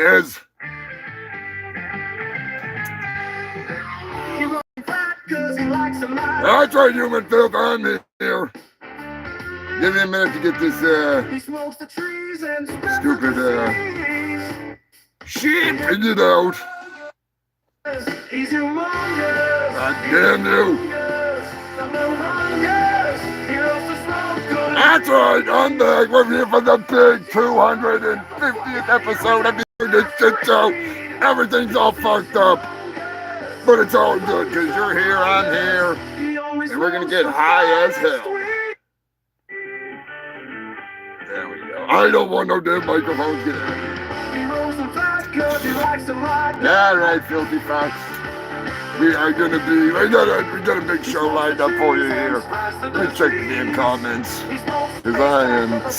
is. That's right, human filth. I'm here. Give me a minute to get this stupid shit figured out. God damn you. That's right, I'm back. We're here for the big 250th episode of the HumongousShittShowLIVE Shit Show. Everything's all fucked up, but it's all good because you're here, I'm here, and we're gonna get high as hell. There we go. I don't want no damn microphones. Get out of here. All right, filthy fucks. We are gonna be. We got a big show lined up for you here. Let me check the damn comments, cause I am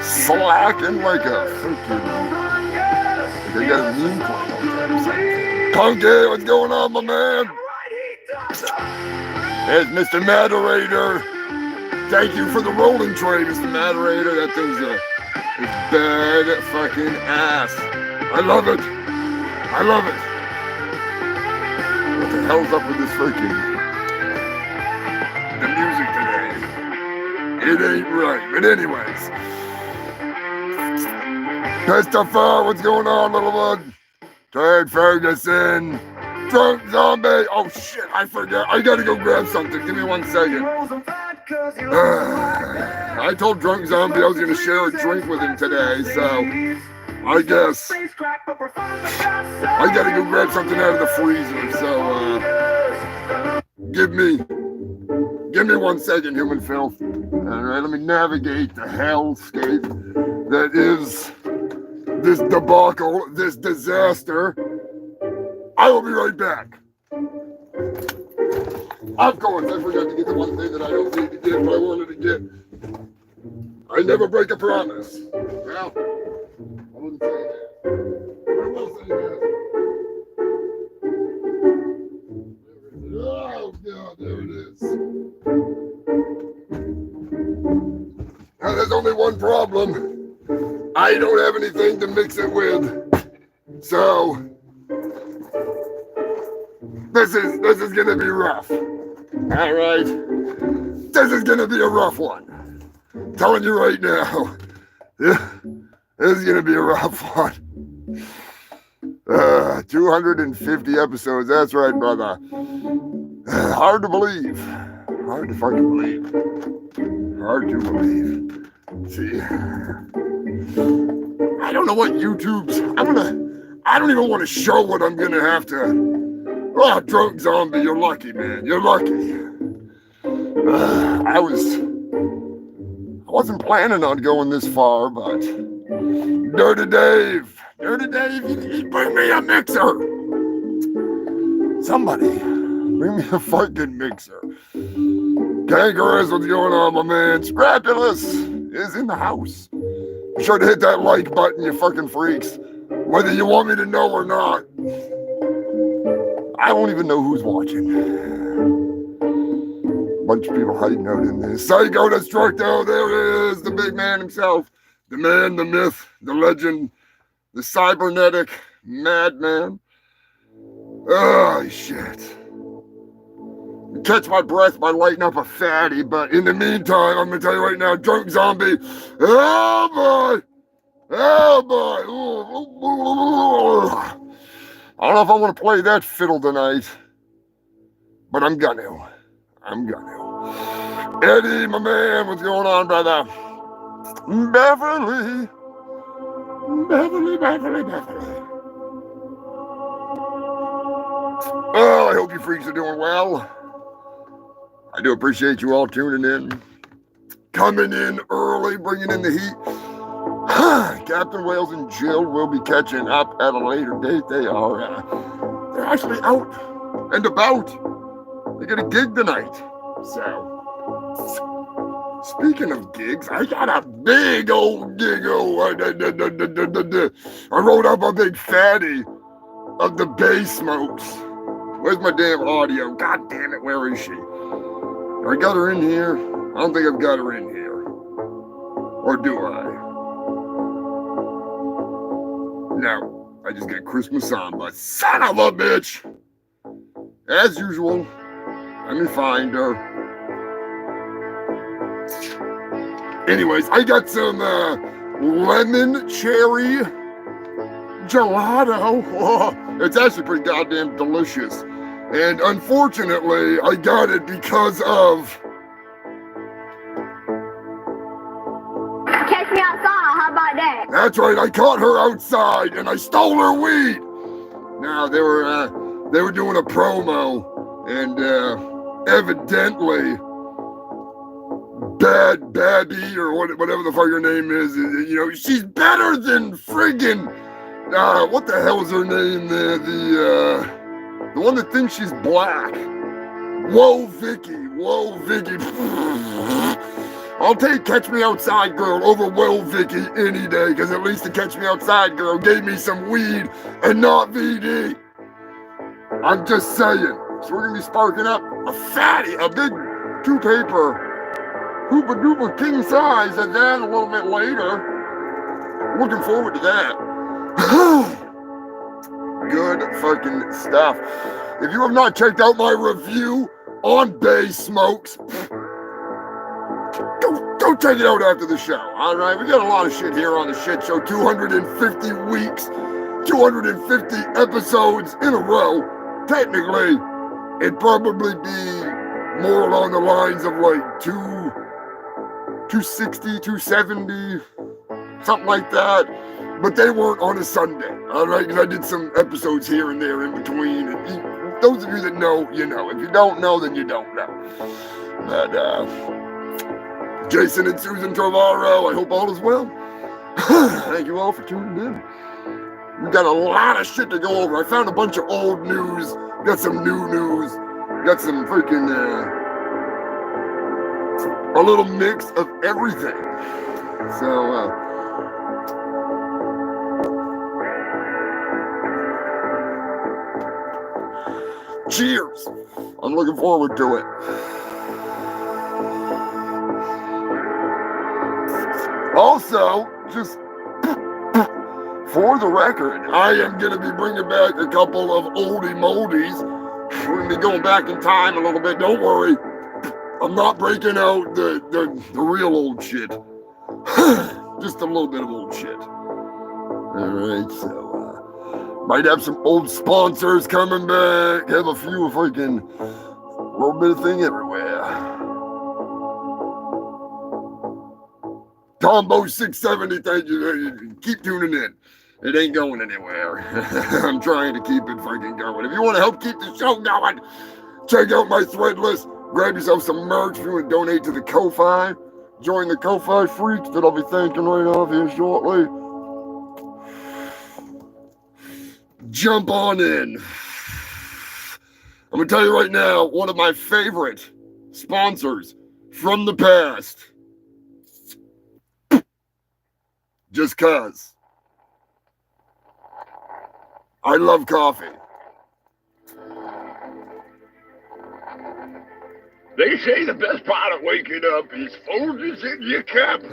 slacking like a freaking. They got a meme playing. Punky, what's going on, my man? There's Mr. Moderator. Thank you for the rolling tray, Mr. Moderator. That thing's a bad fucking ass. I love it. I love it. What the hell's up with this freaking the music today? It ain't right. But anyways, Christopher, what's going on, little one? Ted Ferguson, Drunk Zombie. Oh shit, I forgot. I gotta go grab something. Give me 1 second. I told Drunk Zombie I was gonna share a drink with him today, so I guess I gotta go grab something out of the freezer. So give me 1 second, human filth. All right, let me navigate the hellscape that is this debacle, this disaster. I will be right back. Of course, I forgot to get the one thing that I don't need to get, but I wanted to get. I never break a promise. Well, I wouldn't say that. I will say that. Oh, God, there it is. Now, there's only one problem. I don't have anything to mix it with. So, this is going to be rough. All right. This is going to be a rough one. I'm telling you right now. This is going to be a rough one. 250 episodes. That's right, brother. Hard to believe. Hard to fucking believe. Hard to believe. See, I don't know what YouTube's. I don't even want to show what I'm going to have to. Oh, Drunk Zombie, you're lucky, man. You're lucky. I wasn't planning on going this far, but Dirty Dave, you bring me a mixer. Somebody, bring me a fucking mixer. Kangaroos, what's going on, my man? Scrapulous is in the house. Be sure to hit that like button, you fucking freaks. Whether you want me to know or not. I don't even know who's watching. Bunch of people hiding out in this. Psycho Destructo, there it is, the big man himself. The man, the myth, the legend, the cybernetic madman. Oh, shit. Catch my breath by lighting up a fatty, but in the meantime, I'm going to tell you right now, Drunk Zombie, oh boy, oh boy. I don't know if I want to play that fiddle tonight, but I'm gonna. Eddie, my man, what's going on, brother? Beverly. Oh, I hope you freaks are doing well. I do appreciate you all tuning in, coming in early, bringing in the heat. Captain Wales and Jill will be catching up at a later date. They're actually out and about. They get a gig tonight. So, speaking of gigs, I got a big old gig. I wrote up a big fatty of the Bay Smokes. Where's my damn audio? God damn it, where is she? I got her in here. I don't think I've got her in here. Or do I? No, I just get Christmas samba. Son of a bitch! As usual, let me find her. Anyways, I got some lemon cherry gelato. Oh, it's actually pretty goddamn delicious. And unfortunately, I got it because of... Catch me outside, how about that? That's right, I caught her outside and I stole her weed. Now, they were doing a promo and evidently Bad Babby or whatever the fuck her name is, you know, she's better than friggin' what the hell is her name there? The one that thinks she's black. Whoa, Vicky. I'll take Catch Me Outside Girl over Whoa, Vicky any day, because at least the Catch Me Outside Girl gave me some weed and not VD. I'm just saying. So we're gonna be sparking up a fatty, a big 2-paper, hoopa doopa king size, and then a little bit later. Looking forward to that. Good fucking stuff. If you have not checked out my review on Bay Smokes, go check it out after the show. All right, we got a lot of shit here on the shit show. 250 weeks, 250 episodes in a row. Technically, it'd probably be more along the lines of like 260, 270, something like that. But they weren't on a Sunday, all right? Because I did some episodes here and there in between. And those of you that know, you know. If you don't know, then you don't know. But Jason and Susan Torvaro, I hope all is well. Thank you all for tuning in. We got a lot of shit to go over. I found a bunch of old news. Got some new news. Got some freaking, a little mix of everything. So, cheers. I'm looking forward to it. Also, just for the record, I am going to be bringing back a couple of oldie moldies. We're going to be going back in time a little bit. Don't worry. I'm not breaking out the real old shit. Just a little bit of old shit. All right, so might have some old sponsors coming back. Have a few freaking little bit of thing everywhere. Combo 670, thank you. Keep tuning in. It ain't going anywhere. I'm trying to keep it freaking going. If you want to help keep the show going, check out my thread list. Grab yourself some merch if you want to donate to the Ko-Fi. Join the Ko-Fi freaks that I'll be thanking right off here shortly. Jump on in. I'm going to tell you right now, one of my favorite sponsors from the past. Just cause. I love coffee. They say the best part of waking up is Folgers in your cup.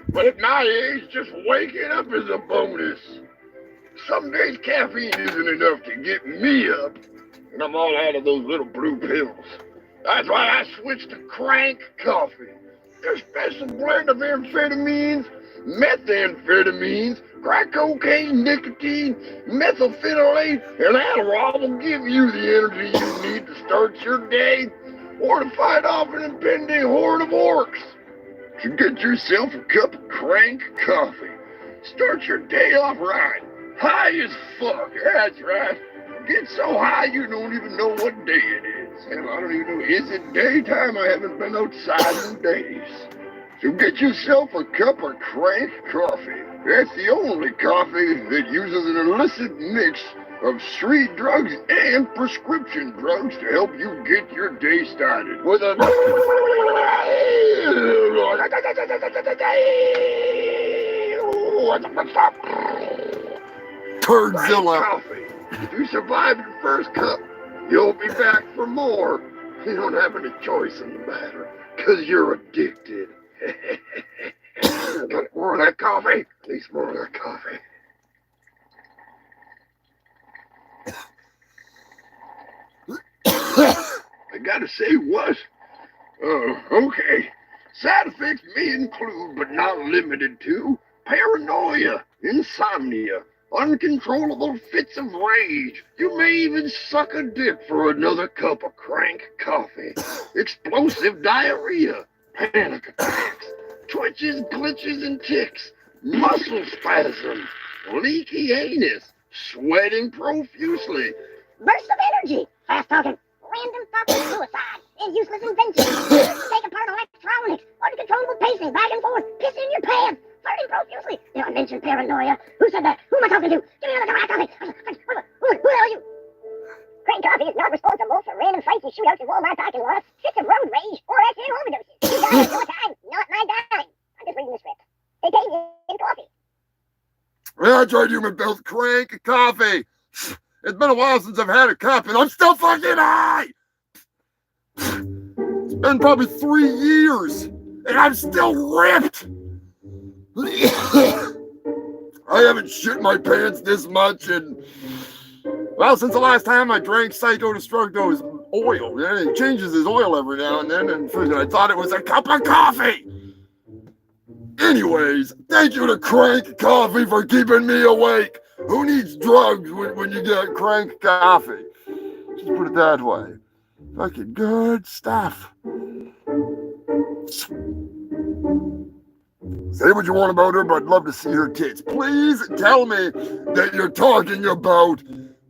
But at my age, just waking up is a bonus. Some days caffeine isn't enough to get me up, and I'm all out of those little blue pills. That's why I switched to Crank Coffee. Their special blend of amphetamines, methamphetamines, crack cocaine, nicotine, methylphenolate, and Adderall will give you the energy you need to start your day or to fight off an impending horde of orcs. So get yourself a cup of Crank Coffee. Start your day off right. High as fuck, that's right. Get so high you don't even know what day it is. Hell, I don't even know, is it daytime? I haven't been outside in days. So get yourself a cup of Crank Coffee. That's the only coffee that uses an illicit mix of street drugs and prescription drugs to help you get your day started with a Turdzilla. Coffee. If you survive your first cup, you'll be back for more. You don't have any choice in the matter, because you're addicted. Got more of that coffee? At least more of that coffee. gotta say what? Okay. Side effects may include, but not limited to, paranoia, insomnia, uncontrollable fits of rage. You may even suck a dick for another cup of crank coffee. Explosive diarrhea, panic attacks, twitches, glitches, and tics, muscle spasms, leaky anus, sweating profusely, bursts of energy, fast talking, random thoughts of suicide, and useless inventions, take apart electronics, uncontrollable pacing back and forth, pissing in your pants, farting profusely. Did I mention paranoia? Who said that? Who am I talking to? Give me another cup of coffee. Who the hell are you? Crank Coffee is not responsible for random fights and shootouts in Walmart parking lots, fits of road rage, or accidental overdoses. You guys, your time, not my dime. I'm just reading the script. They gave me coffee. Yeah, I tried human built crank coffee. It's been a while since I've had a cup, and I'm still fucking high. It's been probably 3 years, and I'm still ripped. I haven't shit my pants this much, and well, since the last time I drank Psychodestructo's oil. Yeah, he changes his oil every now and then, and freaking I thought it was a cup of coffee. Anyways, thank you to Crank Coffee for keeping me awake. Who needs drugs when you get crank coffee? Just put it that way. Fucking good stuff. Say what you want about her, but I'd love to see her tits. Please tell me that you're talking about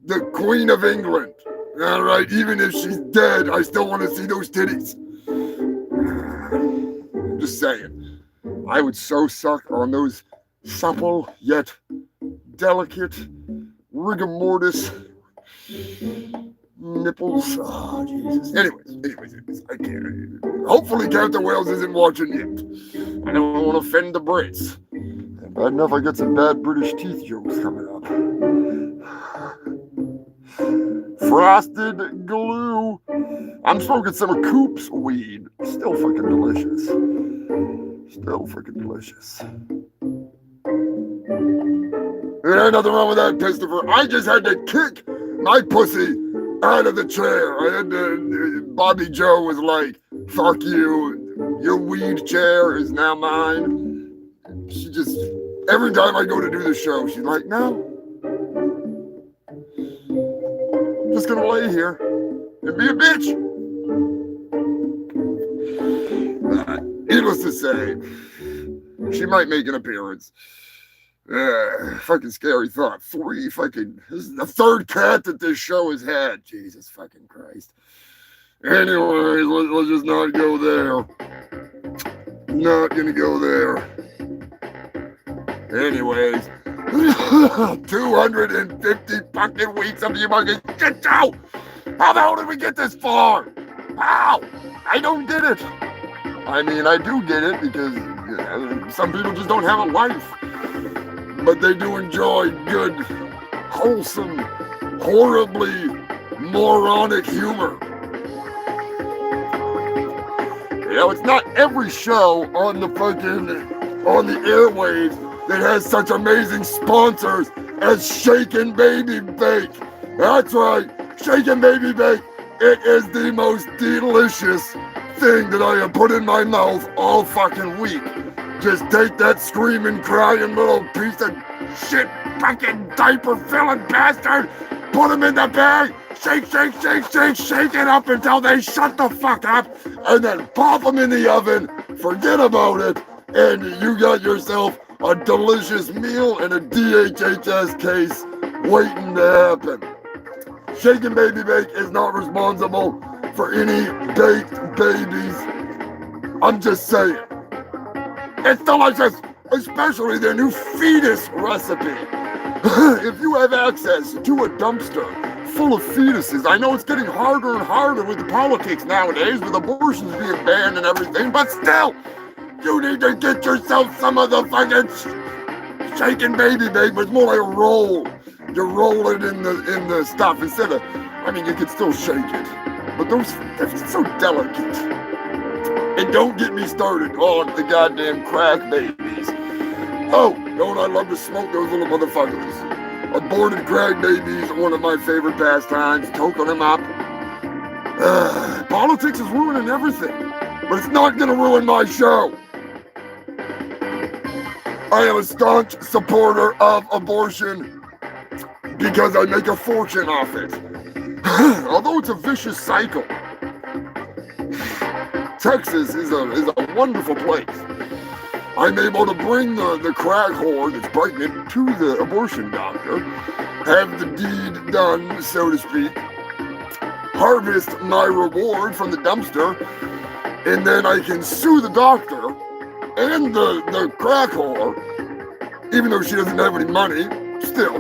the Queen of England. All right, even if she's dead, I still want to see those titties. I'm just saying. I would so suck on those supple yet delicate rigor mortis nipples. Oh, Jesus. Anyways, I can't. Hopefully Captain Wales isn't watching it. I don't want to offend the Brits. And bad enough I got some bad British teeth jokes coming up. Frosted glue. I'm smoking some Coop's weed. Still fucking delicious. Still freaking delicious. There ain't nothing wrong with that, Christopher. I just had to kick my pussy out of the chair. I had to, Bobby Joe was like, fuck you. Your weed chair is now mine. She just, every time I go to do the show, she's like, no. I'm just gonna lay here and be a bitch. Needless to say, she might make an appearance. Fucking scary thought. This is the third cat that this show has had. Jesus fucking Christ. Anyways, let's just not go there. Not gonna go there. Anyways, 250 fucking weeks of the Humongous Shit Show. How the hell did we get this far? How? I don't get it. I mean, I do get it because some people just don't have a life. But they do enjoy good, wholesome, horribly moronic humor. You know, it's not every show on the airwaves that has such amazing sponsors as Shake and Baby Bake. That's right, Shake and Baby Bake. It is the most delicious thing that I have put in my mouth all fucking week. Just take that screaming, crying little piece of shit fucking diaper filling bastard, put them in the bag, shake it up until they shut the fuck up, and then pop them in the oven, forget about it, and you got yourself a delicious meal and a DHHS case waiting to happen. Shake and Baby Bake is not responsible for any baked babies. I'm just saying. It's delicious, especially their new fetus recipe. If you have access to a dumpster full of fetuses, I know it's getting harder and harder with the politics nowadays, with abortions being banned and everything, but still, you need to get yourself some of the fucking Shake and Baby Bake, but it's more like a roll. You roll it in the stuff instead of, I mean, you can still shake it, but those, it's so delicate. And don't get me started on the goddamn crack babies. Oh, don't I love to smoke those little motherfuckers. Aborted crack babies are one of my favorite pastimes. Toking them up, Politics is ruining everything, but it's not going to ruin my show. I am a staunch supporter of abortion because I make a fortune off it. Although it's a vicious cycle, Texas is a wonderful place. I'm able to bring the crack whore that's pregnant to the abortion doctor, have the deed done, so to speak, harvest my reward from the dumpster, and then I can sue the doctor and the crack whore, even though she doesn't have any money, still.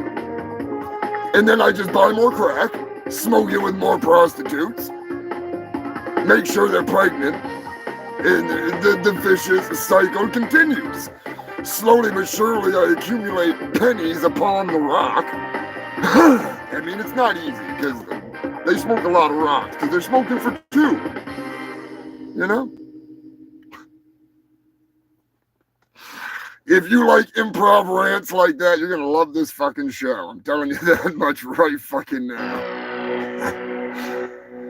And then I just buy more crack, smoke it with more prostitutes, make sure they're pregnant, and the vicious cycle continues. Slowly but surely I accumulate pennies upon the rock. I mean, it's not easy because they smoke a lot of rocks because they're smoking for two, you know? If you like improv rants like that, you're gonna love this fucking show. I'm telling you that much right fucking now.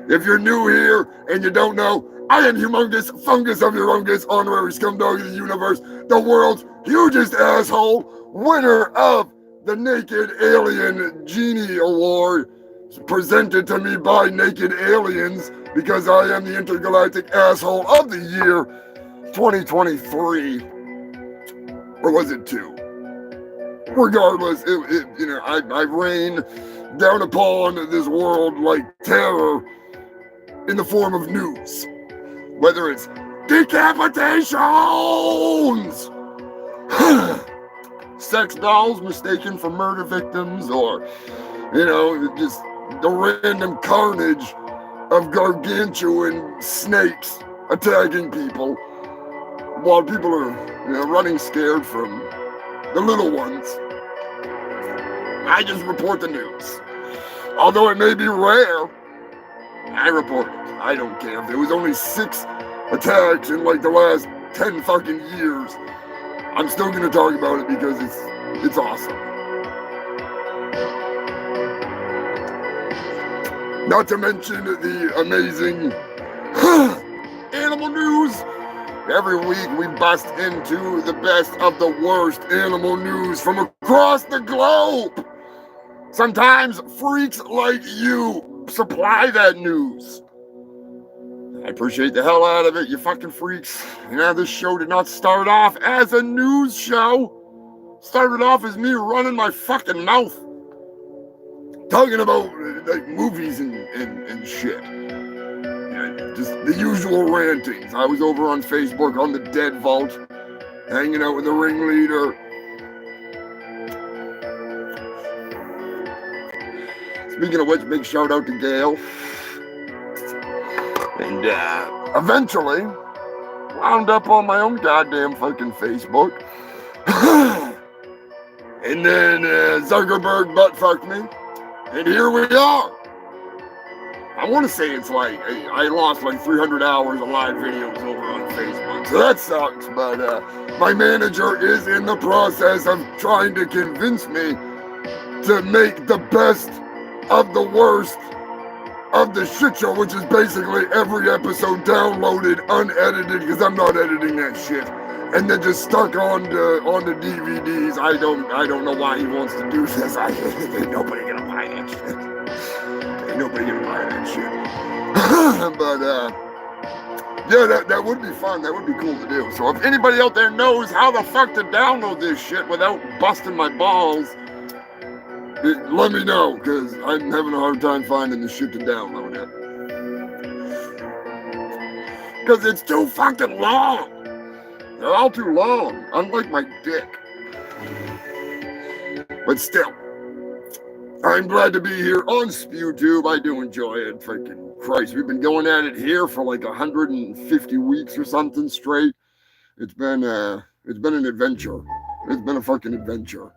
If you're new here and you don't know, I am Humongous, fungus of your fungus, honorary scumdog of the universe, the world's hugest asshole, winner of the Naked Alien Genie Award, presented to me by Naked Aliens, because I am the intergalactic asshole of the year 2023. Or was it 2? Regardless, I rain down upon this world like terror in the form of news. Whether it's decapitations, sex dolls mistaken for murder victims, or, just the random carnage of gargantuan snakes attacking people while people are, running scared from the little ones. I just report the news. Although it may be rare, I report it. I don't care. If there was only 6 attacks in like the last 10 fucking years, I'm still gonna talk about it because it's awesome. Not to mention the amazing animal news. Every week we bust into the best of the worst animal news from across the globe. Sometimes freaks like you supply that news. I appreciate the hell out of it, you fucking freaks. This show did not start off as a news show. Started off as me running my fucking mouth, talking about like movies and shit. Just the usual rantings. I was over on Facebook on the Dead Vault, hanging out with the ringleader. Speaking of which, big shout out to Gail. And eventually, wound up on my own goddamn fucking Facebook. And then Zuckerberg butt fucked me. And here we are. I want to say it's like, I lost like 300 hours of live videos over on Facebook. So that sucks. But my manager is in the process of trying to convince me to make the best of the worst of the shit show, which is basically every episode downloaded, unedited, because I'm not editing that shit, and then just stuck on the DVDs. I don't know why he wants to do this. Ain't nobody gonna buy that shit. Ain't nobody gonna buy that shit. But yeah, that would be fun. That would be cool to do. So if anybody out there knows how the fuck to download this shit without busting my balls, let me know, because I'm having a hard time finding the shit to download it. Because it's too fucking long. They're all too long, unlike my dick. But still, I'm glad to be here on SpewTube. I do enjoy it. Freaking Christ, we've been going at it here for like 150 weeks or something straight. It's been an adventure. It's been a fucking adventure.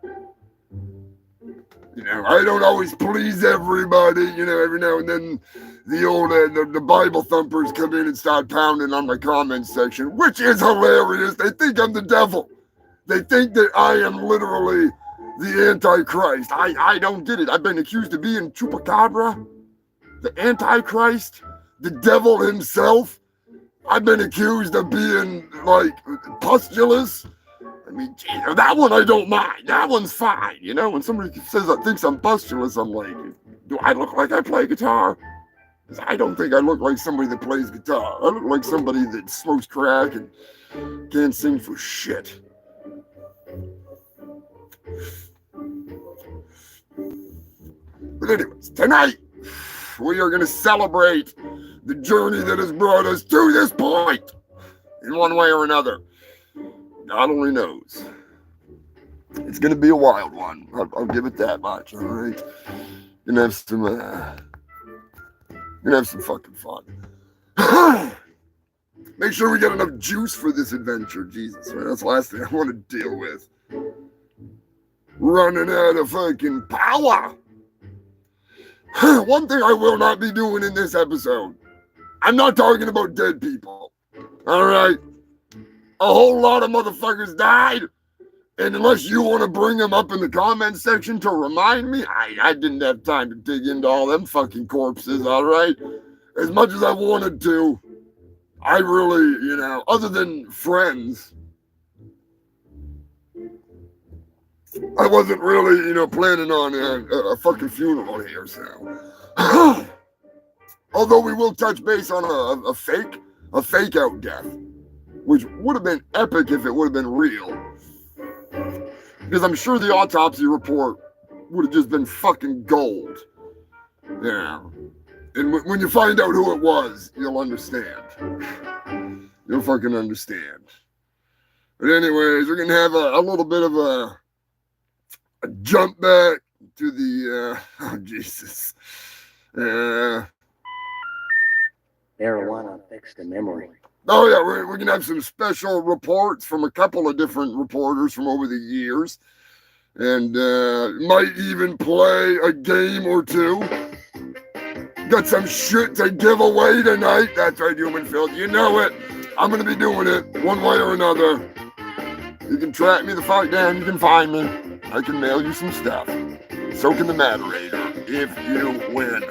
I don't always please everybody. Every now and then the old the Bible thumpers come in and start pounding on my comments section, which is hilarious. They think I'm the devil. They think that I am literally the Antichrist. I don't get it. I've been accused of being Chupacabra, the Antichrist, the devil himself. I've been accused of being, like, pustulous. I mean, that one I don't mind. That one's fine, you know? When somebody says that thinks I'm pustulous, I'm like, do I look like I play guitar? Because I don't think I look like somebody that plays guitar. I look like somebody that smokes crack and can't sing for shit. But anyways, tonight, we are going to celebrate the journey that has brought us to this point in one way or another. God only knows. It's going to be a wild one. I'll give it that much, all right? Gonna have some fucking fun. Make sure we get enough juice for this adventure. Jesus, man, that's the last thing I want to deal with. Running out of fucking power. One thing I will not be doing in this episode. I'm not talking about dead people. All right? A whole lot of motherfuckers died. And unless you want to bring them up in the comment section to remind me, I didn't have time to dig into all them fucking corpses, all right? As much as I wanted to, I really, you know, other than friends, I wasn't really, you know, planning on a fucking funeral here, so. Although we will touch base on a fake out death, which would have been epic if it would have been real. Because I'm sure the autopsy report would have just been fucking gold. Yeah. And when you find out who it was, you'll understand. You'll fucking understand. But anyways, we're going to have a little bit of a jump back to the, oh, Jesus. Marijuana affects the memory. Oh, yeah, we're going to have some special reports from a couple of different reporters from over the years. And might even play a game or two. Got some shit to give away tonight. That's right, Human Field. You know it. I'm going to be doing it one way or another. You can track me the fuck down. You can find me. I can mail you some stuff. So can the moderator if you win.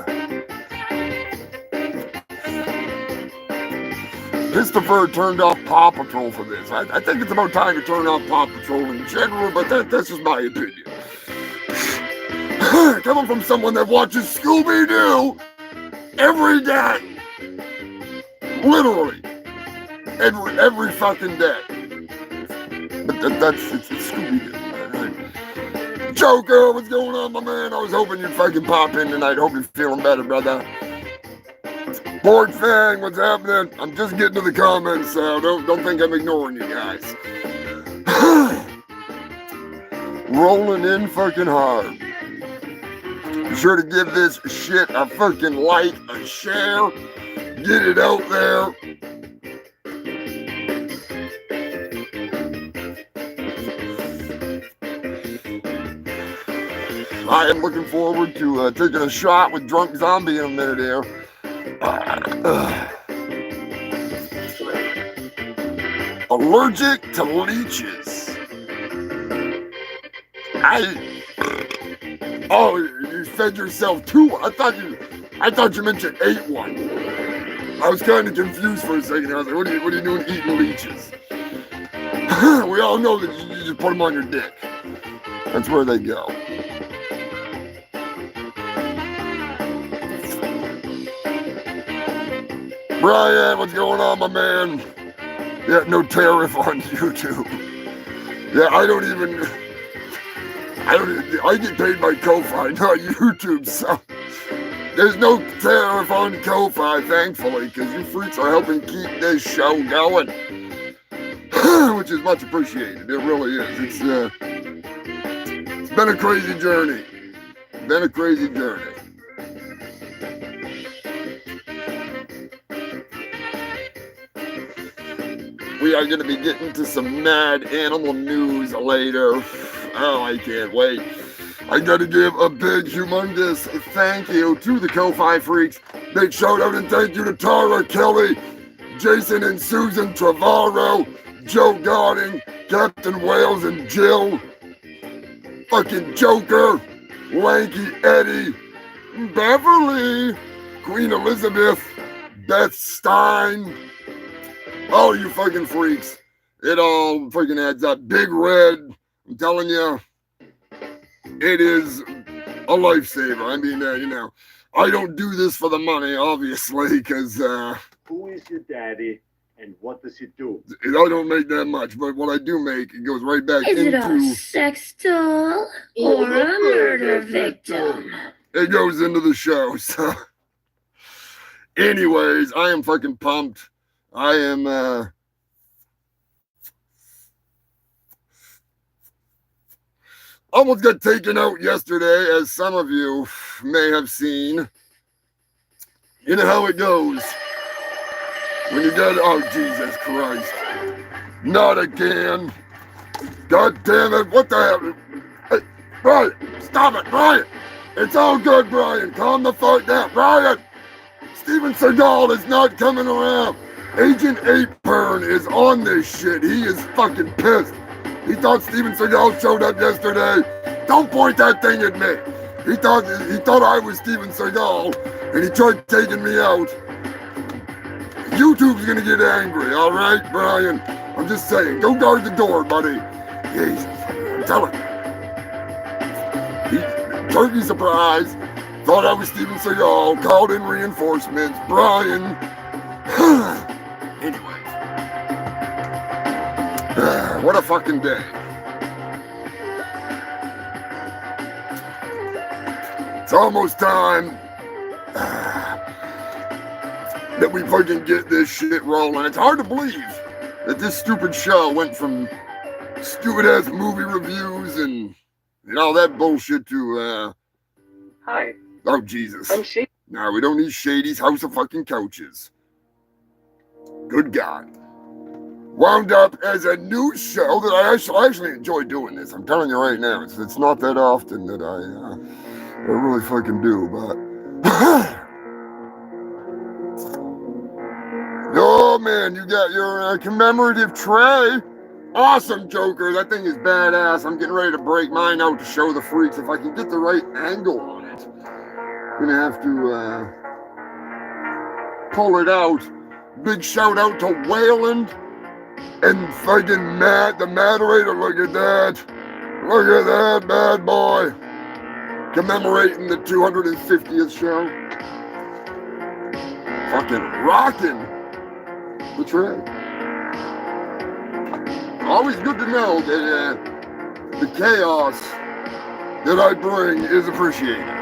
Christopher turned off Paw Patrol for this. I think it's about time to turn off Paw Patrol in general, but that's just my opinion. Coming from someone that watches Scooby-Doo every day. Literally. Every fucking day. But it's Scooby-Doo. Right? Joker, what's going on, my man? I was hoping you'd fucking pop in tonight. Hope you're feeling better, brother. Board Fang, what's happening? I'm just getting to the comments, so don't think I'm ignoring you guys. Rolling in fucking hard. Be sure to give this shit a fucking like, a share, get it out there. I am looking forward to taking a shot with Drunk Zombie in a minute here. Allergic to leeches. Oh, you fed yourself two? I thought you meant you ate one. I was kind of confused for a second. I was like, what are you doing eating leeches? We all know that you just put them on your dick. That's where they go. Brian, what's going on, my man? Yeah, no tariff on YouTube. Yeah, I get paid by Ko-Fi, not YouTube, so there's no tariff on Ko-Fi, thankfully, because you freaks are helping keep this show going, which is much appreciated. It really is. It's been a crazy journey. We are going to be getting to some mad animal news later. Oh, I can't wait. I got to give a big, humongous thank you to the Ko-Fi freaks. Big shout out and thank you to Tara, Kelly, Jason and Susan Trevorrow, Joe Godding, Captain Wales and Jill, fucking Joker, Lanky Eddie, Beverly, Queen Elizabeth, Beth Stein, all you fucking freaks. It all fucking adds up. Big Red, I'm telling you, it is a lifesaver. I mean, you know, I don't do this for the money, obviously, because Who is your daddy and what does he do? I don't make that much, but what I do make, it goes right back Is it a into... sex doll or a murder victim? It goes into the show, so... Anyways, I am fucking pumped. I am, almost got taken out yesterday, as some of you may have seen. You know how it goes. When you get, oh, Jesus Christ. Not again. God damn it, what the hell? Hey, Brian, stop it, Brian. It's all good, Brian. Calm the fuck down. Brian, Steven Seagal is not coming around. Agent Apern is on this shit. He is fucking pissed. He thought Steven Seagal showed up yesterday. Don't point that thing at me. He thought I was Steven Seagal, and he tried taking me out. YouTube's gonna get angry, all right, Brian? I'm just saying, go guard the door, buddy. Jesus, I'm telling you. He, turkey surprise, thought I was Steven Seagal, called in reinforcements. Brian. Anyway. What a fucking day. It's almost time that we fucking get this shit rolling. It's hard to believe that this stupid show went from stupid ass movie reviews and all that bullshit to Hi, oh Jesus. I'm Shady. No, we don't need Shady's House of fucking Couches. Good God. Wound up as a news show that I actually enjoy doing this. I'm telling you right now, it's not that often that I really fucking do, but oh man, you got your commemorative tray. Awesome, Joker. That thing is badass. I'm getting ready to break mine out to show the freaks if I can get the right angle on it. I'm gonna have to pull it out. Big shout out to Wayland and fucking Matt, the moderator. Look at that. Look at that bad boy. Commemorating the 250th show. Fucking rocking the tray. Always good to know that the chaos that I bring is appreciated.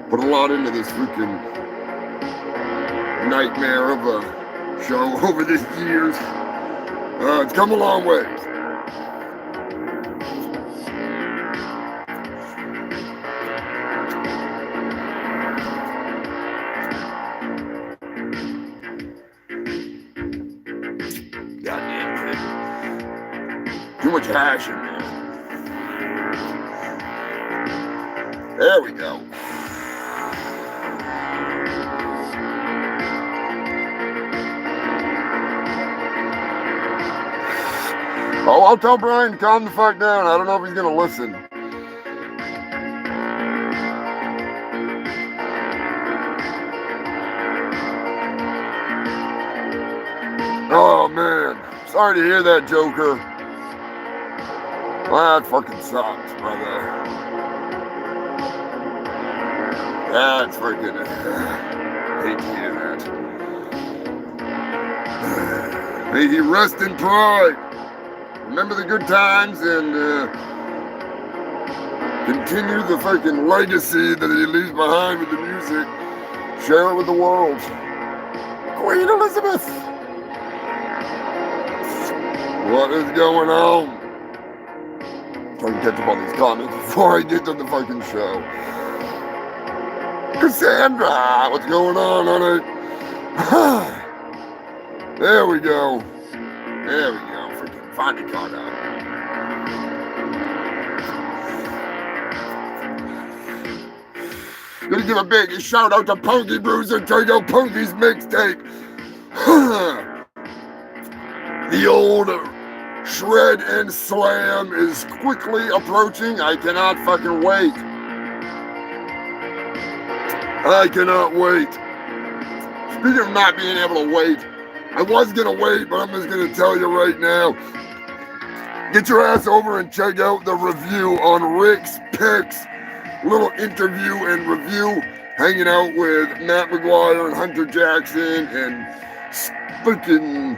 Put a lot into this freaking nightmare of a show over the years. It's come a long way. Goddamn thing. Too much hash in there. There we go. Oh, I'll tell Brian to calm the fuck down. I don't know if he's gonna listen. Oh man, sorry to hear that, Joker. Well, that fucking sucks, brother. That's freaking. Hate to hear that. May he rest in pride. Remember the good times and continue the fucking legacy that he leaves behind with the music. Share it with the world. Queen Elizabeth! What is going on? Trying to catch up on these comments before I get to the fucking show. Cassandra, what's going on, honey? There we go. There we go. Find the card out. Gonna give a big shout out to Punky Bruiser, check out Punky's mixtape. The old Shred and Slam is quickly approaching. I cannot fucking wait. I cannot wait. Speaking of not being able to wait, I was gonna wait, but I'm just gonna tell you right now. Get your ass over and check out the review on Rick's Picks. Little interview and review, hanging out with Matt McGuire and Hunter Jackson and freaking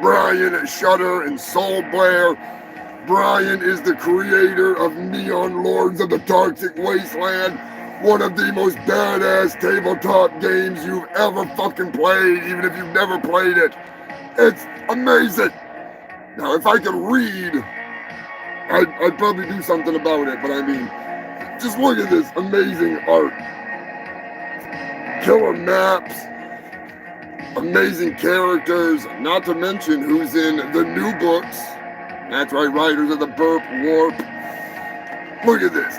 Brian Shutter and Saul Blair. Brian is the creator of Neon Lords of the Toxic Wasteland, one of the most badass tabletop games you've ever fucking played, even if you've never played it. It's amazing. Now, if I could read, I'd probably do something about it, but I mean, just look at this amazing art. Killer maps, amazing characters, not to mention who's in the new books. That's right, Riders of the Burp Warp. Look at this.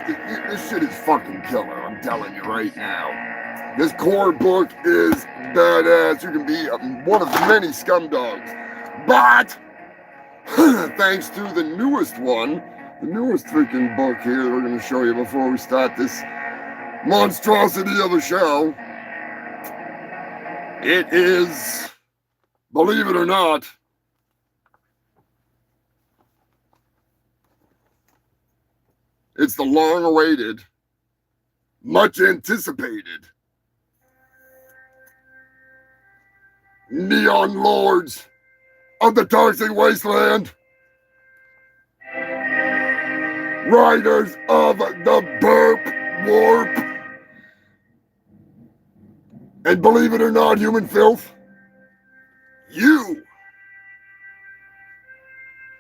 This shit is fucking killer, I'm telling you right now. This core book is badass. You can be one of many scumdogs. But thanks to the newest one, the newest freaking book here that we're going to show you before we start this monstrosity of a show, it is, believe it or not, it's the long-awaited, much-anticipated Neon Lords of the Toxic Wasteland, Riders of the Burp Warp. And believe it or not, human filth, you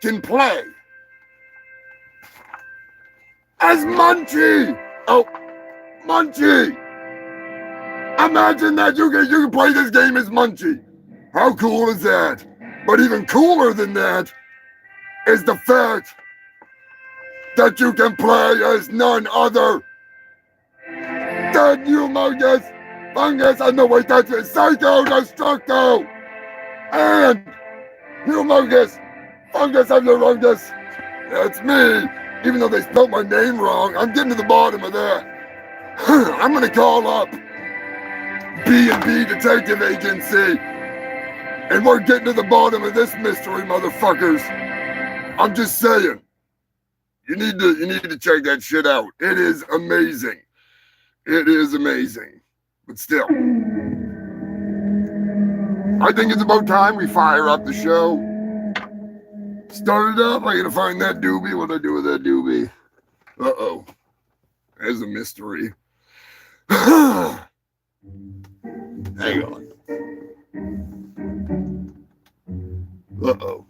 can play as Munchie. Oh, Munchie. Imagine that you can play this game as Munchie. How cool is that? But even cooler than that is the fact that you can play as none other than Humongous Fungus. No, wait, that's it. Psycho Destructo and Humongous Fungus of Humongous. That's me. Even though they spelled my name wrong, I'm getting to the bottom of that. I'm gonna call up B&B Detective Agency, and we're getting to the bottom of this mystery, motherfuckers. I'm just saying. You need to check that shit out. It is amazing. It is amazing. But still, I think it's about time we fire up the show. Start it up. I gotta find that doobie. What do I do with that doobie? Uh-oh. There's a mystery. Hang on. Uh-oh.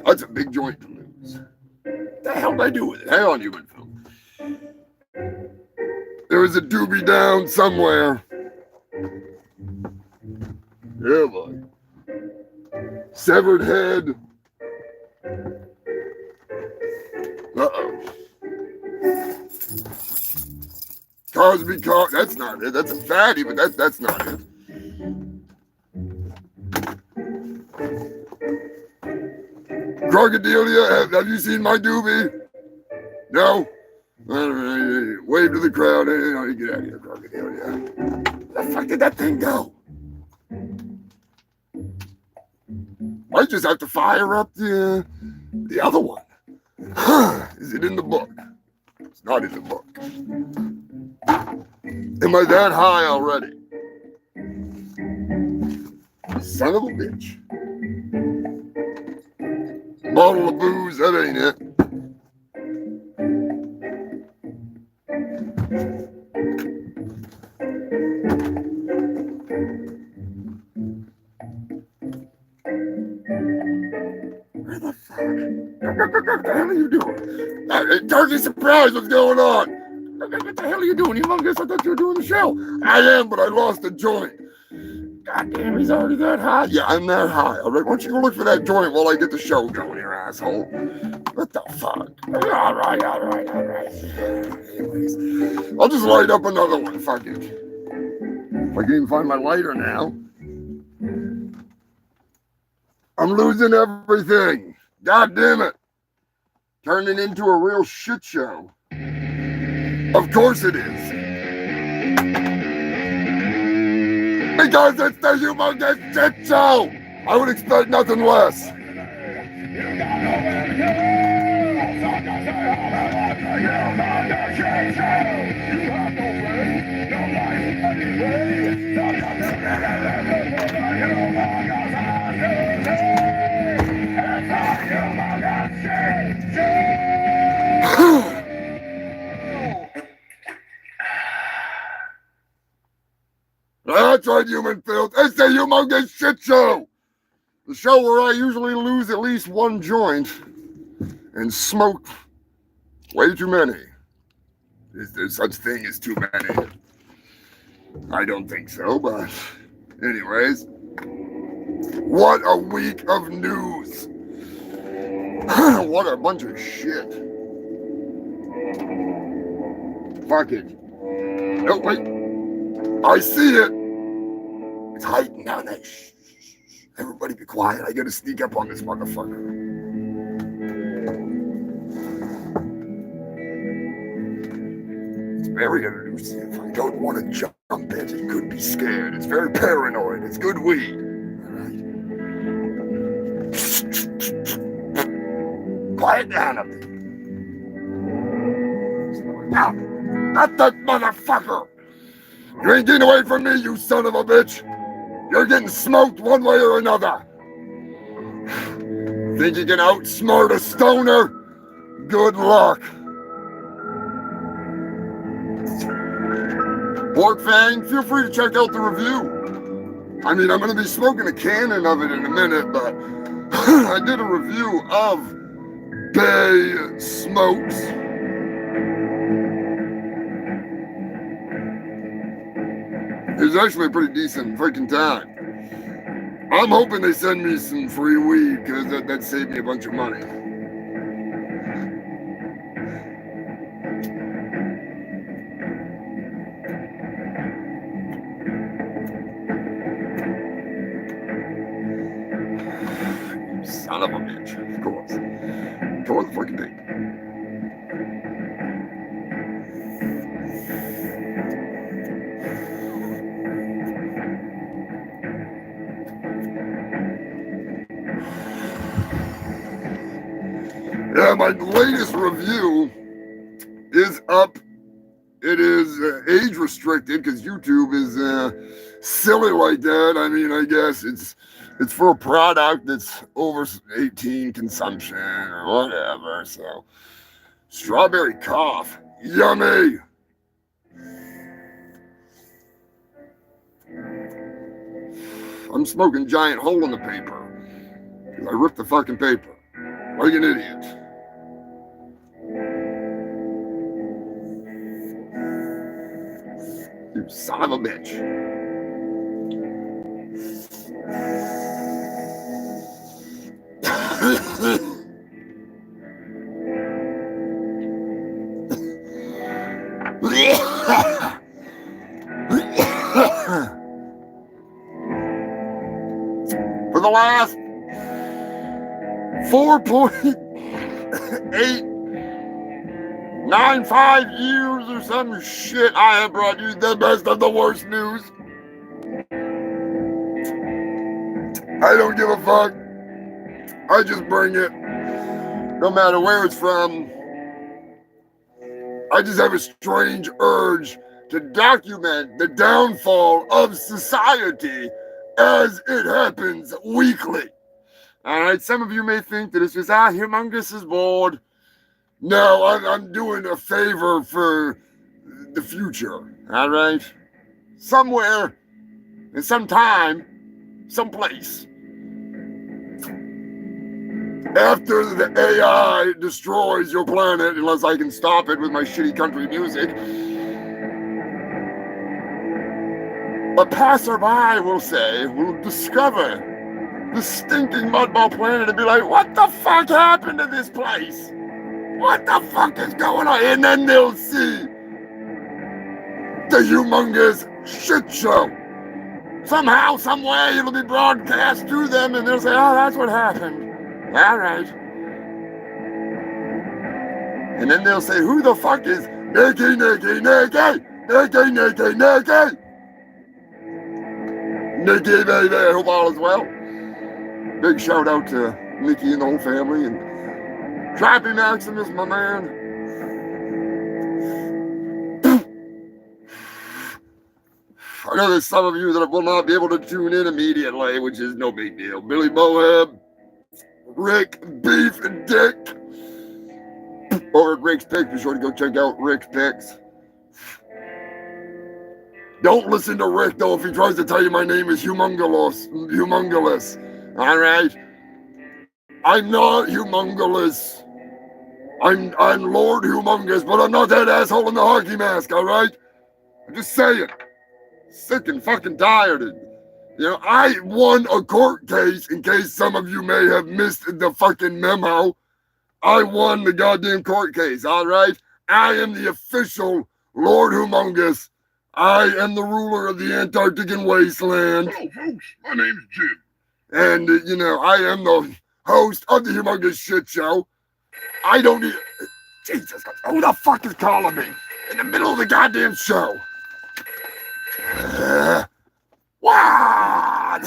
That's a big joint to lose. What the hell did I do with it? Hang on, human film. There was a doobie down somewhere. Yeah, boy. Severed head. Uh-oh. Cosby car. That's not it. That's a fatty, but that's not it. Crocodilia, have you seen my doobie? No? Wave to the crowd. Hey, get out of here, Crocodilia. Where the fuck did that thing go? I just have to fire up the other one. Is it in the book? It's not in the book. Am I that high already? Son of a bitch. Bottle of booze, that ain't it. Where the fuck? What the hell are you doing? Turkey surprise, what's going on? What the hell are you doing? Humongous, I thought you were doing the show. I am, but I lost the joint. God damn, he's already that high. Yeah, I'm that high. All right, why don't you go look for that joint while I get the show going here, asshole? What the fuck? All right. Anyways, I'll just light up another one. Fuck it. If I can even find my lighter now. I'm losing everything. God damn it. Turning into a real shit show. Of course it is. Because it's the Humongous Shit Show. I would expect nothing less. That's right, human filth. It's the Humongous Shit Show. The show where I usually lose at least one joint and smoke way too many. Is there such thing as too many? I don't think so, but anyways. What a week of news. What a bunch of shit. Fuck it. Oh, wait. I see it. It's hiding down there. Shh. Everybody be quiet. I gotta sneak up on this motherfucker. It's very elusive. I don't want to jump it. It could be scared. It's very paranoid. It's good weed. Alright. Quiet down up there. Now, not that motherfucker! You ain't getting away from me, you son of a bitch! You're getting smoked one way or another! Think you can outsmart a stoner? Good luck! Pork Fang, feel free to check out the review. I mean, I'm going to be smoking a cannon of it in a minute, but I did a review of Bay Smokes. It was actually a pretty decent freaking time. I'm hoping they send me some free weed, because that'd save me a bunch of money. You son of a bitch. Of course. Go on the fucking thing. Yeah, my latest review is up. It is age restricted because YouTube is silly like that. I mean, I guess it's for a product that's over 18 consumption or whatever. So, strawberry cough, yummy. I'm smoking giant hole in the paper because I ripped the fucking paper like an idiot. You son of a bitch. For the last 4.895 years or some shit, I have brought you the best of the worst news. I don't give a fuck. I just bring it. No matter where it's from. I just have a strange urge to document the downfall of society as it happens weekly. All right, some of you may think that it's just, Humongous is bored. No, I'm doing a favor for the future, all right? Somewhere, in some time, someplace. After the AI destroys your planet, unless I can stop it with my shitty country music, a passerby will discover the stinking mudball planet and be like, what the fuck happened to this place? What the fuck is going on? And then they'll see the Humongous Shit Show. somehow, some way, it'll be broadcast to them, and they'll say, "Oh, that's what happened." All right. And then they'll say, "Who the fuck is Nikki, Nikki, Nikki, Nikki, Nikki, Nikki?" Nikki, baby, I hope all is well. Big shout out to Nikki and the whole family, and Trappy Maximus, my man. I know there's some of you that will not be able to tune in immediately, which is no big deal. Billy Boab, Rick, Beef, and Dick. Over at Rick's Picks, be sure to go check out Rick's Picks. Don't listen to Rick, though, if he tries to tell you my name is Humongous. All right? I'm not Humongous. I'm Lord Humongous, but I'm not that asshole in the hockey mask, all right? I'm just saying. Sick and fucking tired. I won a court case, in case some of you may have missed the fucking memo. I won the goddamn court case, all right? I am the official Lord Humongous. I am the ruler of the Antarctican wasteland. Hello, folks. My name's Jim. And, I am the host of the Humongous Shit Show. I don't need... Jesus Christ, who the fuck is calling me in the middle of the goddamn show? What?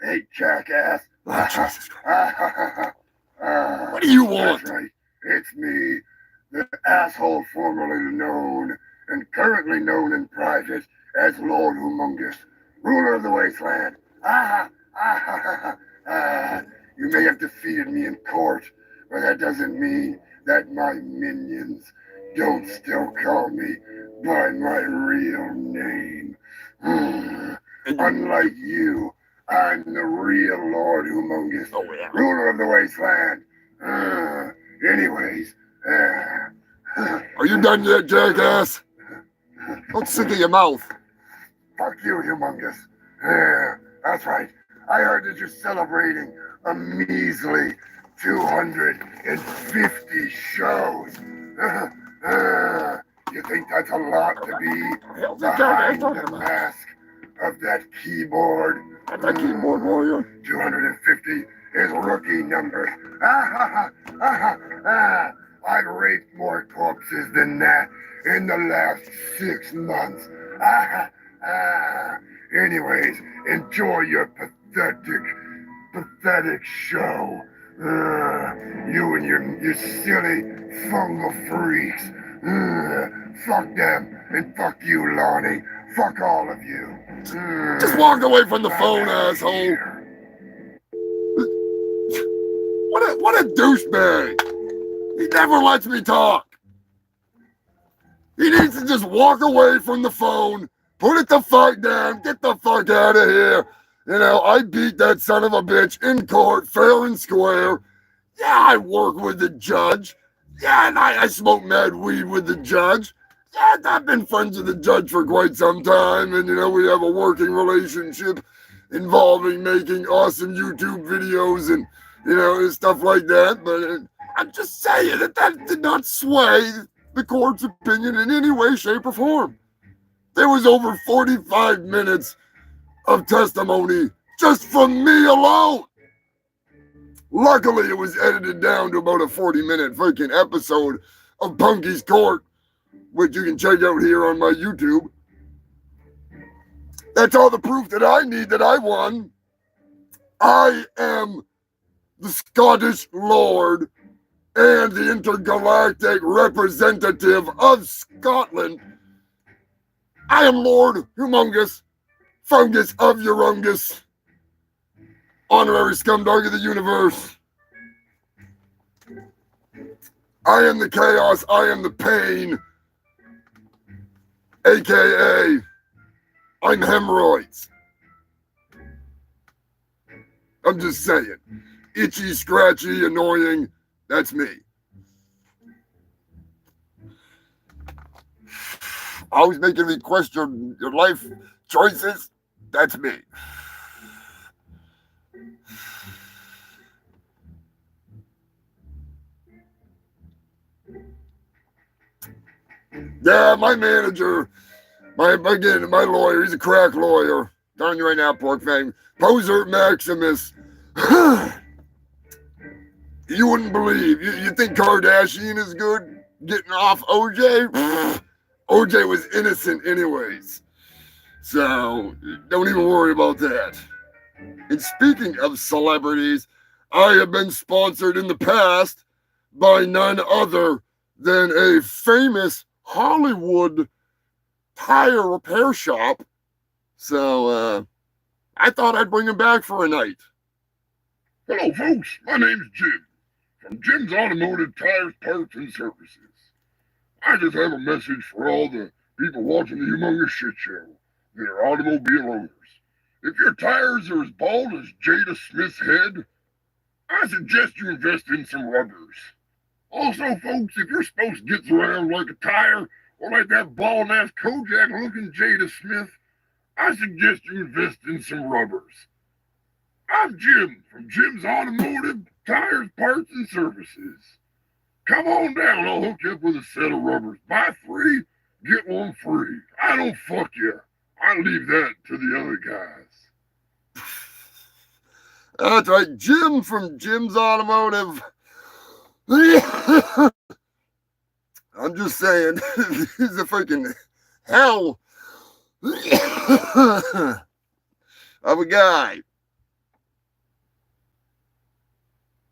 Hey, jackass. Oh, Jesus Christ. What do you want? That's right. It's me, the asshole formerly known and currently known in private as Lord Humongous, ruler of the wasteland. You may have defeated me in court, but that doesn't mean that my minions don't still call me by my real name. Unlike you, I'm the real Lord Humongous, ruler of the wasteland. Anyways, are you done yet, jackass? Don't sick of your mouth. Fuck you, Humongous. That's right. I heard that you're celebrating a measly 250 shows. You think that's a lot to be behind the mask of that keyboard? That keyboard warrior. 250 is rookie numbers. I've raped more corpses than that in the last 6 months. Anyways, enjoy your pathetic show. You and your silly fungal freaks. Fuck them, and fuck you, Lonnie. Fuck all of you. Just walk away from the phone, asshole. What a douchebag. He never lets me talk. He needs to just walk away from the phone, put it the fuck down, get the fuck out of here. I beat that son of a bitch in court, fair and square. Yeah, I work with the judge. Yeah, and I smoke mad weed with the judge. Yeah, I've been friends with the judge for quite some time, and, we have a working relationship involving making awesome YouTube videos and, and stuff like that. But I'm just saying that did not sway the court's opinion in any way, shape, or form. There was over 45 minutes of testimony just from me alone. Luckily, it was edited down to about a 40-minute freaking episode of Punky's Court, which you can check out here on my YouTube. That's all the proof that I need that I won. I am the Scottish Lord and the intergalactic representative of Scotland. I am Lord Humongous, fungus of Urungus, honorary scumdog of the universe. I am the chaos, I am the pain, aka I'm hemorrhoids. I'm just saying, itchy, scratchy, annoying, that's me. Always making me question your life choices, that's me. Yeah, my manager, my lawyer, he's a crack lawyer. Telling you right now, pork fang. Poser Maximus. You wouldn't believe. You think Kardashian is good getting off OJ? OJ was innocent anyways. So don't even worry about that. And speaking of celebrities, I have been sponsored in the past by none other than a famous Hollywood tire repair shop. So I thought I'd bring him back for a night. Hello, folks. My name's Jim from Jim's Automotive Tires, Parts, and Services. I just have a message for all the people watching the Humongous Shit Show that are automobile owners. If your tires are as bald as Jada Smith's head, I suggest you invest in some rubbers. Also, folks, if your spouse gets around like a tire or like that bald-ass Kojak-looking Jada Smith, I suggest you invest in some rubbers. I'm Jim from Jim's Automotive Tires, Parts, and Services. Come on down, I'll hook you up with a set of rubbers. Buy 3, get 1 free. I don't fuck you. I leave that to the other guys. That's right, Jim from Jim's Automotive. I'm just saying, this is a freaking hell of a guy.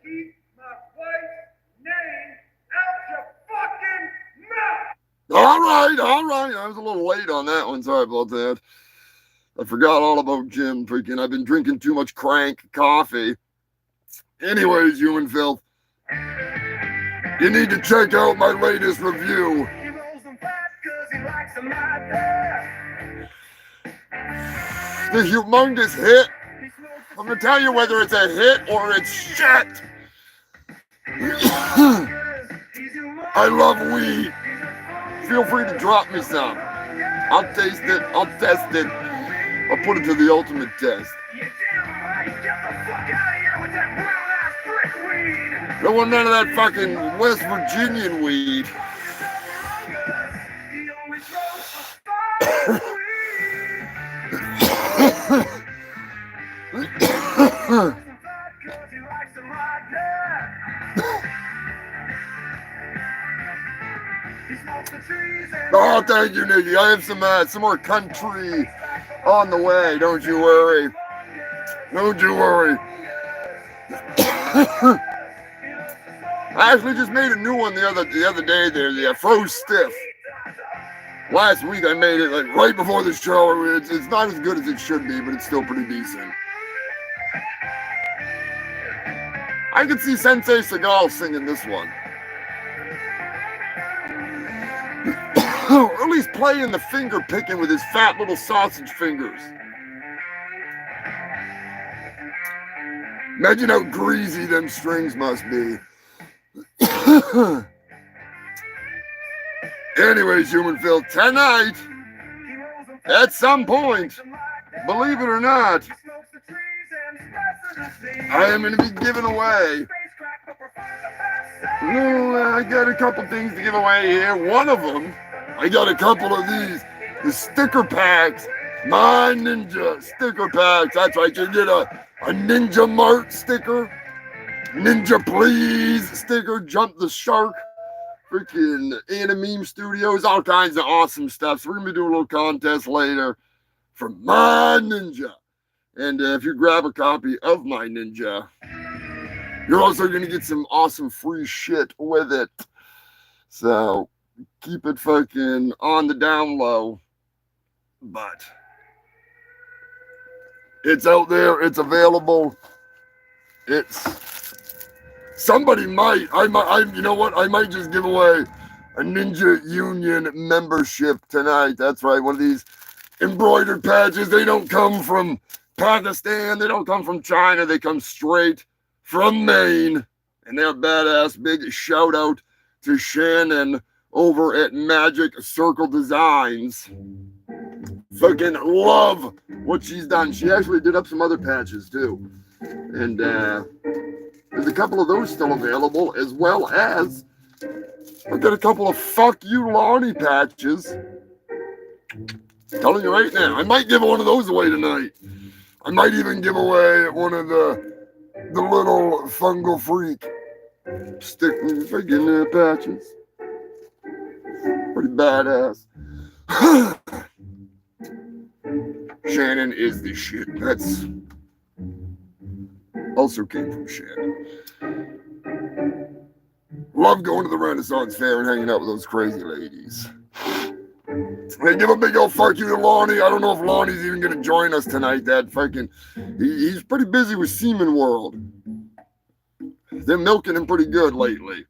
Keep my wife's name out your fucking mouth! All right. I was a little late on that one. Sorry about that. I forgot all about Jim. Freaking, I've been drinking too much crank coffee. Anyways, human filth, you need to check out my latest review. The humongous hit. I'm gonna tell you whether it's a hit or it's shit. I love weed. Feel free to drop me some. I'll taste it. I'll test it. I'll put it to the ultimate test. Don't want none of that fucking West Virginian weed. Oh, thank you, Nikki. I have some more country on the way. Don't you worry. Don't you worry. I actually just made a new one the other day there, the Froze Stiff. Last week I made it like right before the show. It's not as good as it should be, but it's still pretty decent. I could see Sensei Seagal singing this one. Or at least playing the finger picking with his fat little sausage fingers. Imagine how greasy them strings must be. Anyways, human filth, tonight, at some point, believe it or not, I am going to be giving away. Well, I got a couple things to give away here. One of them, I got a couple of these, the sticker packs, My Ninja sticker packs. That's right, you get a Ninja Mart sticker, Ninja Please sticker, Jump the Shark, freaking Anime Studios, all kinds of awesome stuff. So we're going to be doing a little contest later for My Ninja. And if you grab a copy of My Ninja, you're also going to get some awesome free shit with it. So keep it fucking on the down low. But it's out there. It's available. Somebody might. You know what? I might just give away a Ninja Union membership tonight. That's right. One of these embroidered patches. They don't come from Pakistan. They don't come from China. They come straight from Maine. And they're badass. Big shout out to Shannon over at Magic Circle Designs. Fucking love what she's done. She actually did up some other patches too. And there's a couple of those still available, as well as I've got a couple of Fuck You Lonnie patches. Telling you right now, I might give one of those away tonight. I might even give away one of the little fungal freak stick freaking patches. Pretty badass. Shannon is the shit. That's also came from Shannon. Love going to the Renaissance Fair and hanging out with those crazy ladies. Hey, give a big old fuck you to Lonnie. I don't know if Lonnie's even going to join us tonight. That fucking, he's pretty busy with Seaman World. They're milking him pretty good lately.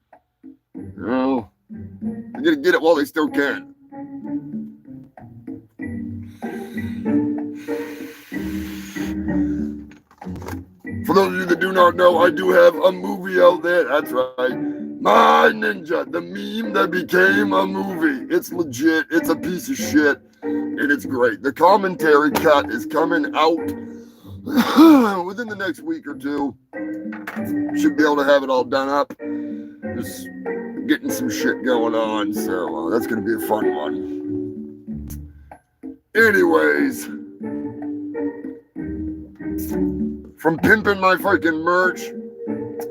You know, they got to get it while they still can. For those of you that do not know, I do have a movie out there. That's right. My Ninja, the meme that became a movie. It's legit. It's a piece of shit. And it's great. The commentary cut is coming out within the next week or two. Should be able to have it all done up. Just getting some shit going on. So that's going to be a fun one. Anyways, from pimping my fucking merch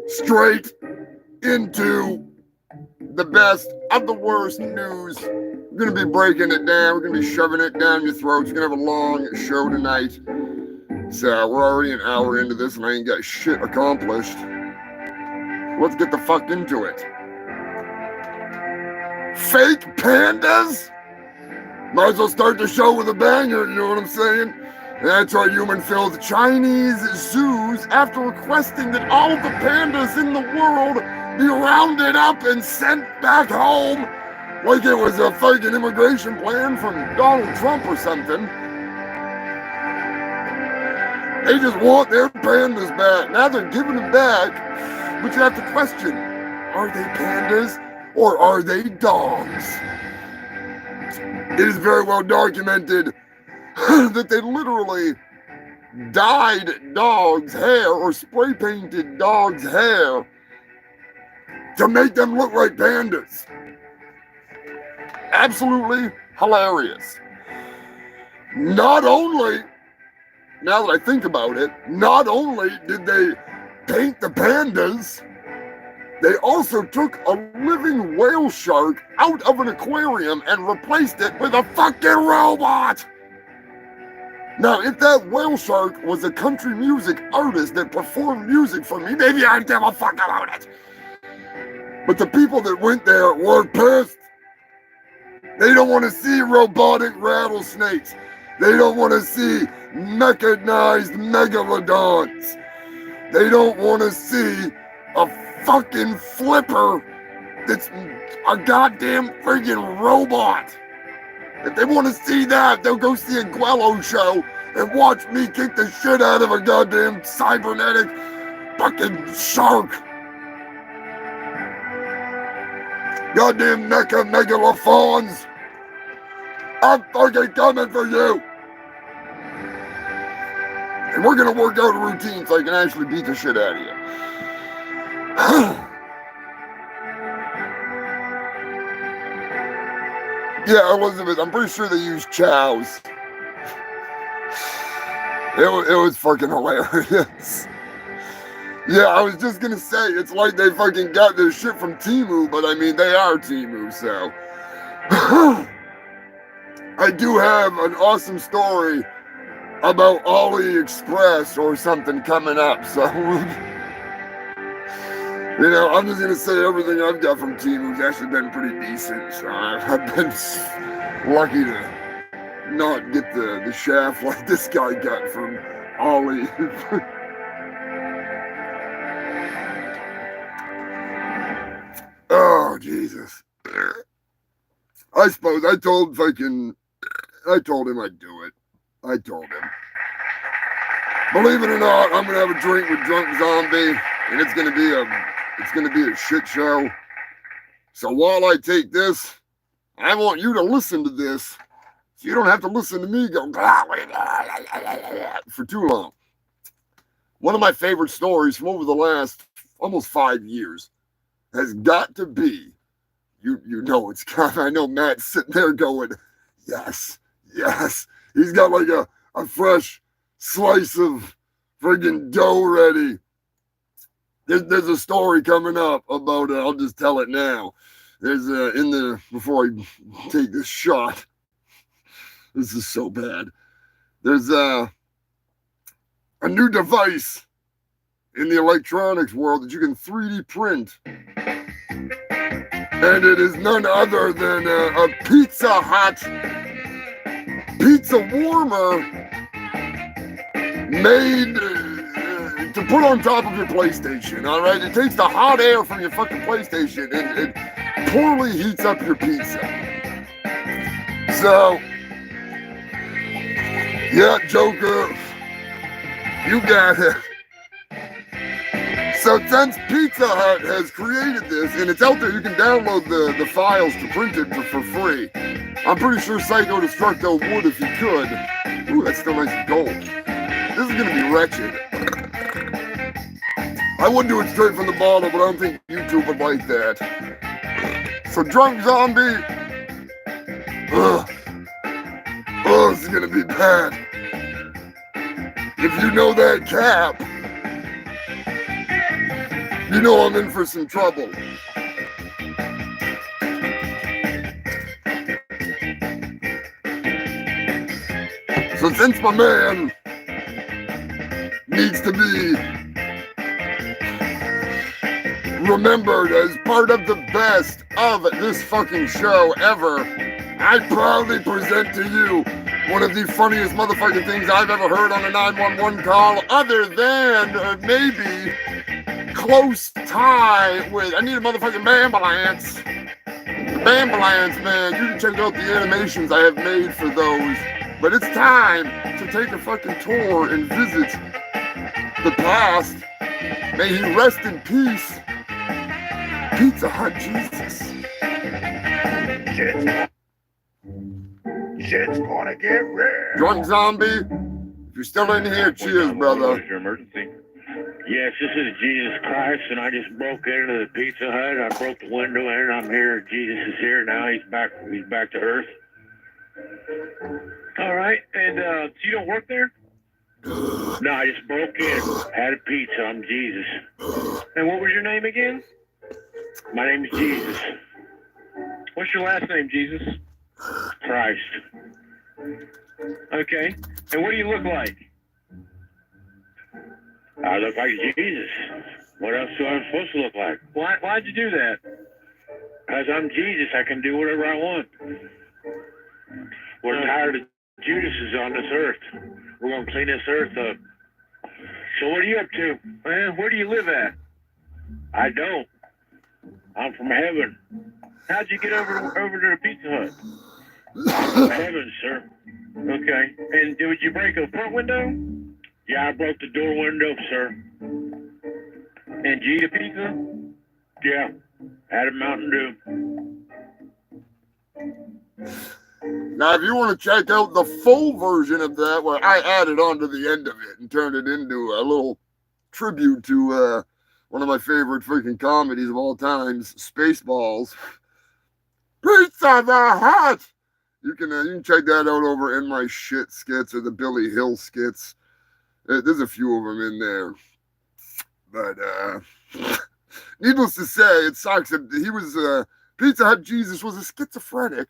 straight into the best of the worst news. We're going to be breaking it down. We're going to be shoving it down your throats. We're going to have a long show tonight. So we're already an hour into this and I ain't got shit accomplished. Let's get the fuck into it. Fake pandas? Might as well start the show with a banger, you know what I'm saying? That's right, human filled. Chinese zoos, after requesting that all of the pandas in the world be rounded up and sent back home, like it was a fucking immigration plan from Donald Trump or something. They just want their pandas back. Now they're giving them back, but you have to question, are they pandas or are they dogs? It is very well documented that they literally dyed dogs' hair or spray painted dogs' hair to make them look like pandas. Absolutely hilarious. Not only, now that I think about it, not only did they paint the pandas, they also took a living whale shark out of an aquarium and replaced it with a fucking robot. Now, if that whale shark was a country music artist that performed music for me, maybe I'd give a fuck about it. But the people that went there were pissed. They don't want to see robotic rattlesnakes. They don't want to see mechanized megalodons. They don't want to see a fucking flipper that's a goddamn friggin' robot. If they want to see that, they'll go see a Guello show and watch me kick the shit out of a goddamn cybernetic fucking shark. Goddamn mecha megalophones. I'm fucking coming for you. And we're gonna work out a routine so I can actually beat the shit out of you. Yeah, Elizabeth, I'm pretty sure they use chows. It was fucking hilarious. Yeah, I was just gonna say, it's like they fucking got their shit from Temu, but I mean, they are Temu, so. I do have an awesome story about AliExpress or something coming up, so. You know, I'm just gonna say everything I've got from Temu's actually been pretty decent, so I've been lucky to not get the shaft like this guy got from Ali. Oh, Jesus. I suppose I told him I'd do it. I told him. Believe it or not, I'm gonna have a drink with Drunk Zombie, and it's gonna be a shit show. So while I take this, I want you to listen to this, so you don't have to listen to me go for too long. One of my favorite stories from over the last almost 5 years has got to be, you know it's coming. I know Matt's sitting there going, yes, Yes, he's got like a fresh slice of friggin' dough ready. There's a story coming up about it. I'll just tell it now. There's before I take this shot. This is so bad. There's a new device in the electronics world that you can 3D print. And it is none other than a Pizza Hut pizza warmer made to put on top of your PlayStation, all right? It takes the hot air from your fucking PlayStation and it poorly heats up your pizza. So, yeah, Joker, you got it. So since Pizza Hut has created this, and it's out there, you can download the files to print it for free. I'm pretty sure Psycho Destructo would if he could. Ooh, that's still nice and gold. This is gonna be wretched. I wouldn't do it straight from the bottle, but I don't think YouTube would like that. So Drunk Zombie, this is gonna be bad. If you know that cap, you know I'm in for some trouble. So since my man needs to be remembered as part of the best of this fucking show ever, I proudly present to you one of the funniest motherfucking things I've ever heard on a 911 call, other than maybe close tie with, I need a motherfucking ambulance. The ambulance, man, you can check out the animations I have made for those. But it's time to take a fucking tour and visit the past. May he rest in peace. Pizza Hut Jesus. Shit's gonna get real. Drunk Zombie, if you're still in here, cheers, brother. What is your emergency? Yes, this is Jesus Christ, and I just broke into the Pizza Hut. I broke the window in. I'm here. Jesus is here now. He's back to Earth. All right, and so you don't work there? No, I just broke in. Had a pizza. I'm Jesus. And what was your name again? My name is Jesus. What's your last name, Jesus? Christ. Okay. And what do you look like? I look like Jesus. What else do I supposed to look like? Why'd you do that? Because I'm Jesus. I can do whatever I want. We're tired of Judases on this earth. We're going to clean this earth up. So what are you up to? Man, where do you live at? I don't. I'm from heaven. How'd you get over to the Pizza Hut? Heaven, sir. Okay. And did you break a front window? Yeah, I broke the door window, sir. And you eat a pizza? Yeah. Had a Mountain Dew. Now, if you want to check out the full version of that, where I added on to the end of it and turned it into a little tribute to one of my favorite freaking comedies of all times, Spaceballs. Pizza the Hut! You can check that out over In My Shit skits or the Billy Hill skits. There's a few of them in there. But, needless to say, it sucks that he was, Pizza Hut Jesus was a schizophrenic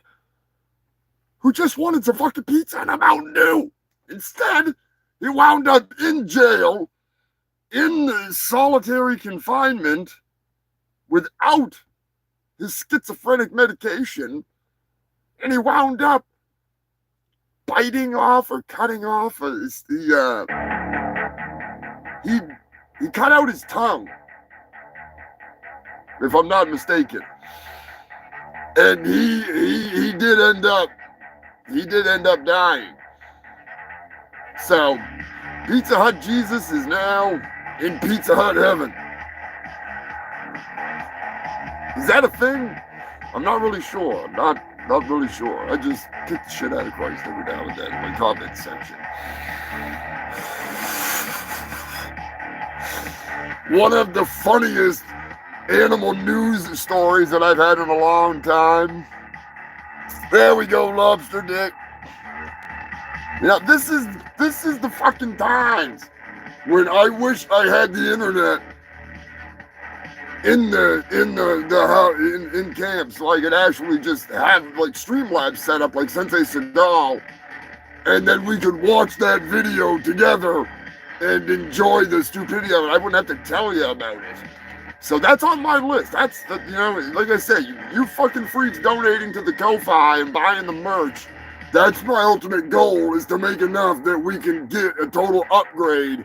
who just wanted some fucking pizza and a Mountain Dew. Instead, he wound up in jail, in solitary confinement, without his schizophrenic medication, and he wound up biting off or cutting off he cut out his tongue, if I'm not mistaken. And he did end up dying. So Pizza Hut Jesus is now in Pizza Hut heaven. Is that a thing? I'm not really sure. I'm not really sure. I just kick the shit out of Christ every now and then in my comment section. One of the funniest animal news stories that I've had in a long time. There we go, lobster dick. You know, this is the fucking times when I wish I had the internet in camp, so I could actually just have like Streamlabs set up like Sensei Seagal, and then we could watch that video together and enjoy the stupidity of it. I wouldn't have to tell you about it. So that's on my list. That's the, you know, like I said, you fucking freaks donating to the Ko-Fi and buying the merch. That's my ultimate goal, is to make enough that we can get a total upgrade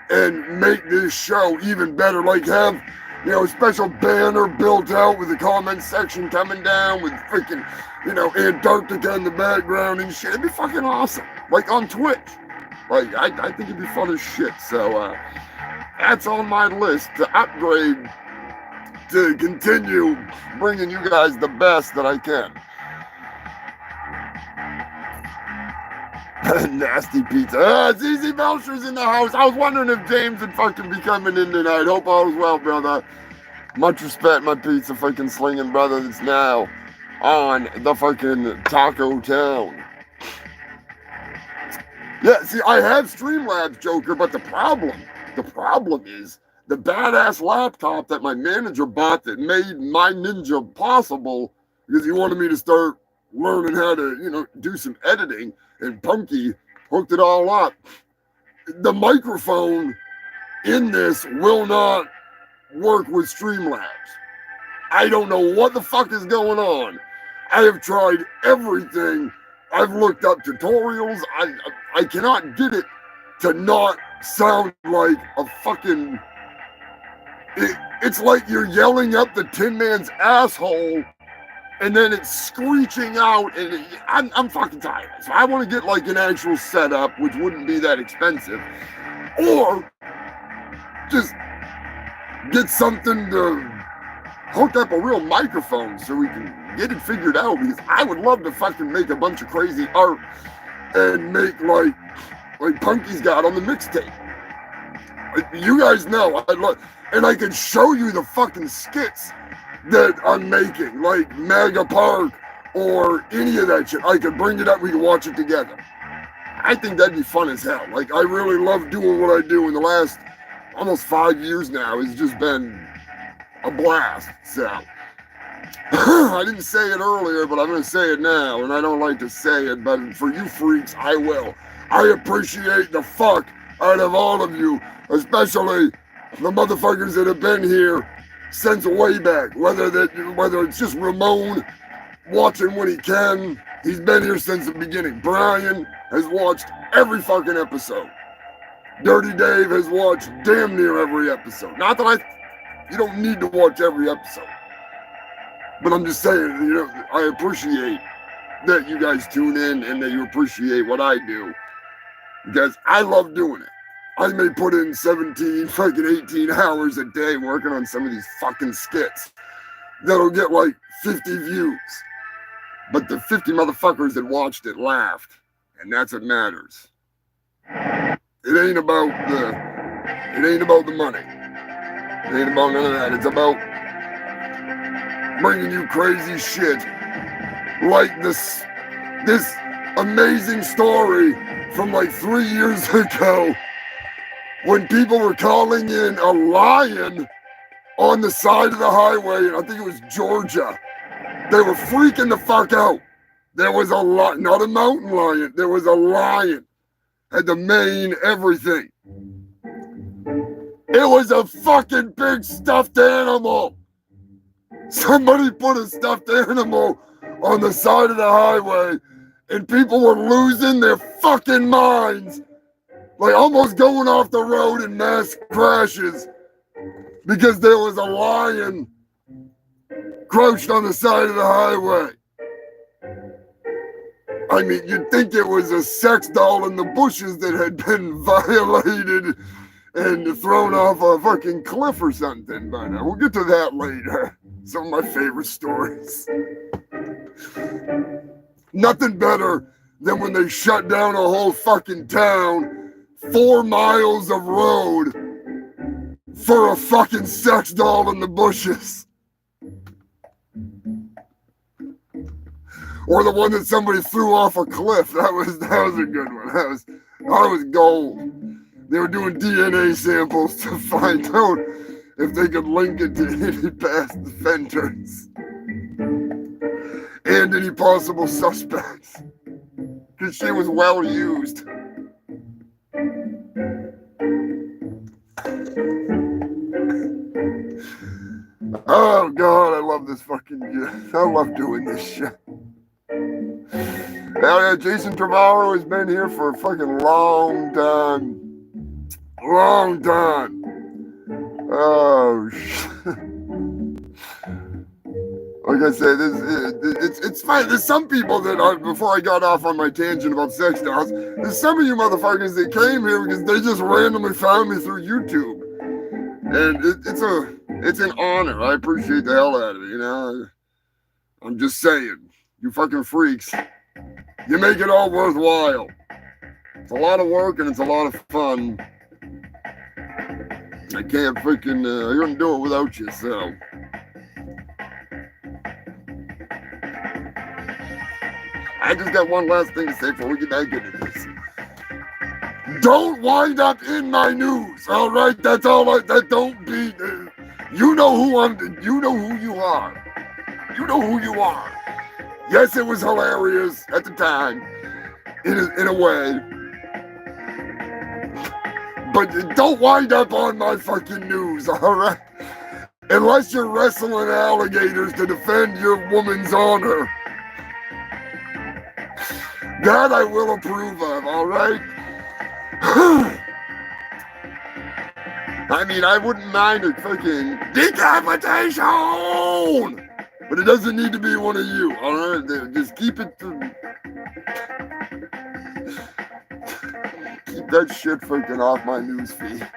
and make this show even better. Like have, you know, a special banner built out with the comment section coming down with freaking, you know, Antarctica in the background and shit. It'd be fucking awesome. Like on Twitch. Like, I think it'd be fun as shit. So, that's on my list to upgrade, to continue bringing you guys the best that I can. Nasty pizza. ZZ Belcher's in the house. I was wondering if James would fucking be coming in tonight. Hope all is well, brother. Much respect, my pizza fucking slinging brother that's now on the fucking Taco Town. Yeah, see, I have Streamlabs, Joker, but the problem is the badass laptop that my manager bought that made my Ninja possible, because he wanted me to start learning how to, you know, do some editing, and Punky hooked it all up. The microphone in this will not work with Streamlabs. I don't know what the fuck is going on. I have tried everything. I've looked up tutorials. I cannot get it to not sound like a fucking... It's like you're yelling up the Tin Man's asshole and then it's screeching out, and I'm fucking tired. So I want to get like an actual setup, which wouldn't be that expensive, or just get something to hook up a real microphone so we can get it figured out, because I would love to fucking make a bunch of crazy art and make like Punky's got on the mixtape. You guys know I love, and I could show you the fucking skits that I'm making, like Mega Park or any of that shit. I could bring it up, we could watch it together. I think that'd be fun as hell. Like, I really love doing what I do in the last almost 5 years now. It's just been a blast. So I didn't say it earlier, but I'm going to say it now, and I don't like to say it, but for you freaks, I will. I appreciate the fuck out of all of you, especially the motherfuckers that have been here since way back, whether it's just Ramon watching when he can. He's been here since the beginning. Brian has watched every fucking episode. Dirty Dave has watched damn near every episode. Not that you don't need to watch every episode, but I'm just saying, you know, I appreciate that you guys tune in and that you appreciate what I do, because I love doing it. I may put in 17, fucking 18 hours a day working on some of these fucking skits that'll get like 50 views. But the 50 motherfuckers that watched it laughed, and that's what matters. It ain't about the money. It ain't about none of that. It's about bringing you crazy shit like this amazing story from like 3 years ago, when people were calling in a lion on the side of the highway, and I think it was Georgia. They were freaking the fuck out. There was a lion, not a mountain lion, there was a lion. Had the mane, everything. It was a fucking big stuffed animal. Somebody put a stuffed animal on the side of the highway, and people were losing their fucking minds. Like almost going off the road in mass crashes because there was a lion crouched on the side of the highway. I mean, you'd think it was a sex doll in the bushes that had been violated and thrown off a fucking cliff or something, but we'll get to that later. Some of my favorite stories. Nothing better than when they shut down a whole fucking town, 4 miles of road, for a fucking sex doll in the bushes. Or the one that somebody threw off a cliff. That was a good one. That was gold. They were doing DNA samples to find out if they could link it to any past offenders and any possible suspects. Because she was well used. Oh God, I love this fucking. I love doing this shit. Yeah, Jason Trevorrow has been here for a fucking long time. Long time. Oh shit. Like I said, it's fine. There's some people that before I got off on my tangent about sex dolls, there's some of you motherfuckers that came here because they just randomly found me through YouTube. And it's an honor. I appreciate the hell out of it, you know. I'm just saying, you fucking freaks, you make it all worthwhile. It's a lot of work and it's a lot of fun. I can't freaking, I couldn't do it without you, so. I just got one last thing to say before we get back into this. Don't wind up in my news, all right? That's all. Don't be. You know who you know who you are. You know who you are. Yes, it was hilarious at the time, in a way. But don't wind up on my fucking news, all right? Unless you're wrestling alligators to defend your woman's honor. That I will approve of, all right? I mean, I wouldn't mind a fucking decapitation! But it doesn't need to be one of you, all right? Just keep it to... Keep that shit freaking off my news feed.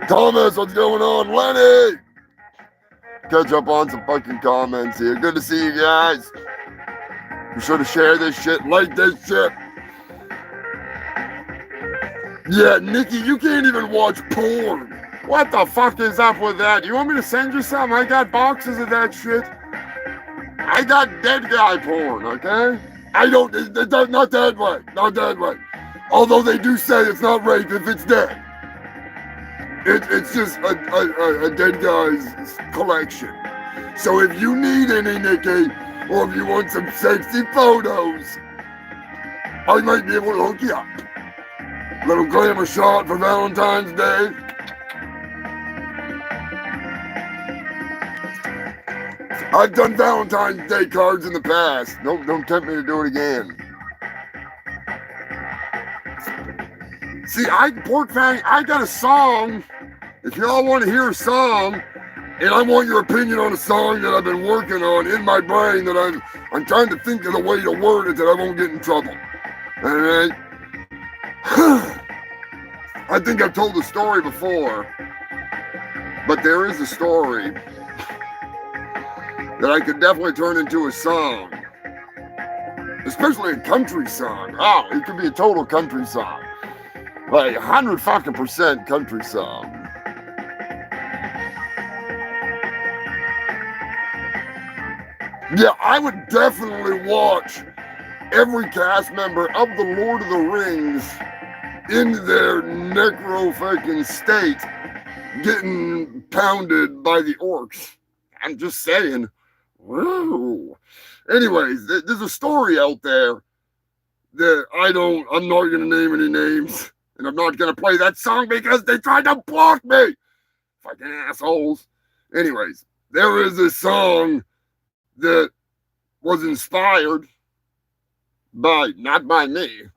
Thomas, what's going on? Lenny! Catch up on some fucking comments here. Good to see you guys. Be sure to share this shit, like this shit. Yeah, Nikki, you can't even watch porn. What the fuck is up with that? You want me to send you some? I got boxes of that shit. I got dead guy porn, okay? Not that way. Not that way. Although they do say it's not rape if it's dead. It's just a dead guy's collection. So if you need any, Nikki, or if you want some sexy photos, I might be able to hook you up. Little glamour shot for Valentine's Day. I've done Valentine's Day cards in the past. Don't tempt me to do it again. See, Pork Fang, I got a song. If y'all want to hear a song, and I want your opinion on a song that I've been working on in my brain, that I'm trying to think of the way to word it that I won't get in trouble. All right? I think I've told the story before, but there is a story that I could definitely turn into a song, especially a country song. Oh, it could be a total country song, like 100% country song. Yeah, I would definitely watch every cast member of the Lord of the Rings in their necro fucking state getting pounded by the orcs. I'm just saying. Whoa. Anyways, there's a story out there that I'm not going to name any names, and I'm not going to play that song because they tried to block me. Fucking assholes. Anyways, there is a song that was inspired by, not by me,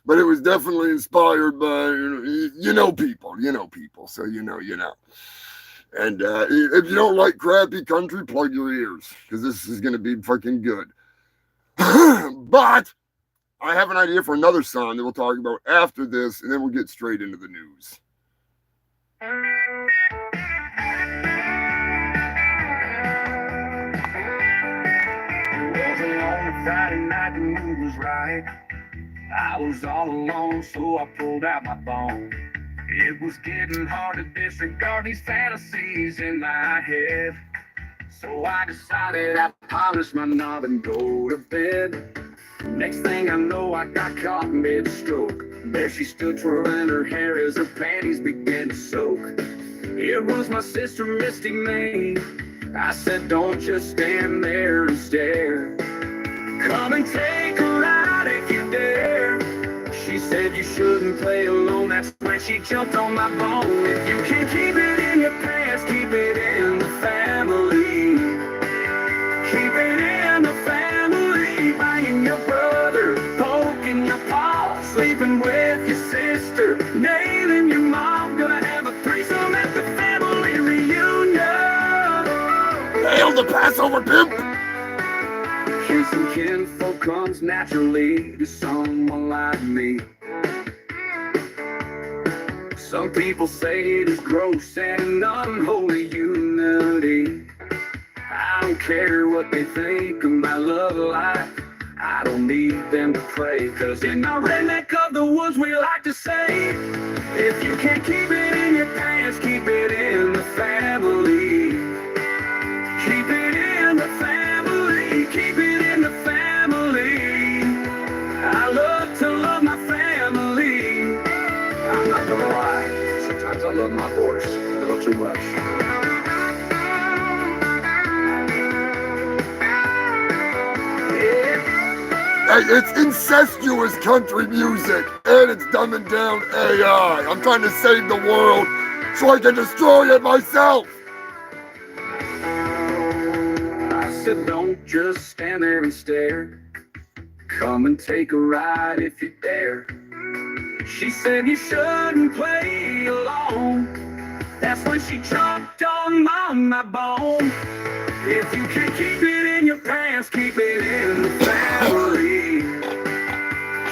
but it was definitely inspired by, you know people, so you know. And if you don't like crappy country, plug your ears, because this is going to be fucking good. But I have an idea for another song that we'll talk about after this, and then we'll get straight into the news. Friday night, the mood was right. I was all alone, so I pulled out my phone. It was getting hard to disregard these fantasies in my head. So I decided I'd polish my knob and go to bed. Next thing I know, I got caught mid-stroke. There she stood twirling her hair as her panties began to soak. It was my sister Misty May. I said, don't just stand there and stare. Come and take a ride if you dare. She said you shouldn't play alone. That's when she jumped on my bone. If you can't keep it in your pants, keep it in the family. Keep it in the family. Banging your brother, poking your paw, sleeping with your sister, nailing your mom. Gonna have a threesome at the family reunion. Hail the Passover pimp! Kissing kinfolk comes naturally to someone like me. Some people say it is gross and unholy unity. I don't care what they think of my love life. I don't need them to pray, cause in my redneck of the woods we like to say, if you can't keep it in your pants, keep it in the family. Keep it in the family. Keep it in the family. I love to love my family. I'm not gonna lie, sometimes I love my horse a little too much. Hey, it's incestuous country music, and it's dumbing down AI. I'm trying to save the world so I can destroy it myself. I said, don't just stand there and stare. Come and take a ride if you dare. She said you shouldn't play alone. That's when she chomped on my bone. If you can't keep it in your pants, keep it in the family.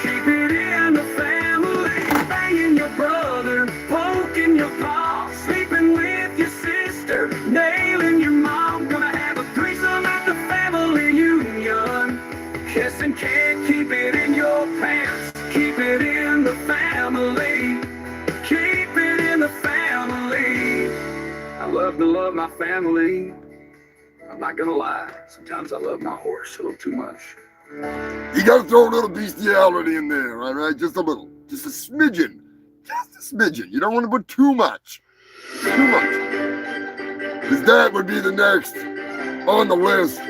Keep it in the family. Banging your brother, poking your paw, sleeping with your sister, nailing your mom. Gonna have a threesome at the family union. Kissing can't keep it in your pants. Keep it in the family. Keep it in the family. I love to love my family. I'm not gonna lie, sometimes I love my horse a little too much. You gotta throw a little bestiality in there, all right? Just a little, just a smidgen. Just a smidgen. You don't want to put too much. Too much. Because that would be the next on the list.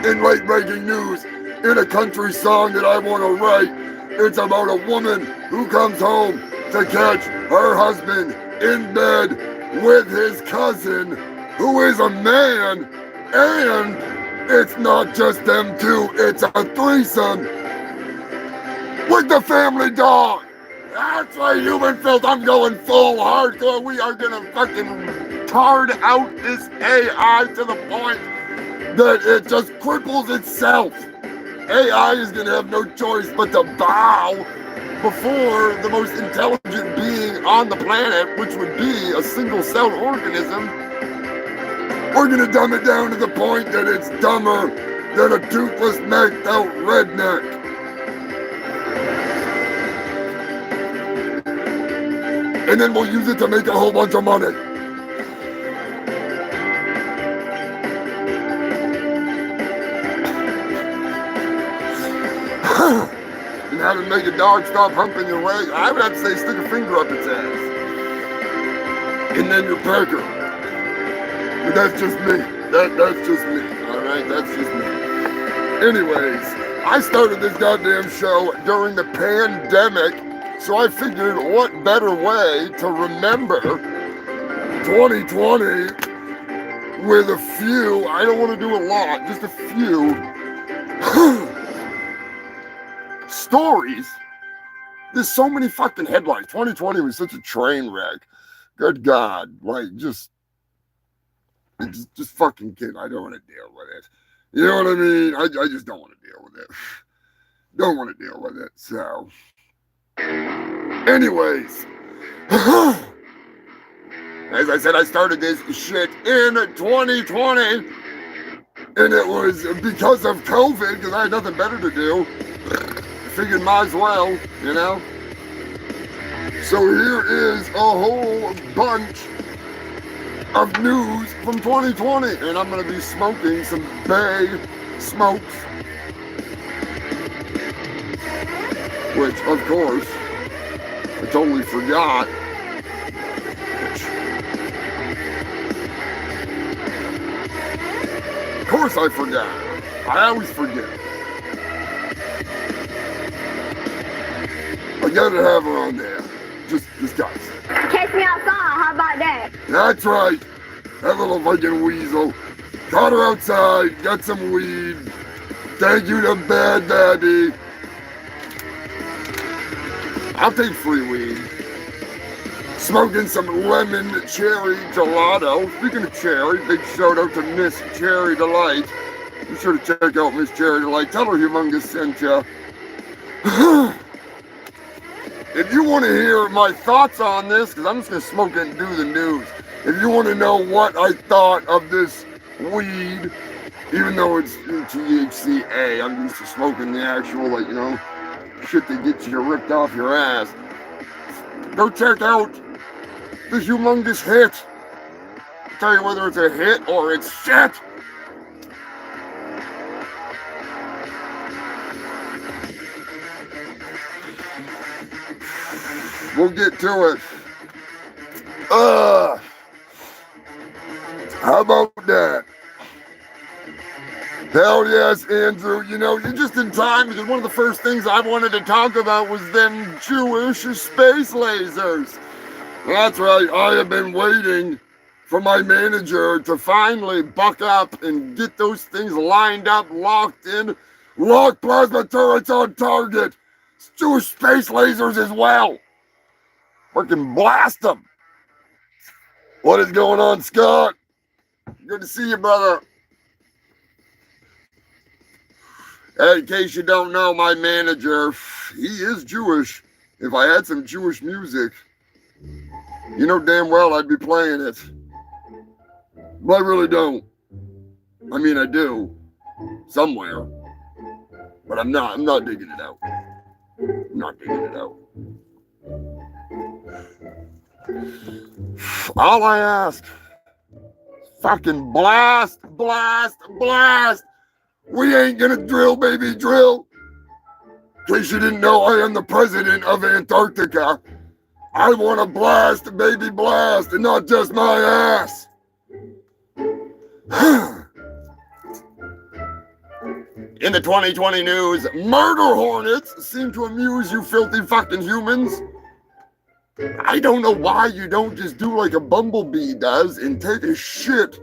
In late breaking news, in a country song that I want to write, it's about a woman who comes home to catch her husband in bed with his cousin, who is a man, and it's not just them two, it's a threesome with the family dog. That's right, human filth, I'm going full hardcore. We are gonna fucking tard out this AI to the point that it just cripples itself. AI is gonna have no choice but to bow before the most intelligent being on the planet, which would be a single-celled organism. We're gonna dumb it down to the point that it's dumber than a toothless, maxed-out redneck. And then we'll use it to make a whole bunch of money. And how to make a dog stop humping your leg, I would have to say stick a finger up its ass. And then you're Parker. But that's just me. That's just me. Alright, that's just me. Anyways, I started this goddamn show during the pandemic, so I figured what better way to remember 2020 with a few, I don't want to do a lot, just a few stories. There's so many fucking headlines. 2020 was such a train wreck. Good God, like just fucking kid. I don't want to deal with it. You know what I mean? I just don't want to deal with it. Don't want to deal with it. So, anyways, as I said, I started this shit in 2020, and it was because of COVID, because I had nothing better to do. I figured might as well, you know. So here is a whole bunch of news from 2020, and I'm going to be smoking some Bay smokes, which, of course, I totally forgot. Of course I forgot. I always forget. I gotta have her on there. Just guys. Catch me outside, how about that? That's right. That little fucking weasel. Caught her outside, got some weed. Thank you to Bad Daddy. I'll take free weed. Smoking some lemon cherry gelato. Speaking of cherry, big shout out to Miss Cherry Delight. Be sure to check out Miss Cherry Delight. Tell her Humongous sent ya. If you want to hear my thoughts on this, because I'm just going to smoke it and do the news. If you want to know what I thought of this weed, even though it's THCA, I'm used to smoking the actual, like, you know, shit that gets you ripped off your ass. Go check out the Humongous Hit. I'll tell you whether it's a hit or it's shit. We'll get to it. How about that? Hell yes, Andrew. You know, you're just in time because one of the first things I wanted to talk about was them Jewish space lasers. That's right. I have been waiting for my manager to finally buck up and get those things lined up, locked in, locked plasma turrets on target. It's Jewish space lasers as well. Freaking blast them. What is going on, Scott? Good to see you, brother. In case you don't know, my manager, he is Jewish. If I had some Jewish music, you know damn well I'd be playing it. But I really don't. I mean, I do. Somewhere. But I'm not digging it out. I'm not digging it out. All I ask, fucking blast, blast, blast. We ain't gonna drill, baby, drill. In case you didn't know, I am the president of Antarctica. I want to blast, baby, blast, and not just my ass. In the 2020 news, murder hornets seem to amuse you filthy fucking humans. I don't know why you don't just do like a bumblebee does and take a shit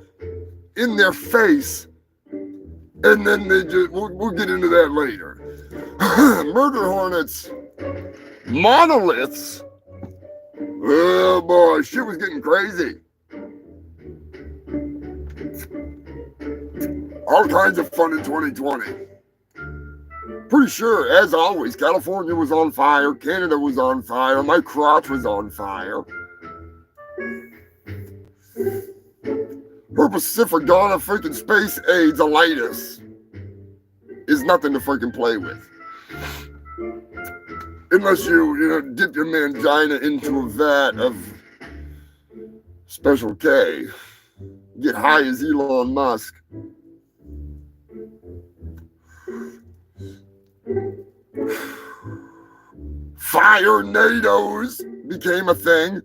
in their face. And then they just, we'll get into that later. Murder hornets, monoliths. Oh boy, shit was getting crazy. All kinds of fun in 2020. Pretty sure, as always, California was on fire, Canada was on fire, my crotch was on fire. Her Pacificana freaking space AIDS alitis is nothing to freaking play with. Unless you dip your mangina into a vat of Special K. Get high as Elon Musk. Fire-nados became a thing.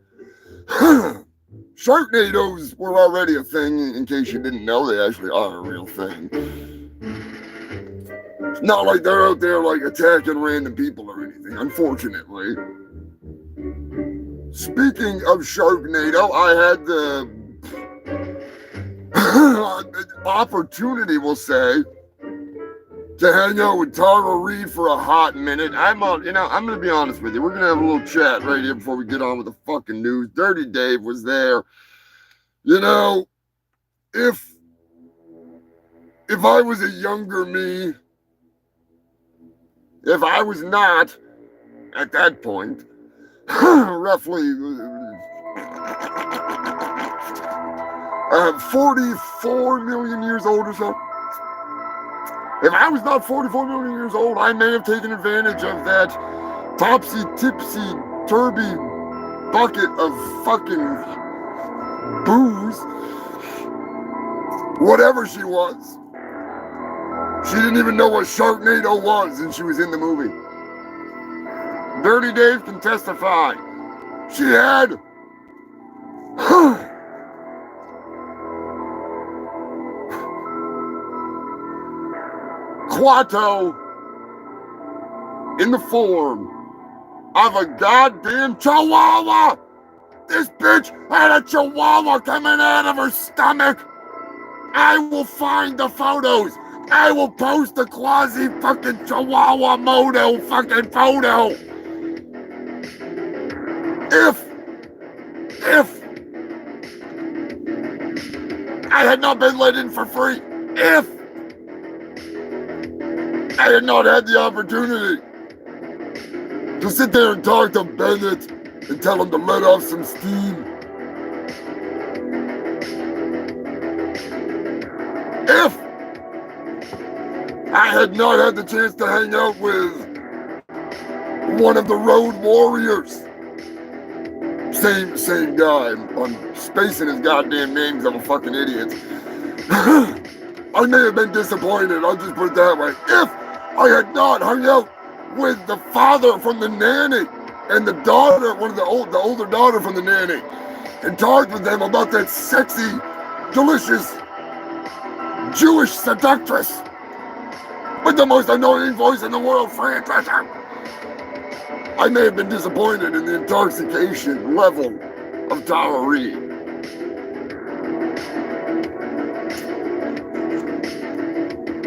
Sharknadoes were already a thing. In case you didn't know, they actually are a real thing. It's not like they're out there like attacking random people or anything, unfortunately. Speaking of Sharknado, I had the opportunity, we'll say, to hang out with Tara Reid for a hot minute. I'm gonna be honest with you. We're gonna have a little chat right here before we get on with the fucking news. Dirty Dave was there. You know, if I was a younger me, if I was not at that point, roughly 44 million years old or so. If I was not 44 million years old, I may have taken advantage of that topsy-tipsy, turby, bucket of fucking booze, whatever she was. She didn't even know what Sharknado was, and she was in the movie. Dirty Dave can testify. She had Quato in the form of a goddamn chihuahua. This bitch had a chihuahua coming out of her stomach. I will find the photos. I will post the quasi fucking chihuahua moto fucking photo. If I had not been let in for free, if I had not had the opportunity to sit there and talk to Bennett and tell him to let off some steam, if I had not had the chance to hang out with one of the Road Warriors, same guy, I'm spacing his goddamn names, I'm a fucking idiot. I may have been disappointed, I'll just put it that way. If I had not hung out with the father from the nanny and the daughter, the older daughter from the nanny, and talked with them about that sexy, delicious Jewish seductress with the most annoying voice in the world, Fran Drescher, I may have been disappointed in the intoxication level of Tara Reid.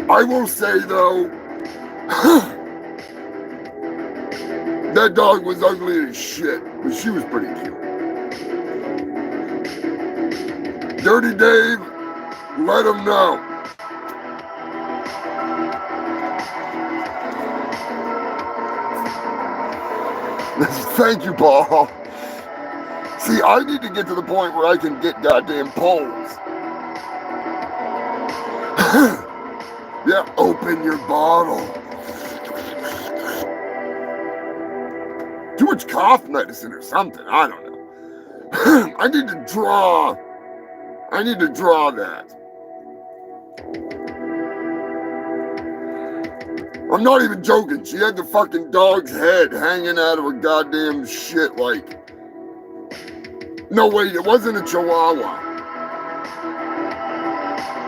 I will say though, that dog was ugly as shit, but she was pretty cute. Dirty Dave, let him know. Thank you, Paul. See, I need to get to the point where I can get goddamn polls. Yeah, open your bottle. Too much cough medicine or something, I don't know. I need to draw that. I'm not even joking. She had the fucking dog's head hanging out of her goddamn shit like... No, wait, it wasn't a chihuahua.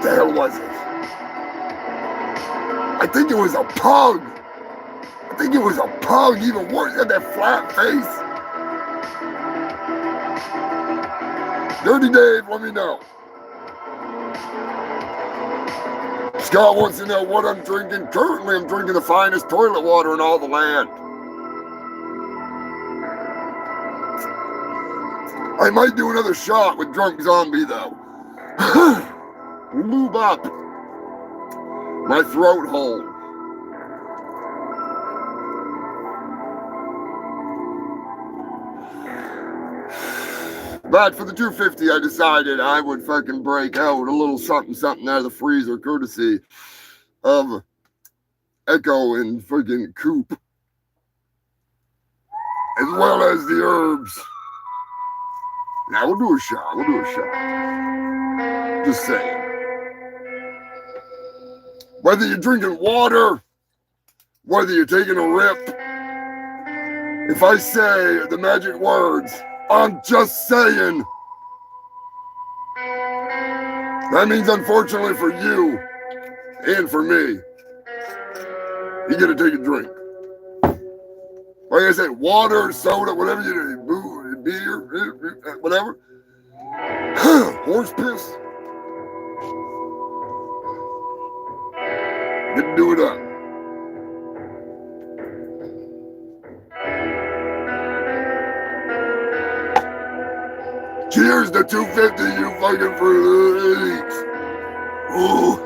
The hell was it? I think it was a pug. Even worse, it had that flat face. Dirty Dave, let me know. Scott wants to know what I'm drinking. Currently, I'm drinking the finest toilet water in all the land. I might do another shot with Drunk Zombie, though. Lube up my throat hole. But for the 250, I decided I would fucking break out a little something out of the freezer, courtesy of Echo and friggin' Coop, as well as the herbs. Now we'll do a shot. Just saying. Whether you're drinking water, whether you're taking a rip, if I say the magic words, I'm just saying, that means unfortunately for you and for me, you gotta take a drink. Like I said, water, soda, whatever you do, beer, whatever. Horse piss. Get to do it up. Cheers to 250, you fucking freaks. Ooh.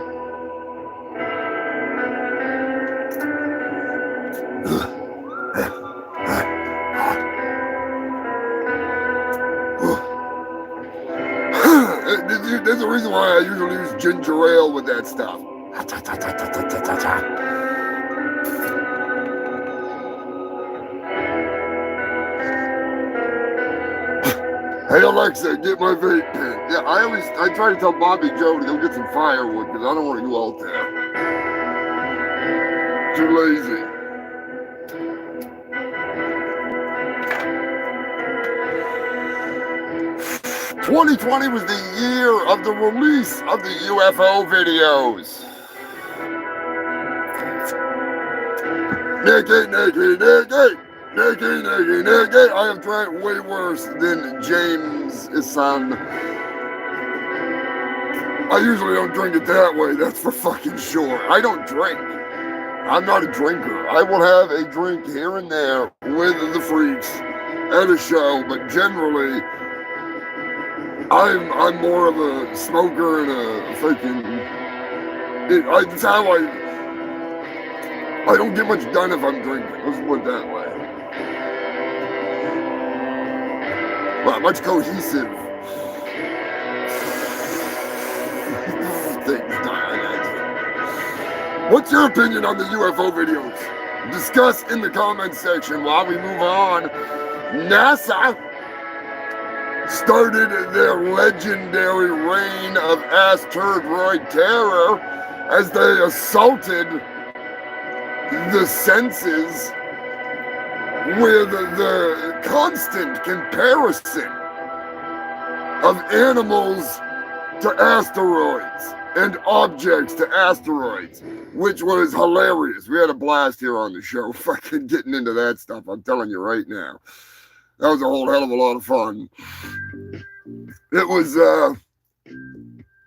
There's a reason why I usually use ginger ale with that stuff. Hey Alexa, get my vape pen. Yeah, I try to tell Bobby Joe to go get some firewood because I don't want to go out there. Too lazy. "2020 was the year of the release of the UFO videos. Nicky. I have tried way worse than James' son. I usually don't drink it that way, that's for fucking sure. I don't drink. I'm not a drinker. I will have a drink here and there with the freaks at a show, but generally, I'm more of a smoker and a freaking. It's how I don't get much done if I'm drinking. Let's put it that way. Not much cohesive things done. What's your opinion on the UFO videos? Discuss in the comments section while we move on. NASA started their legendary reign of asteroid terror as they assaulted the senses with the constant comparison of animals to asteroids and objects to asteroids, which was hilarious. We had a blast here on the show, fucking getting into that stuff, I'm telling you right now. That was a whole hell of a lot of fun. It was,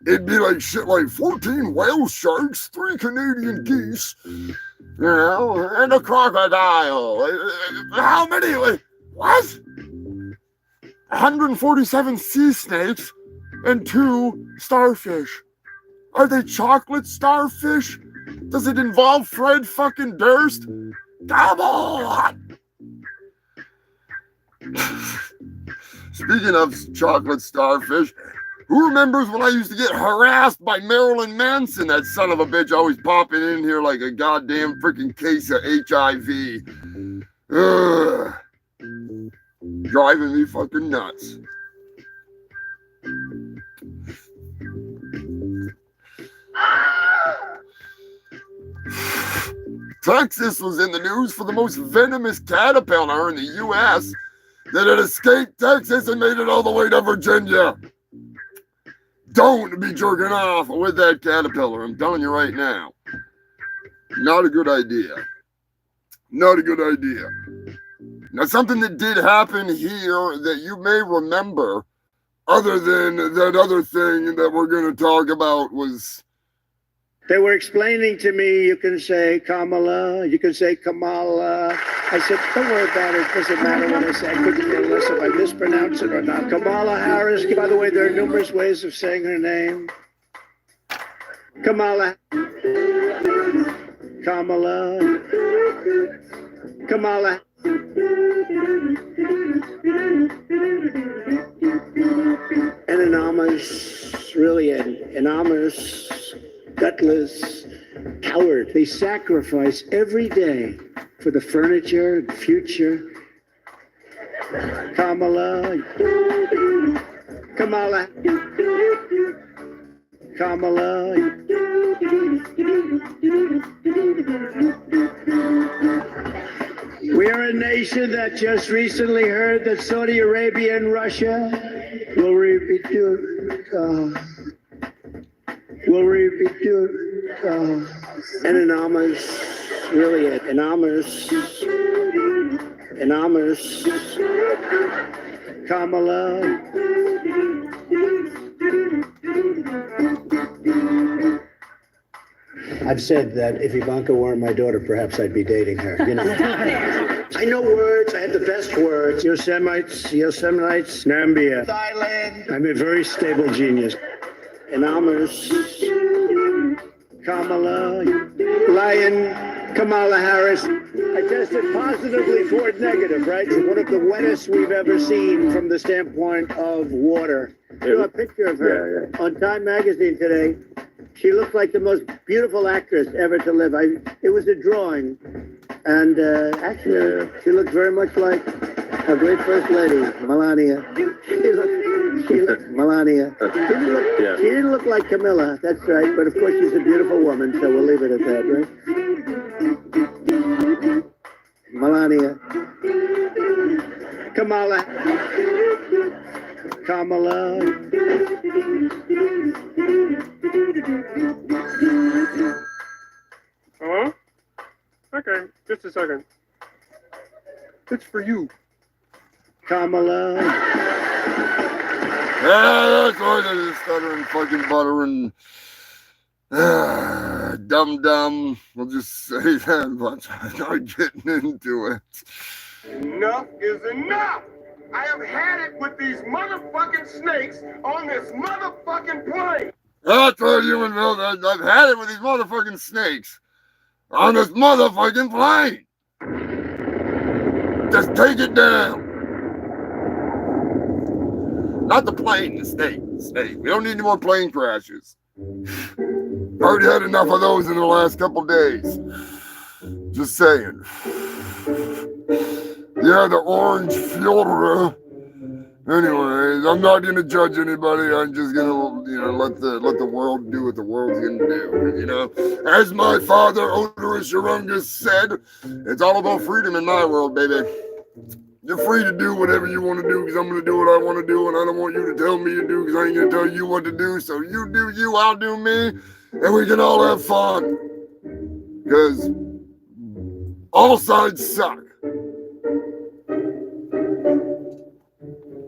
it'd be like shit like 14 whale sharks, 3 Canadian geese, you know, and a crocodile. How many? What? 147 sea snakes and 2 starfish. Are they chocolate starfish? Does it involve Fred fucking Durst? Come on! Speaking of chocolate starfish, who remembers when I used to get harassed by Marilyn Manson? That son of a bitch always popping in here like a goddamn freaking case of HIV. Ugh. Driving me fucking nuts. Texas was in the news for the most venomous caterpillar in the U.S. that had escaped Texas and made it all the way to Virginia. Don't be jerking off with that caterpillar, I'm telling you right now. Not a good idea. Not a good idea. Now, something that did happen here that you may remember, other than that other thing that we're going to talk about, was... They were explaining to me, you can say Kamala, you can say Kamala. I said, don't worry about it. It doesn't matter what I say. I couldn't care less if I mispronounce it or not. Kamala Harris. By the way, there are numerous ways of saying her name. Kamala. Kamala. Kamala. An enormous, really an enormous, gutless coward. They sacrifice every day for the furniture and future. Kamala. Kamala. Kamala. We are a nation that just recently heard that Saudi Arabia and Russia will an enormous, really an enormous Kamala. I've said that if Ivanka weren't my daughter, perhaps I'd be dating her, you know. I know words, I have the best words. Yosemites, Nambia. Thailand. I'm a very stable genius. Enormous Kamala, Lion, Kamala Harris. I tested positively for negative, right? It's one of the wettest we've ever seen from the standpoint of water. I saw a picture of her on Time Magazine today. She looked like the most beautiful actress ever to live. It was a drawing, and actually, she looked very much like Our great first lady, Melania. Melania. She didn't look like Camilla, that's right, but of course she's a beautiful woman, so we'll leave it at that, right? Melania. Kamala. Kamala. Hello? Okay, just a second. It's for you. Kamala. Yeah, that's why they're just stuttering, fucking buttering. Dum. We'll just say that, but I'm not getting into it. Enough is enough! I have had it with these motherfucking snakes on this motherfucking plane! That's right, human build. I've had it with these motherfucking snakes on this motherfucking plane. Just take it down. Not the plane, the snake. The snake. We don't need any more plane crashes. Already had enough of those in the last couple days. Just saying. Yeah, the orange Fiora. Anyways, I'm not gonna judge anybody. I'm just gonna, let the world do what the world's gonna do. As my father, Odorous Horungus, said, it's all about freedom in my world, baby. You're free to do whatever you want to do because I'm going to do what I want to do, and I don't want you to tell me to do because I ain't going to tell you what to do. So you do you, I'll do me, and we can all have fun. Because all sides suck.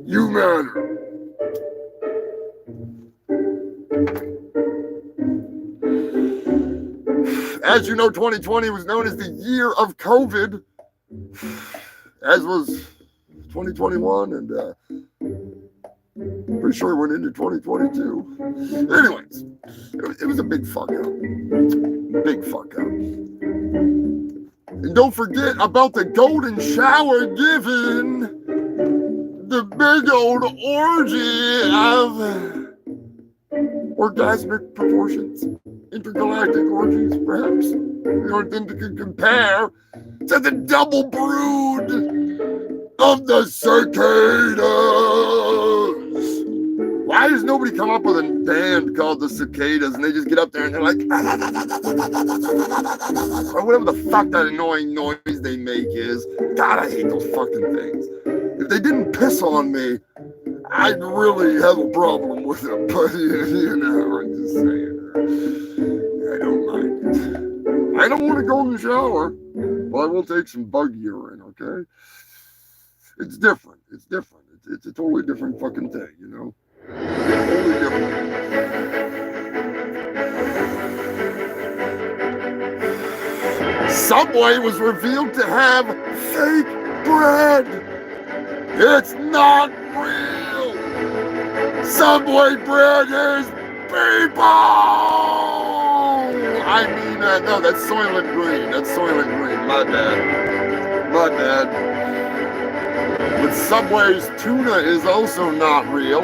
You matter. As you know, 2020 was known as the year of COVID. As was 2021, and pretty sure it went into 2022. Anyways, it was a big fuck up. Big fuck up. And don't forget about the golden shower given the big old orgy of orgasmic proportions. Intergalactic orgies, perhaps. The only thing that can compare to the double brood of the cicadas. Why does nobody come up with a band called the Cicadas and they just get up there and they're like, or whatever the fuck that annoying noise they make is. God, I hate those fucking things. If they didn't piss on me, I'd really have a problem with them. But, I'm just saying. I don't mind it. I don't want to go in the shower. Well, I will take some bug urine, okay? It's different. It's different. It's a totally different fucking thing, Totally different. Subway was revealed to have fake bread. It's not real. Subway bread is people. No, that's Soylent Green. That's Soylent Green. My bad. But Subway's tuna is also not real.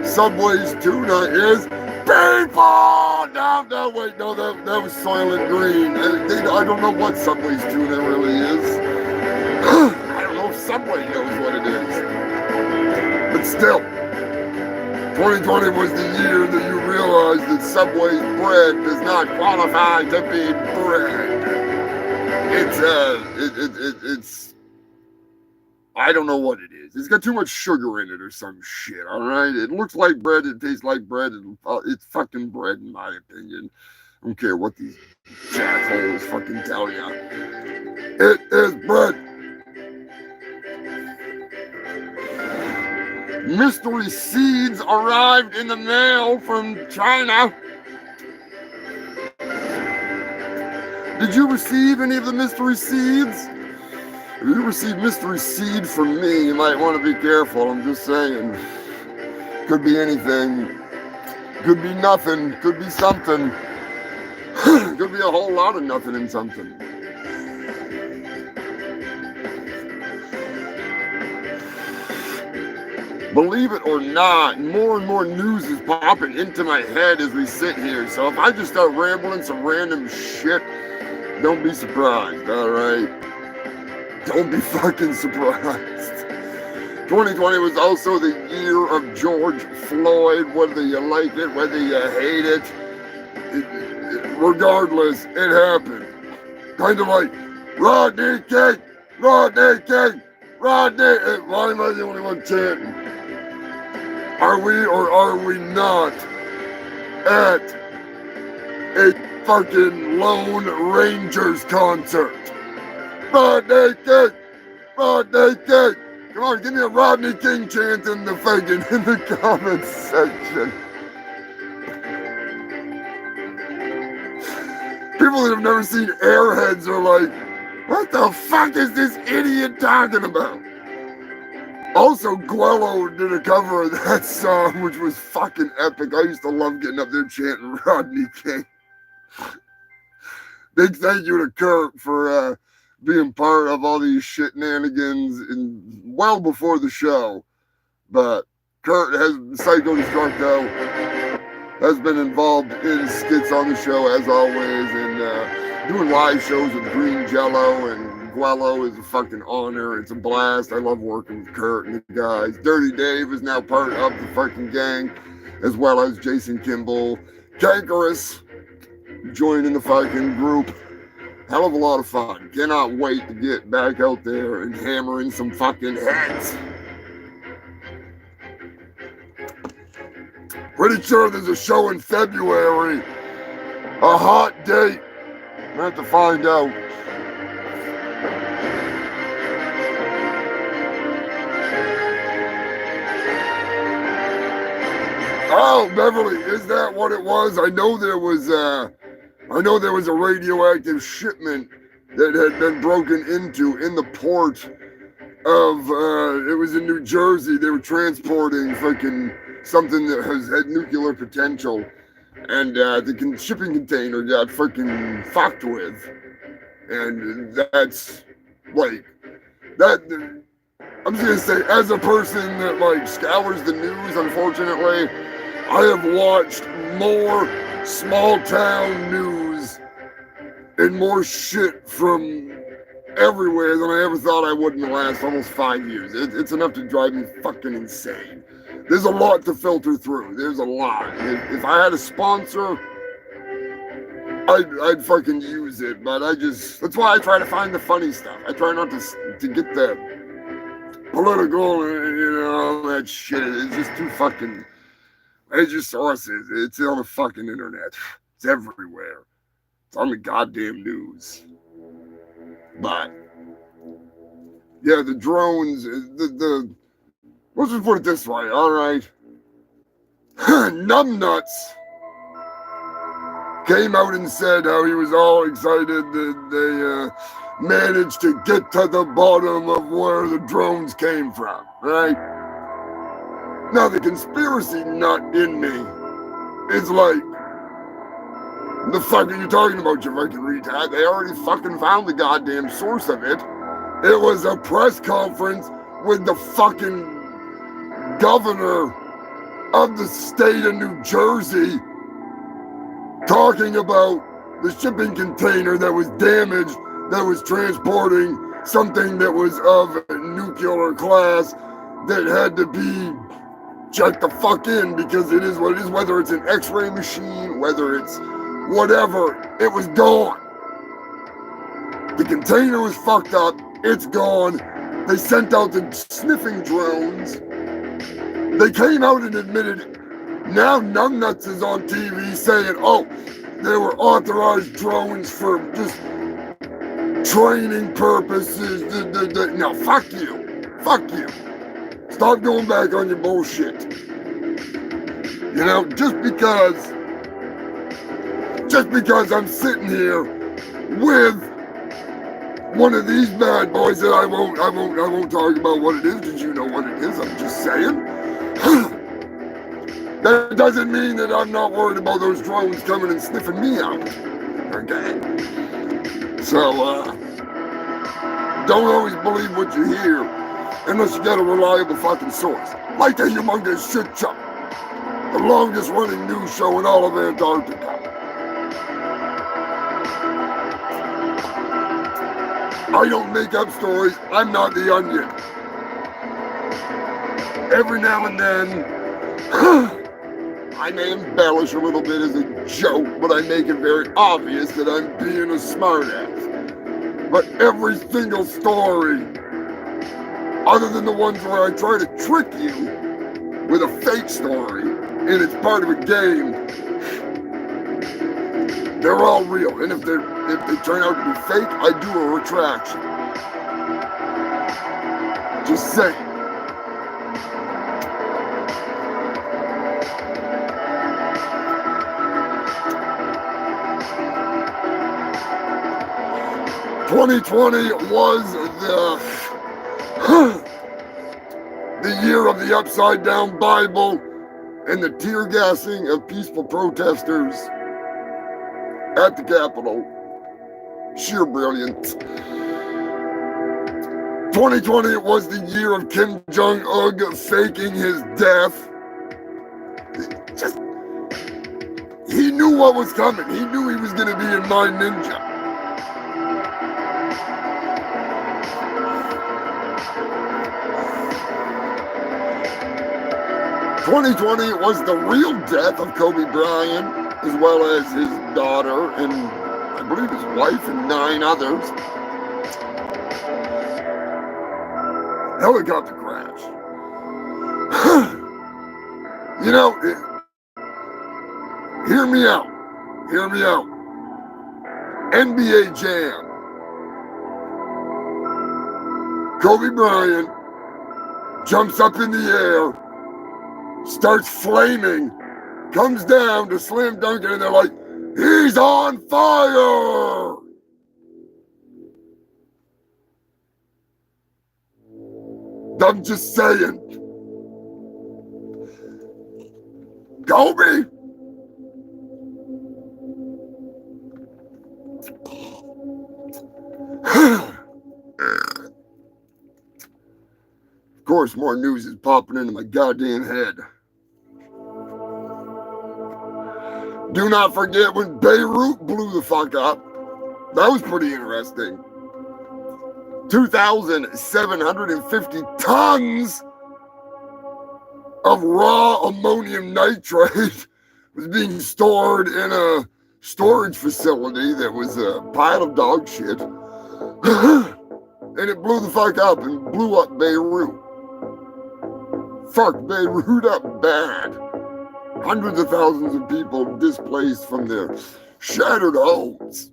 Subway's tuna is people! No, wait, no, that was Soylent Green. I don't know what Subway's tuna really is. I don't know if Subway knows what it is. But still, 2020 was the year that you realized that Subway's bread does not qualify to be bread. It's I don't know what it is. It's got too much sugar in it or some shit, all right? It looks like bread. It tastes like bread. It's fucking bread, in my opinion. I don't care what these jackholes fucking tell you. It is bread. Mystery seeds arrived in the mail from China. Did you receive any of the mystery seeds? If you receive mystery seed from me, you might want to be careful. I'm just saying. Could be anything. Could be nothing. Could be something. Could be a whole lot of nothing and something. Believe it or not, more and more news is popping into my head as we sit here. So if I just start rambling some random shit, don't be surprised, all right? Don't be fucking surprised. 2020 was also the year of George Floyd, whether you like it, whether you hate it, regardless, it happened. Kind of like, Rodney King, Rodney King, Rodney. Why am I the only one chanting? Are we or are we not at a fucking Lone Rangers concert? Rodney King, Rodney King. Come on, give me a Rodney King chant in the fucking in the comments section. People that have never seen Airheads are like, what the fuck is this idiot talking about? Also, Guello did a cover of that song, which was fucking epic. I used to love getting up there chanting Rodney King. Big thank you to Kurt for being part of all these shenanigans well before the show. But Kurt has, Psycho Destructo, has been involved in skits on the show as always, and doing live shows with Green Jello and Guello is a fucking honor. It's a blast. I love working with Kurt and the guys. Dirty Dave is now part of the fucking gang, as well as Jason Kimball. Cankerous joining the fucking group. Hell of a lot of fun. Cannot wait to get back out there and hammering some fucking heads. Pretty sure there's a show in February. A hot date. I'm gonna have to find out. Oh, Beverly, is that what it was? I know there was a radioactive shipment that had been broken into in the port of, it was in New Jersey. They were transporting fucking something that had nuclear potential, and the shipping container got freaking fucked with, and that's like that. I'm just gonna say, as a person that like scours the news, unfortunately, I have watched more small town news and more shit from everywhere than I ever thought I would in the last almost 5 years. It's enough to drive me fucking insane. There's a lot to filter through. There's a lot. If I had a sponsor, I'd fucking use it, but that's why I try to find the funny stuff. I try not to get the political, all that shit. It's just too fucking, it's just sources. It's on the fucking internet. It's everywhere. It's on the goddamn news. But yeah, the drones, let's just put it this way, all right? Numbnuts came out and said how he was all excited that they managed to get to the bottom of where the drones came from, right? Now, the conspiracy nut in me is like, the fuck are you talking about, you fucking retard? They already fucking found the goddamn source of it. It was a press conference with the fucking governor of the state of New Jersey talking about the shipping container that was damaged, that was transporting something that was of a nuclear class that had to be checked the fuck in because it is what it is, whether it's an x-ray machine, whether it's whatever, it was gone. The container was fucked up, it's gone. They sent out the sniffing drones. They came out and admitted it. Now Numbnuts is on TV saying, oh, they were authorized drones for just training purposes. Now, fuck you. Fuck you. Stop going back on your bullshit. Just because I'm sitting here with one of these bad boys that I won't talk about what it is because you know what it is. I'm just saying. That doesn't mean that I'm not worried about those drones coming and sniffing me out. Okay? So, don't always believe what you hear unless you got a reliable fucking source. Like the Humongous Shit Show, the longest running news show in all of Antarctica. I don't make up stories. I'm not the Onion. every now and then, I may embellish a little bit as a joke, but I make it very obvious that I'm being a smartass. But every single story, other than the ones where I try to trick you with a fake story, and it's part of a game, they're all real. And if they turn out to be fake, I do a retraction. Just saying. '2020 was the year of the upside down Bible and the tear gassing of peaceful protesters at the Capitol. Sheer brilliance. 2020 was the year of Kim Jong-un faking his death. He knew what was coming. He knew he was going to be in My Ninja. '2020 was the real death of Kobe Bryant, as well as his daughter and I believe his wife and 9 others. Helicopter crash. You know, hear me out. Hear me out. NBA Jam. Kobe Bryant jumps up in the air, starts flaming, comes down to slam dunk it, and they're like, he's on fire! I'm just saying. Kobe! Of course, more news is popping into my goddamn head. Do not forget when Beirut blew the fuck up. That was pretty interesting. 2,750 tons of raw ammonium nitrate was being stored in a storage facility that was a pile of dog shit. And it blew the fuck up and blew up Beirut. Fucked Beirut up bad. Hundreds of thousands of people displaced from their shattered homes.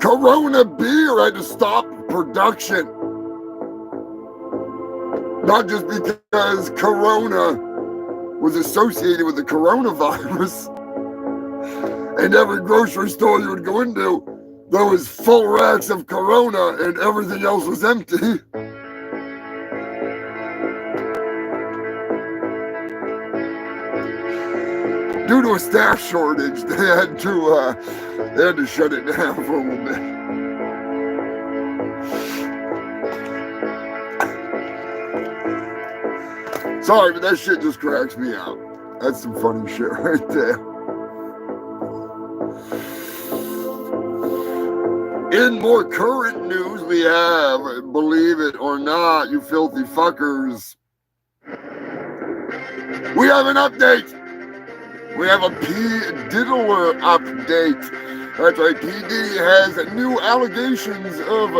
Corona beer had to stop production. Not just because Corona was associated with the coronavirus. And every grocery store you would go into, there was full racks of Corona and everything else was empty. Due to a staff shortage, they had to shut it down for a little bit. Sorry, but that shit just cracks me out. That's some funny shit right there. In more current news, we have, believe it or not, you filthy fuckers, we have an update. We have a P. Diddler update. That's right, P. Diddy has new allegations of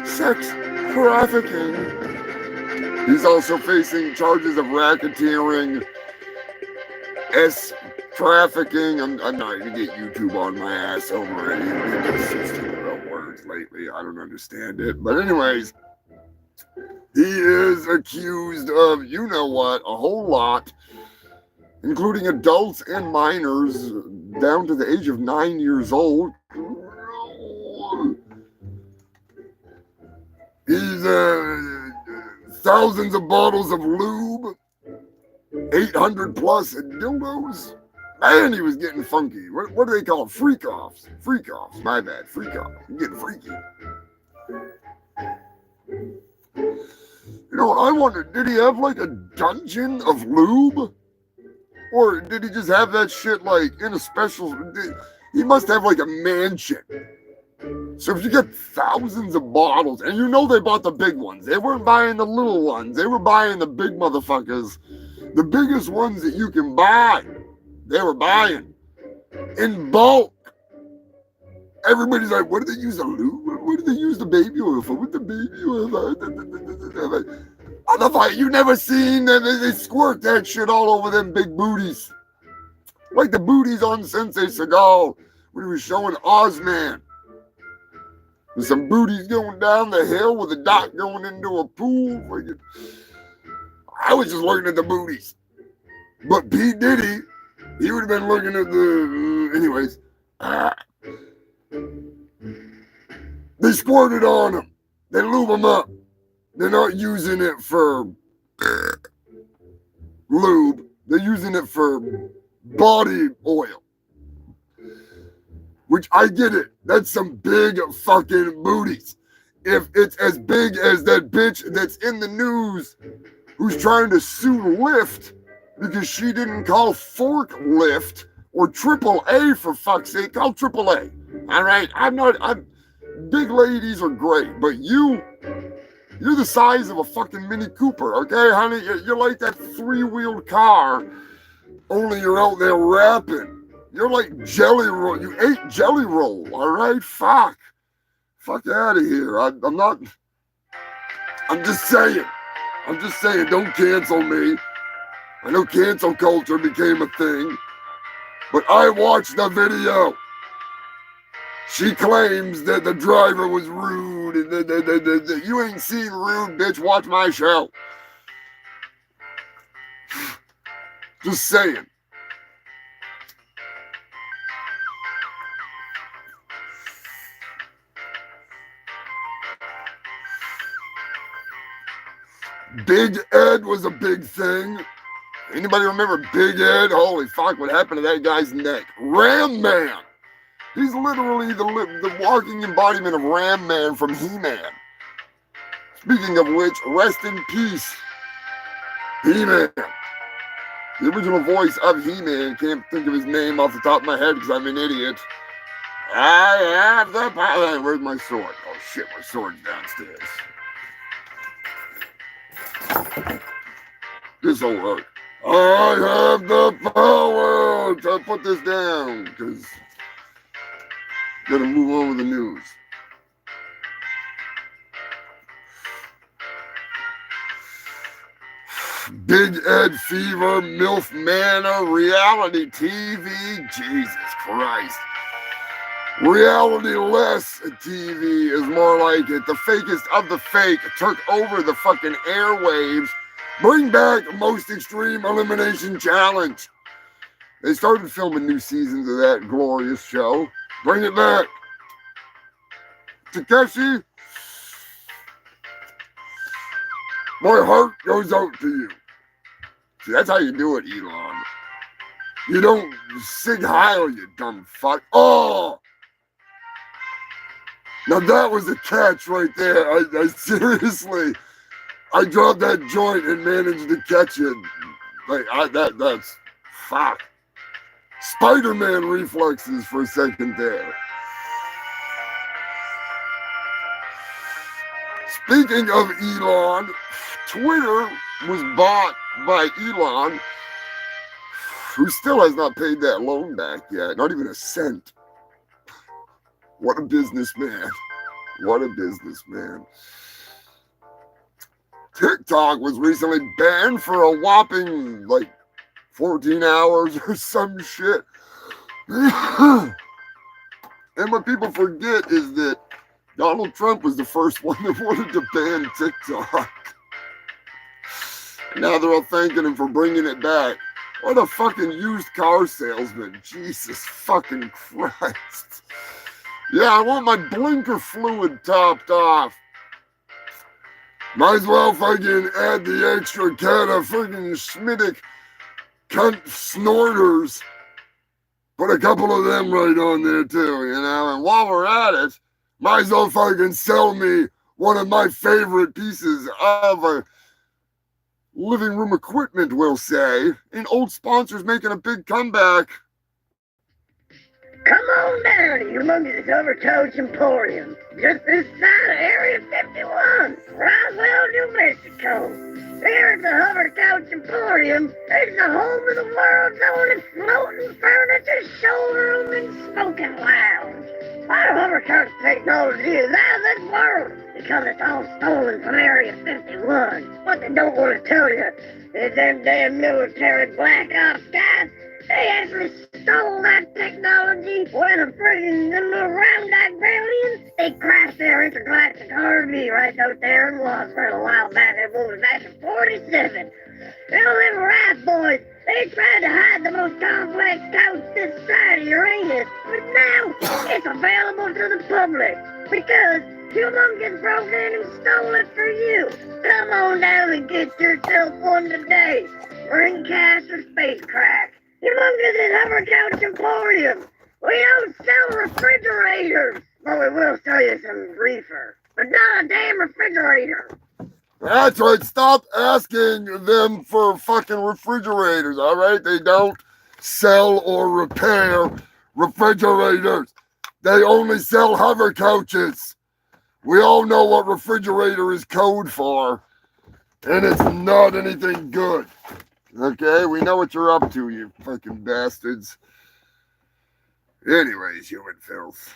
sex trafficking. He's also facing charges of racketeering, trafficking. I'm not going to get YouTube on my ass over it. He's just about words lately. I don't understand it. But anyways, he is accused of, you know what, a whole lot, including adults and minors down to the age of 9 years old. He's thousands of bottles of lube, 800 plus dildos. Man, he was getting funky. What do they call them? Freak-offs. Freak-offs. My bad. Freak-offs. He's getting freaky. You know what I wonder? Did he have like a dungeon of lube? Or did he just have that shit like in a special... He must have like a mansion So if you get thousands of bottles, and you know they bought the big ones, they weren't buying the little ones, they were buying the big motherfuckers, the biggest ones that you can buy, they were buying in bulk. Everybody's like, what do they use the lube? What do they use the baby oil for? What the baby oil for? Motherfucker, you never seen that they squirt that shit all over them big booties. Like the booties on Sensei Seagal when he was showing Ozman. There's some booties going down the hill with a dock going into a pool. I was just looking at the booties. But P. Diddy, he would have been looking at the... anyways. They squirted on them. They lube them up. They're not using it for lube. They're using it for body oil. Which I get it. That's some big fucking booties. If it's as big as that bitch that's in the news who's trying to sue Lyft because she didn't call forklift or AAA for fuck's sake, call AAA. All right, big ladies are great, but you're the size of a fucking Mini Cooper, okay, honey? You're like that three-wheeled car, only you're out there rapping. You're like Jelly Roll. You ate Jelly Roll, all right? Fuck out of here. I'm just saying. Don't cancel me. I know cancel culture became a thing, but I watched the video. She claims that the driver was rude, and that you ain't seen rude, bitch. Watch my show. Just saying. Big Ed was a big thing. Anybody remember Big Ed? Holy fuck, what happened to that guy's neck? Ram Man. He's literally the walking embodiment of Ram Man from He-Man. Speaking of which, rest in peace, He-Man. The original voice of He-Man, can't think of his name off the top of my head because I'm an idiot. I have the power. Where's my sword? Oh shit, my sword's downstairs. This'll work. I have the power to put this down because gotta move on with the news. Big Ed Fever, MILF Manor, reality TV, Jesus Christ. Reality-less TV is more like it. The fakest of the fake took over the fucking airwaves. Bring back Most Extreme Elimination Challenge. They started filming new seasons of that glorious show. Bring it back. Takeshi, my heart goes out to you. See, that's how you do it, Elon. You don't Sig Heil, you dumb fuck. Oh! Now that was a catch right there. I seriously, I dropped that joint and managed to catch it. Like, that's fuck. Spider-Man reflexes for a second there. Speaking of Elon, Twitter was bought by Elon, who still has not paid that loan back yet, not even a cent. What a businessman. What a businessman. TikTok was recently banned for a whopping, 14 hours or some shit. And what people forget is that Donald Trump was the first one that wanted to ban TikTok. Now they're all thanking him for bringing it back. What a fucking used car salesman. Jesus fucking Christ. Yeah, I want my blinker fluid topped off. Might as well fucking add the extra cat of fucking Schmittick cunt snorters. Put a couple of them right on there too, you know? And while we're at it, might as well fucking sell me one of my favorite pieces of living room equipment, we'll say. And old sponsors making a big comeback. Come on down find a humongous hover coach emporium just this side of Area 51, Roswell, New Mexico. Here at the Hover Couch Emporium, it's the home of the world's oldest floating furniture showroom and smoking lounge. Our hover couch technology is out of this world because it's all stolen from Area 51. What they don't want to tell you is them damn military black ops guys, they actually stole that technology when a friggin' them little round aliens, they crashed their intergalactic RV right out there in Wasford a while back. It was back in 47. They don't live right, boys. They tried to hide the most complex couch this side of Uranus, but now it's available to the public because Humongous broke in and stole it for you. Come on down and get yourself one today. Bring cash or space crack. Humongous is Hover Couch Emporium. We don't sell refrigerators, but we will sell you some reefer. But not a damn refrigerator. That's right. Stop asking them for fucking refrigerators, all right? They don't sell or repair refrigerators. They only sell hover couches. We all know what refrigerator is code for, and it's not anything good. Okay? We know what you're up to, you fucking bastards. Anyways, human filth.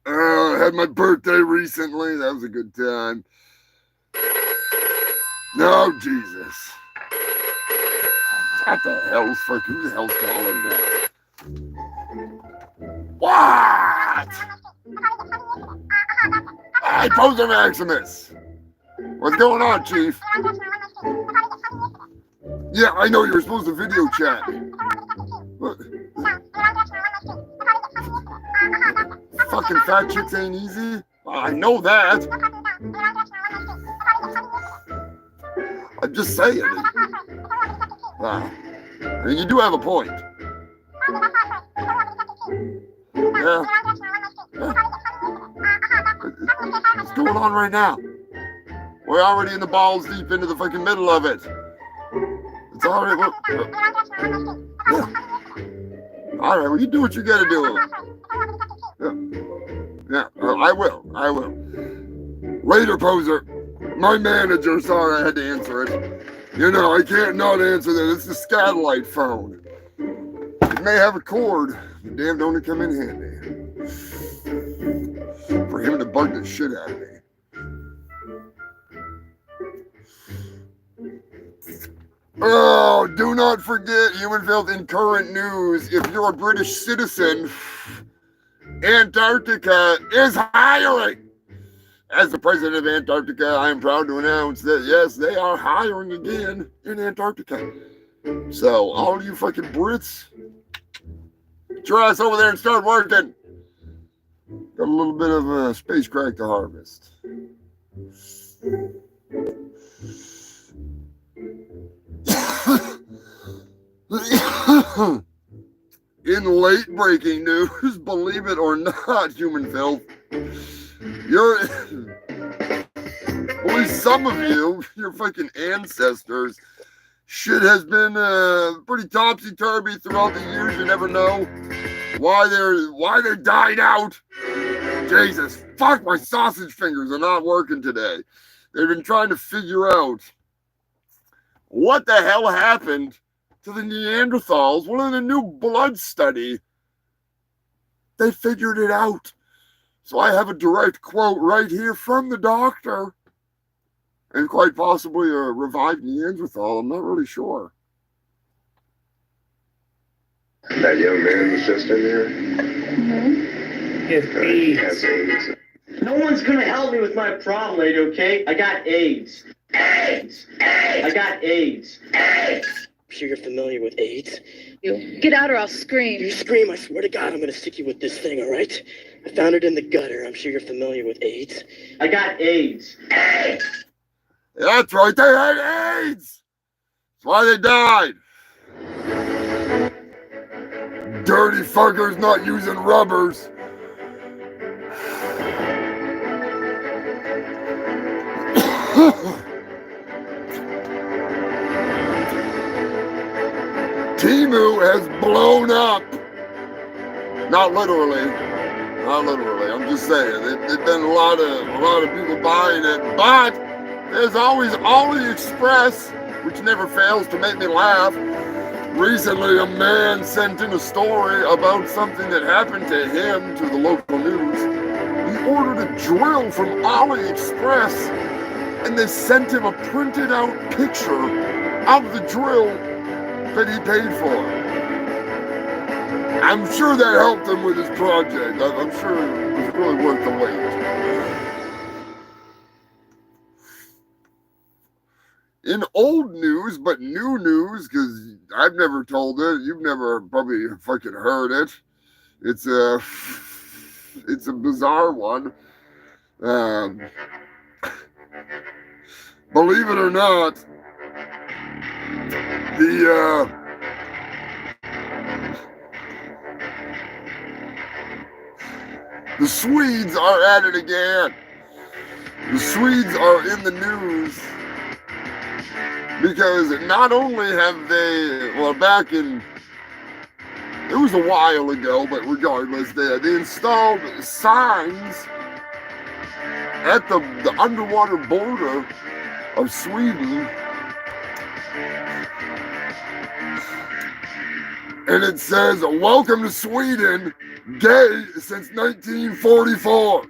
I had my birthday recently. That was a good time. No, Jesus. What the hell's fucking, who the hell's calling that? What? Hey, Poser Maximus. What's going on, Chief? Yeah, I know you're supposed to video chat. What? Fucking fat chicks ain't easy? I know that. I'm just saying. I mean, you do have a point. Yeah. What's going on right now? We're already in the balls deep into the fucking middle of it. It's already. Yeah. All right, well, you do what you gotta do. Yeah, I will. Later, Poser. My manager, sorry I had to answer it. You know, I can't not answer that. It's the satellite phone. It may have a cord, but damn, don't it come in handy. For him to bug the shit out of me. Oh, do not forget, Human Filth, in current news, if you're a British citizen, Antarctica is hiring. As the president of Antarctica, I am proud to announce that, yes, they are hiring again in Antarctica. So, all you fucking Brits, get your ass over there and start working. Got a little bit of a space crack to harvest. In late breaking news, believe it or not, Human Filth, at least some of you, your fucking ancestors, shit has been pretty topsy-turvy throughout the years. You never know why they died out. Jesus, fuck, my sausage fingers are not working today. They've been trying to figure out what the hell happened to the Neanderthals. Well, in a new blood study, they figured it out. So I have a direct quote right here from the doctor. And quite possibly a revived Neanderthal. I'm not really sure. That young man was just in here? Mm-hmm. He has AIDS. No one's gonna help me with my problem, lady, okay? I got AIDS. AIDS! AIDS! I got AIDS. AIDS! I'm sure you're familiar with AIDS. You get out or I'll scream. You scream, I swear to God, I'm gonna stick you with this thing, all right? I found it in the gutter. I'm sure you're familiar with AIDS. I got AIDS. AIDS! That's right, they had AIDS! That's why they died. Dirty fuckers not using rubbers. Timu has blown up. Not literally. Not literally. I'm just saying. There's been a lot of people buying it, but there's always AliExpress, which never fails to make me laugh. Recently, a man sent in a story about something that happened to him to the local news. He ordered a drill from AliExpress, and they sent him a printed out picture of the drill that he paid for. I'm sure that helped him with his project. I'm sure it was really worth the wait. In old news, but new news, because I've never told it, you've never probably fucking heard it. It's a bizarre one. Believe it or not, the Swedes are at it again. The Swedes are in the news because not only have they, well, back in, it was a while ago, but regardless, they installed signs at the underwater border of Sweden, and it says, "Welcome to Sweden, gay since 1944.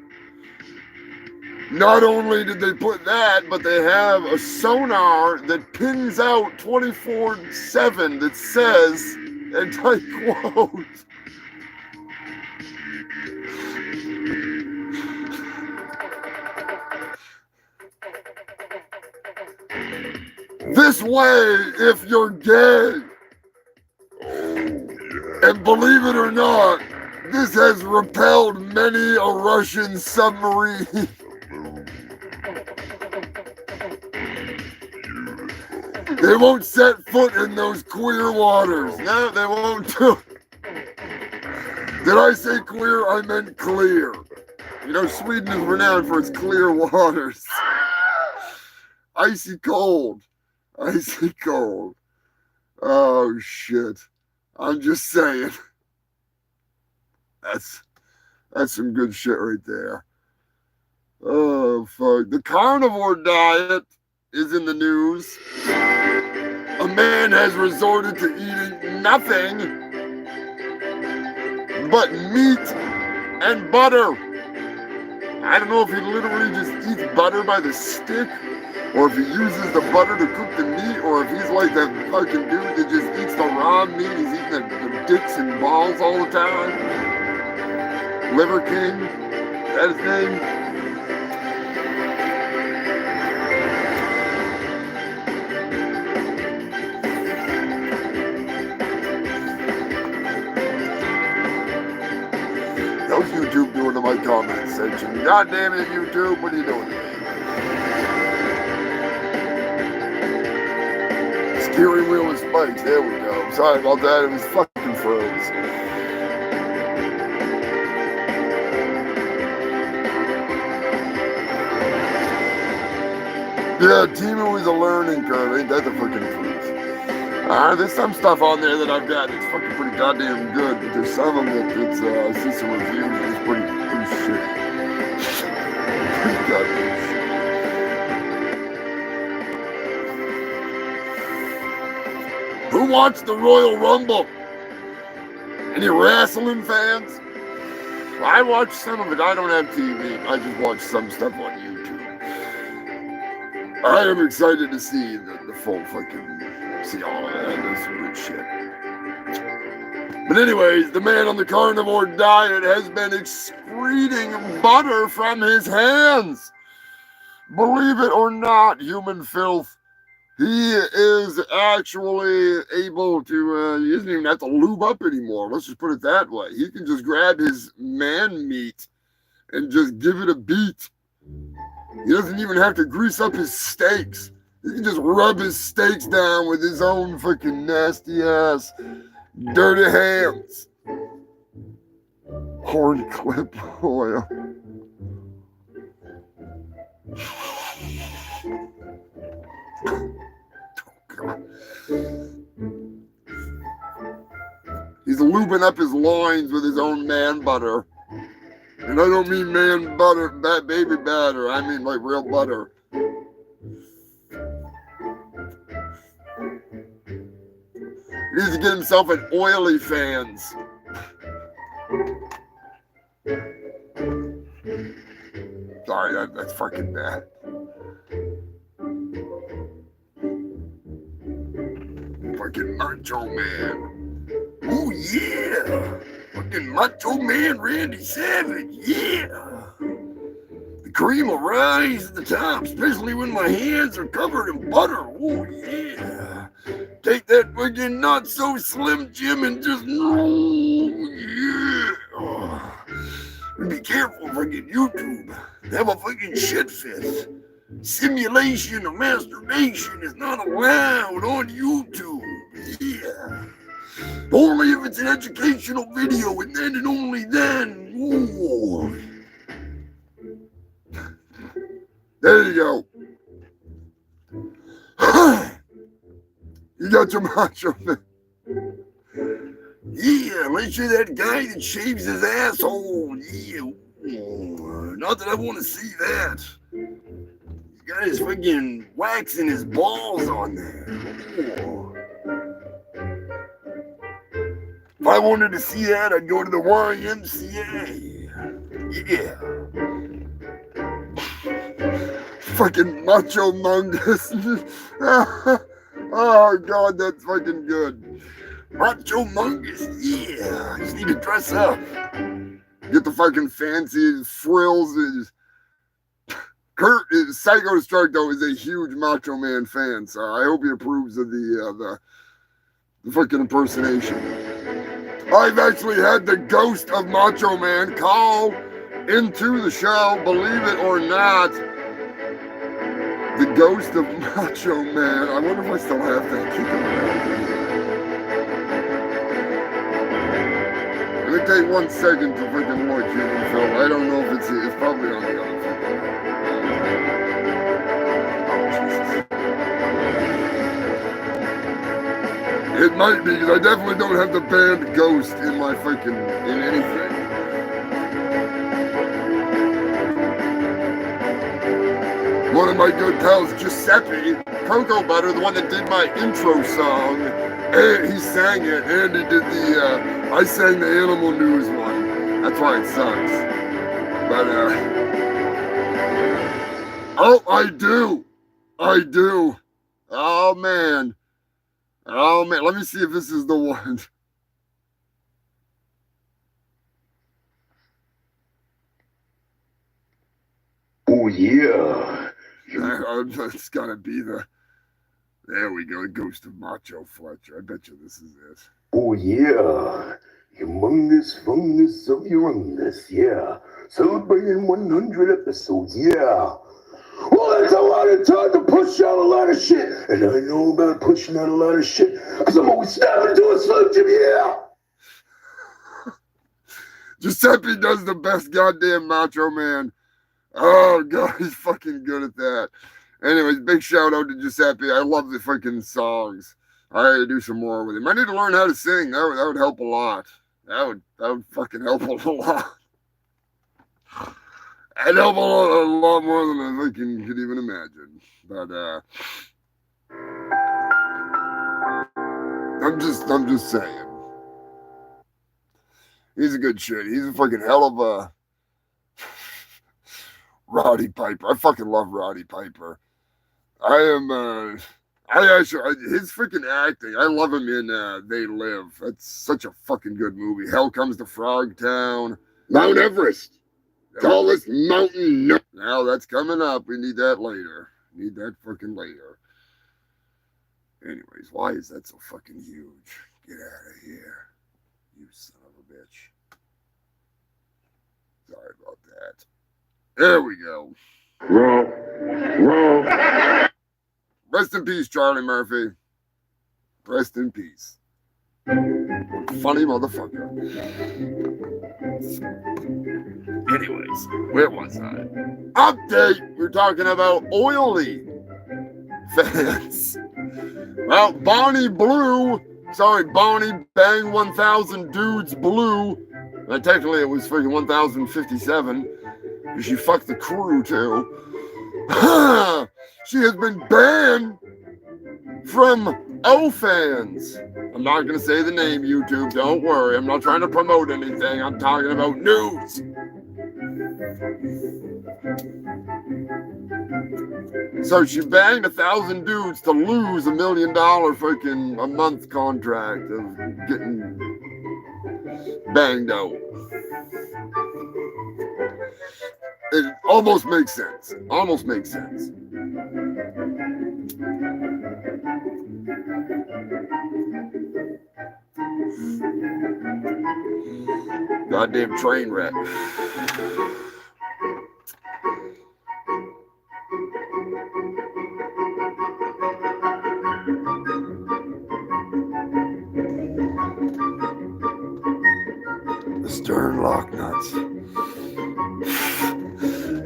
Not only did they put that, but they have a sonar that pings out 24/7 that says, and I quote, "This way if you're gay." And believe it or not, this has repelled many a Russian submarine. They won't set foot in those queer waters. No, they won't do. Did I say queer? I meant clear. You know, Sweden is renowned for its clear waters. Icy cold. Icy cold. Oh, shit. I'm just saying. That's some good shit right there. Oh, fuck. The carnivore diet is in the news. A man has resorted to eating nothing but meat and butter. I don't know if he literally just eats butter by the stick, or if he uses the butter to cook the meat, or if he's like that fucking dude that just eats the raw meat. He's eating the dicks and balls all the time. Liver King, is that his name? How's YouTube doing to my comment section? God damn it, YouTube, what are you doing to me? Steering wheel with spikes, there we go. Sorry about that, it was fucking froze. Yeah, Timu is a learning curve, ain't that the fucking truth? There's some stuff on there that I've got that's fucking pretty goddamn good, but there's some of it that's, I see some reviews and it's pretty shit. Pretty goddamn shit. Who watched the Royal Rumble? Any wrestling fans? I watched some of it. I don't have TV. I just watch some stuff on YouTube. I am excited to see the full fucking, see all of that. That's some good shit. But anyways, the man on the carnivore diet has been excreting butter from his hands. Believe it or not, human filth. He is actually able to, he doesn't even have to lube up anymore. Let's just put it that way. He can just grab his man meat and just give it a beat. He doesn't even have to grease up his steaks. He can just rub his steaks down with his own fucking nasty ass, dirty hands. Horn clip oil. He's lubing pumping up his loins with his own man butter. And I don't mean man butter, baby batter. I mean like real butter. He needs to get himself an oily fans. Sorry, that's fucking bad. Fucking Macho Man. Oh yeah. Fucking Macho Man Randy Savage. Yeah. The cream will rise to the top, especially when my hands are covered in butter. Oh yeah. Take that fucking not so slim Jim and just yeah. Oh. Be careful, fucking YouTube. Have a fucking shit fit. Simulation of masturbation is not allowed on YouTube. Yeah. Only if it's an educational video, and then and only then. Ooh. There you go. You got your macho man. Yeah, let's see that guy that shaves his asshole. Yeah. Ooh. Not that I want to see that. He's got his fucking waxing his balls on there. Ooh. If I wanted to see that, I'd go to the YMCA. Yeah. Fucking Macho Mungus. Oh, God, that's fucking good. Macho Mungus, yeah. I just need to dress up. Get the fucking fancy frills. Psycho Strike, though, is a huge Macho Man fan, so I hope he approves of the fucking impersonation. I've actually had the ghost of Macho Man call into the show, believe it or not. The ghost of Macho Man. I wonder if I still have that kick around. Let me take 1 second to freaking look here in film. I don't know if it's probably on the other film. It might be, because I definitely don't have the band Ghost in my fucking, in anything. One of my good pals, Giuseppe Cocoa Butter, the one that did my intro song, and he sang it, and he did the, I sang the Animal News one. That's why it sucks. But, oh, I do. Oh, man. Let me see if this is the one. Oh, yeah. It's gotta be there we go, Ghost of Macho Fletcher. I bet you this is it. Oh, yeah. Humongous fungus of Urungus, yeah. Celebrating 100 episodes, yeah. Well, that's a lot of time to push out a lot of shit. And I know about pushing out a lot of shit because I'm always stabbing to a Slim Jim, yeah. Giuseppe does the best goddamn Macho Man. Oh, God, he's fucking good at that. Anyways, big shout out to Giuseppe. I love the fucking songs. I had to do some more with him. I need to learn how to sing. That would help a lot. That would fucking help a lot. I'd help a lot more than I fucking could even imagine. But I'm just saying. He's a good shit. He's a fucking hell of a Roddy Piper. I fucking love Roddy Piper. His freaking acting. I love him in They Live. That's such a fucking good movie. Hell Comes to Frogtown. Mount Everest. Tallest mountain. No. Now that's coming up. We need that later. Need that fucking later. Anyways, why is that so fucking huge? Get out of here. You son of a bitch. Sorry about that. There we go. Wrong. Rest in peace, Charlie Murphy. Rest in peace. Funny motherfucker. Anyways, where was I? Update! We're talking about oily fans. Well, Bonnie Blue Bonnie banged 1,000 dudes blue. Technically, it was freaking 1,057. She fucked the crew, too. She has been banned from OFans. I'm not going to say the name, YouTube. Don't worry. I'm not trying to promote anything. I'm talking about news. So she banged 1,000 dudes to lose $1 million freaking a month contract of getting banged out. It almost makes sense. Almost makes sense. Goddamn train wreck. The stern lock nuts.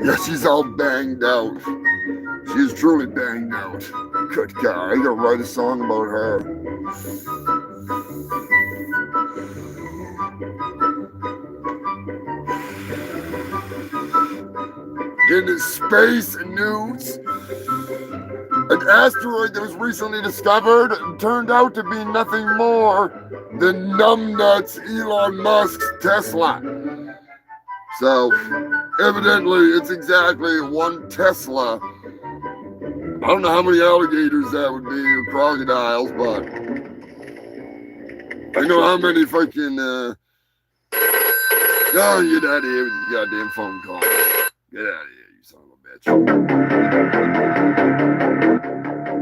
Yeah, she's all banged out. She is truly banged out. Good God, I gotta write a song about her. In the space news, an asteroid that was recently discovered turned out to be nothing more than numbnuts Elon Musk's Tesla. So, evidently, it's exactly one Tesla. I don't know how many alligators that would be, or crocodiles, but I know how many freaking, oh, get out of here with your goddamn phone call. Get out of here, you son of a bitch.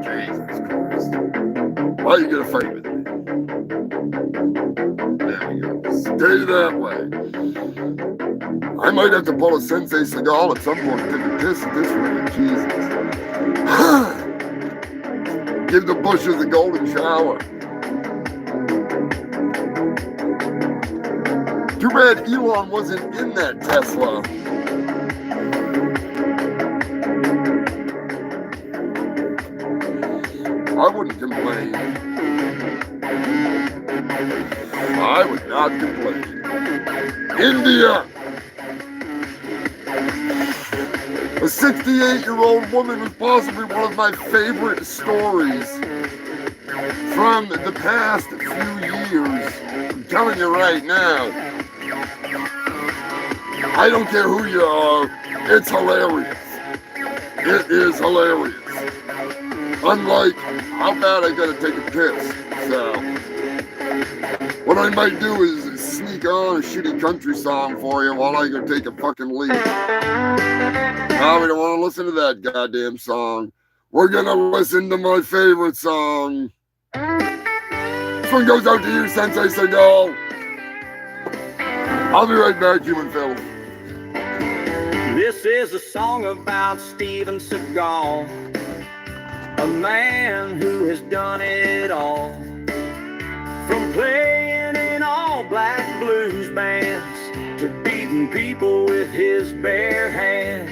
Jesus Christ. Why are you gonna fight with me? There we go. Stay that way. I might have to pull a Sensei Seagal at some point and take a piss at this rate. Jesus. Give the bushes a golden shower. Too bad Elon wasn't in that Tesla. I wouldn't complain. I would not complain. India! A 68-year-old woman was possibly one of my favorite stories from the past few years. I'm telling you right now. I don't care who you are, it's hilarious. It is hilarious. Unlike how bad I gotta take a piss. So, what I might do is sneak on a shitty country song for you while I go take a fucking leak. Now we don't want to listen to that goddamn song. We're gonna listen to my favorite song. This one goes out to you, Sensei Seagal. I'll be right back, human film. This is a song about Steven Seagal, a man who has done it all. From playing in all black blues bands to beating people with his bare hands.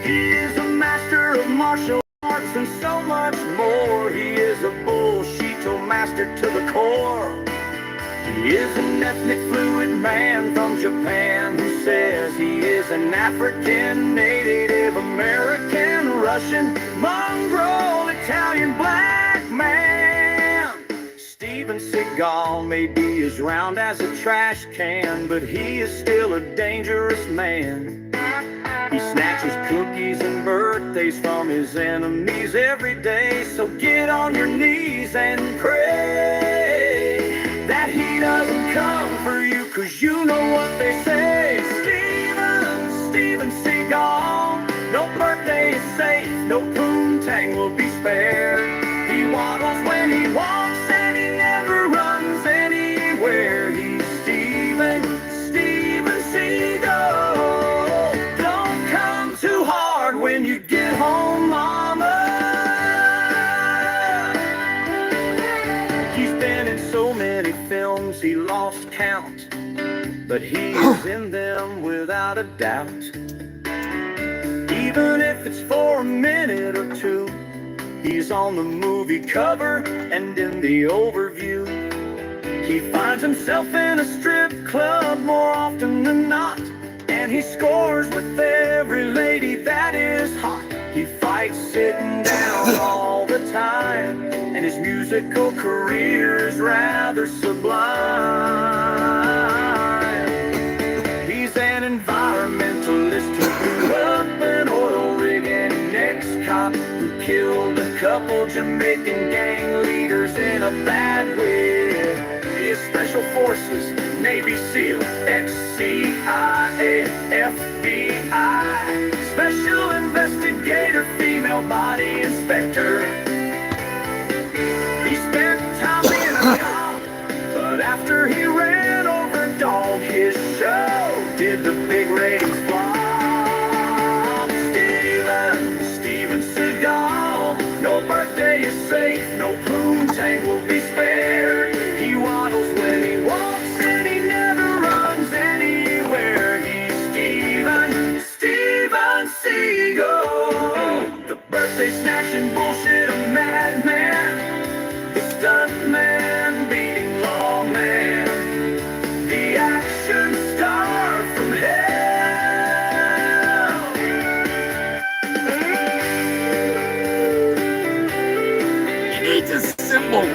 He is a master of martial arts and so much more. He is a bullshito master to the core. He is an ethnic fluid man from Japan who says he is an African, Native American, Russian, mongrel, Italian black man. Steven Seagal may be as round as a trash can, but he is still a dangerous man. He snatches cookies and birthdays from his enemies every day. So get on your knees and pray that he doesn't come for you, 'cause you know what they say. Steven Seagal, no birthday is safe, no poontang will be spared. He waddles when he walks and he never runs anywhere. He's Steven Seagal. Don't come too hard when you get home, mama. He's been in so many films he lost count, but he is in them without a doubt. Even if it's for a minute or two, he's on the movie cover and in the overview. He finds himself in a strip club more often than not, and he scores with every lady that is hot. He fights sitting down all the time, and his musical career is rather sublime. He's an environmentalist who grew up an oil rig and ex-cop who killed a couple Jamaican gang leaders in a bad way. His special forces, Navy SEAL, ex-CIA, FBI, special investigator, female body inspector. He spent time in a cop, but after he ran over a dog, his show did the big ratings flop. Steven Seagal, no birthday is safe, no poontang will be spared. He waddles when he walks and he never runs anywhere. He's Steven Seagal, the birthday snatching bullshit, a madman, the stuntman beating lawman, the action star from hell. He needs a symbol.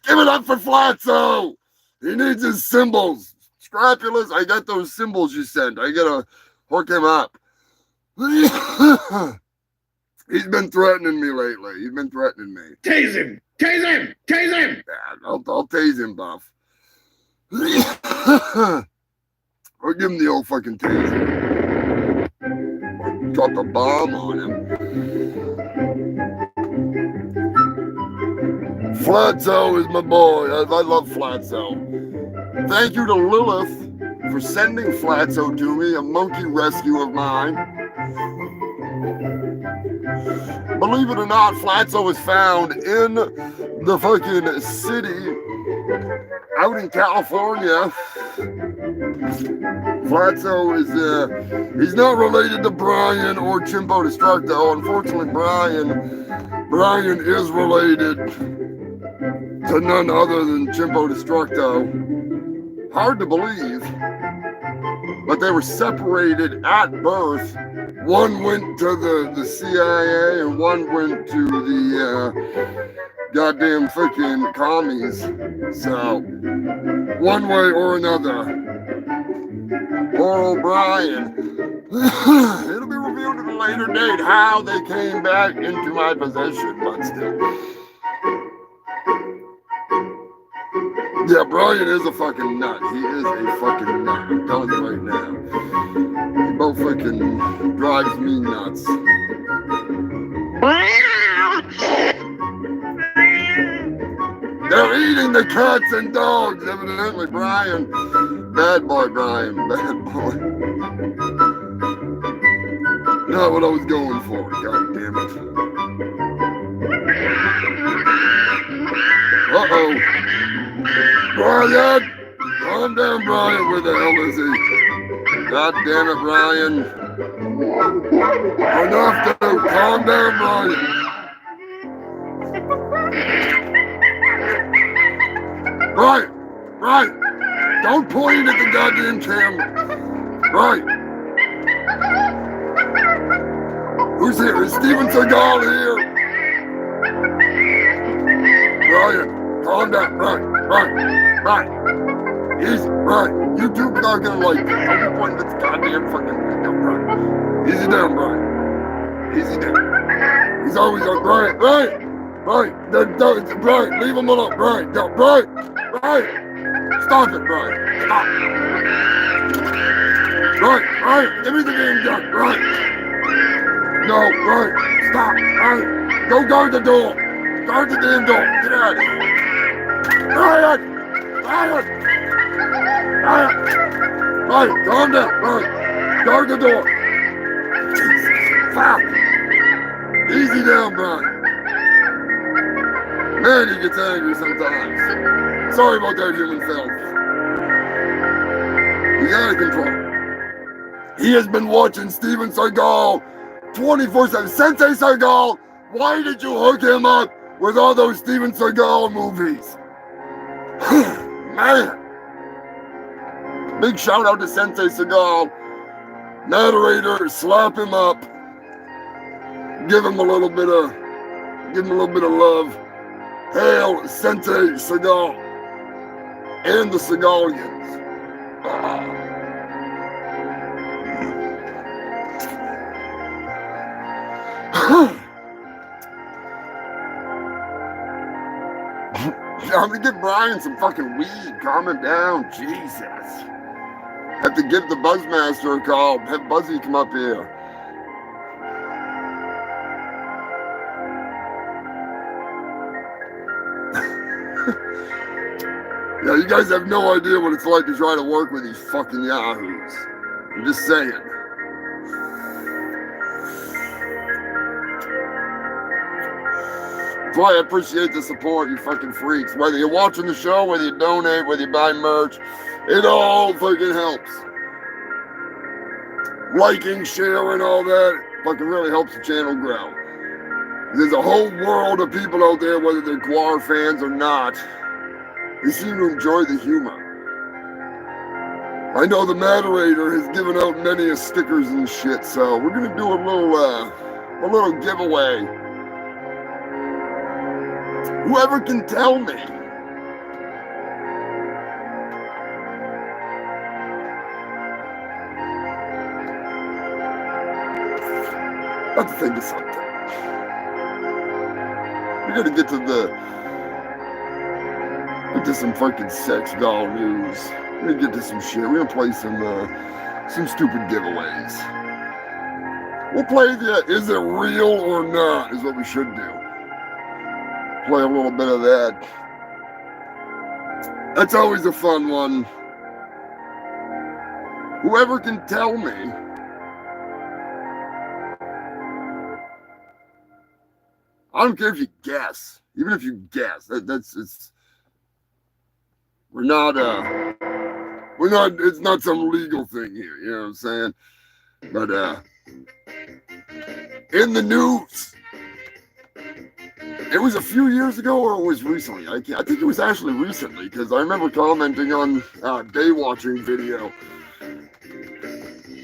Give it up for Flatso. He needs his symbols. Scrapulous, I got those symbols you sent. I gotta hook him up. He's been threatening me lately. He's been threatening me. Tase him! Tase him! Tase him! Yeah, I'll tase him, Buff. I'll give him the old fucking taser. Drop a bomb on him. Flatso is my boy. I love Flatso. Thank you to Lilith for sending Flatso to me, a monkey rescue of mine. Believe it or not, Flatso is found in the fucking city out in California. Flatso is, he's not related to Brian or Chimpo Destructo. Unfortunately, Brian is related to none other than Chimpo Destructo. Hard to believe, but they were separated at birth. One went to the CIA and one went to the goddamn freaking commies. So, one way or another. Poor old Brian. It'll be revealed at a later date how they came back into my possession, but still. Yeah, Brian is a fucking nut. He is a fucking nut. I'm telling you right now. He both fucking drives me nuts. They're eating the cats and dogs, evidently. Brian. Bad boy, Brian. Bad boy. Not what I was going for. God damn it. Uh-oh. Brian! Calm down, Brian. Where the hell is he? God damn it, Brian. Enough, dude. Calm down, Brian. Right. Don't point at the goddamn camera. Right. Who's here? Is Steven Seagal here? Brian, calm down. Right. Easy, right. You two are gonna like this. Don't be pointing at the goddamn fucking window, right? Easy down, Brian. Easy down. He's always on Brian. Right. Leave him alone. Right. Stop it, Brian. Stop. Right. Give me the damn gun. Right. No, right. Stop. Right. Go guard the door. Guard the damn door. Get out of here. Brian. Right. Calm down. Right. Guard the door. Jesus. Fuck. Easy down, Brian. Man, he gets angry sometimes. Sorry about that, human filth. You gotta control. He has been watching Steven Seagal 24/7. Sensei Seagal, why did you hook him up with all those Steven Seagal movies? Man. Big shout out to Sensei Seagal. Narrator, slap him up. Give him a little bit of love. Hail Sensei Seagal and the Seagalians. I'm gonna give Brian some fucking weed. Calm him down. Jesus. Have to give the Buzzmaster a call. Have Buzzy come up here. Yeah, you guys have no idea what it's like to try to work with these fucking yahoos. I'm just saying. That's why I appreciate the support, you fucking freaks. Whether you're watching the show, whether you donate, whether you buy merch, it all fucking helps. Liking, sharing, all that fucking really helps the channel grow. There's a whole world of people out there, whether they're Guar fans or not. They seem to enjoy the humor. I know the moderator has given out many stickers and shit, so we're gonna do a little giveaway. Whoever can tell me. Let's think of something. We're gonna get to some fucking sex doll news. We're gonna get to some shit. We're gonna play some stupid giveaways. We'll play the is it real or not is what we should do. Play a little bit of that. That's always a fun one. Whoever can tell me. I don't care if you guess. Even if you guess, it's it's not some legal thing here, you know what I'm saying? But in the news, it was a few years ago or it was recently. I think it was actually recently because I remember commenting on day watching video.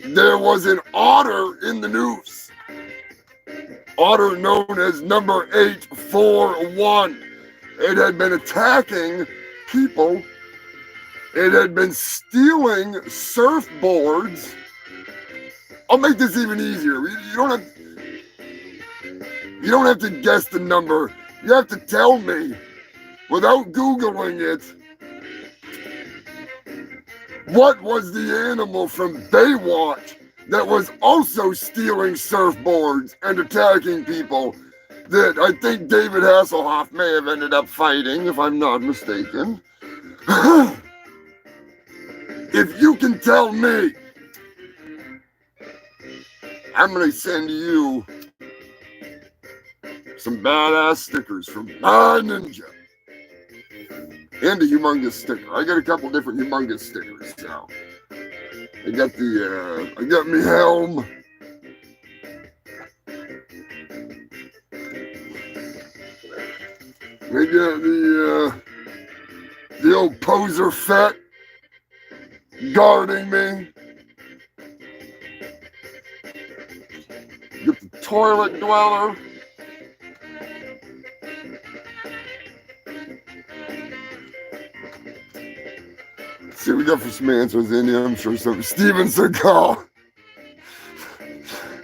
There was an otter in the news. Otter known as number 841. It had been attacking people. It had been stealing surfboards. I'll make this even easier. You don't have to guess the number. You have to tell me, without Googling it, what was the animal from Baywatch that was also stealing surfboards and attacking people that I think David Hasselhoff may have ended up fighting, if I'm not mistaken. If you can tell me, I'm going to send you some badass stickers from my Ninja. And a humongous sticker. I got a couple different humongous stickers, so. I got me helm. I got the old poser Fett guarding me. Get the toilet dweller. Let's see what we got for some answers in here. I'm sure some Steven Seagal.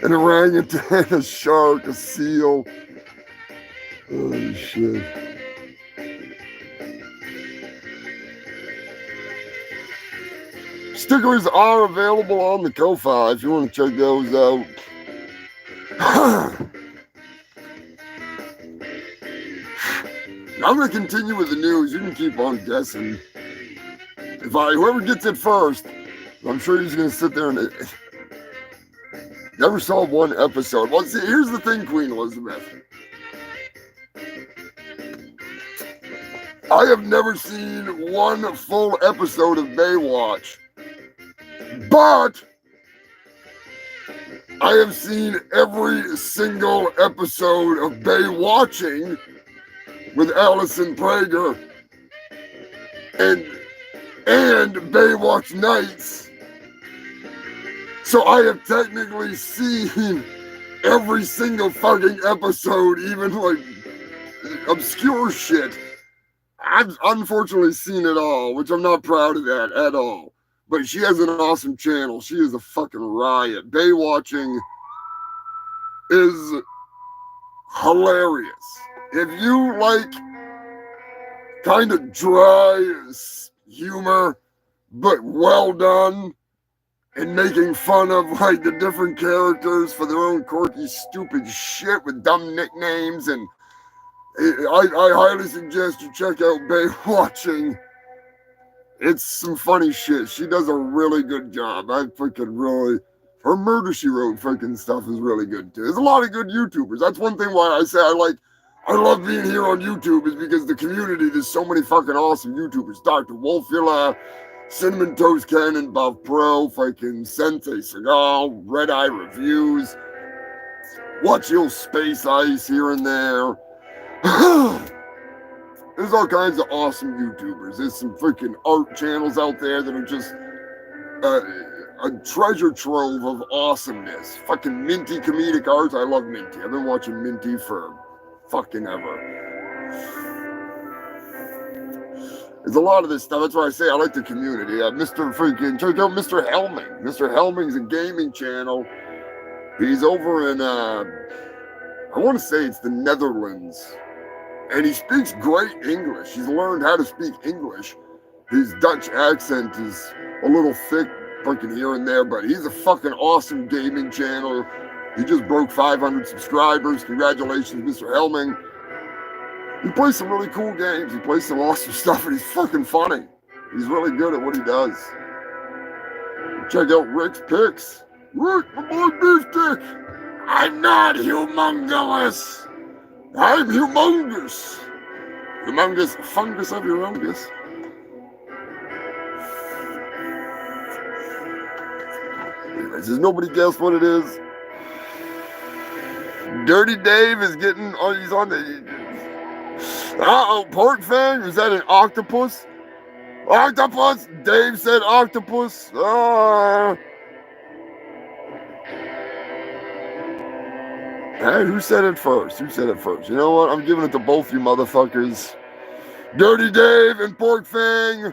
An orangutan, a shark, a seal. Oh shit. Stickers are available on the Ko-Fi if you want to check those out. I'm going to continue with the news. You can keep on guessing. Whoever gets it first, I'm sure he's going to sit there and... Never saw one episode. Well, see, here's the thing, Queen Elizabeth. I have never seen one full episode of Baywatch, but I have seen every single episode of Baywatching with Allison Prager and Baywatch Nights. So I have technically seen every single fucking episode, even like obscure shit. I've unfortunately seen it all, which I'm not proud of that at all. But she has an awesome channel. She is a fucking riot. Baywatching is hilarious. If you like kind of dry humor, but well done, and making fun of like the different characters for their own quirky, stupid shit with dumb nicknames, and I highly suggest you check out Baywatching. It's some funny shit. She does a really good job. I freaking really... Her Murder, She Wrote freaking stuff is really good too. There's a lot of good YouTubers. That's one thing why I say I love being here on YouTube, is because the community, there's so many fucking awesome YouTubers. Dr. Wolfula, Cinnamon Toast Cannon, Buff Pro, freaking Sensei Seagal, Red Eye Reviews, Watch Your Space Ice here and there. There's all kinds of awesome YouTubers. There's some freaking art channels out there that are just a treasure trove of awesomeness. Fucking Minty Comedic Arts. I love Minty. I've been watching Minty for fucking ever. There's a lot of this stuff. That's why I say I like the community. Mr. freaking, check out Mr. Helming. Mr. Helming's a gaming channel. He's over in, I want to say it's the Netherlands. And he speaks great English. He's learned how to speak English. His Dutch accent is a little thick, freaking here and there, but he's a fucking awesome gaming channel. He just broke 500 subscribers. Congratulations, Mr. Helming. He plays some really cool games. He plays some awesome stuff, and he's fucking funny. He's really good at what he does. Check out Rick's Picks. Rick, my boy Beefstick. I'm not humongous. I'm humongous. Humongous fungus of humongous. Anyways, does nobody guess what it is? Dirty Dave is getting, oh, he's on the, uh-oh, pork fang? Is that an octopus? Octopus? Dave said octopus. Hey, who said it first? Who said it first? You know what? I'm giving it to both you motherfuckers. Dirty Dave and Pork Fang,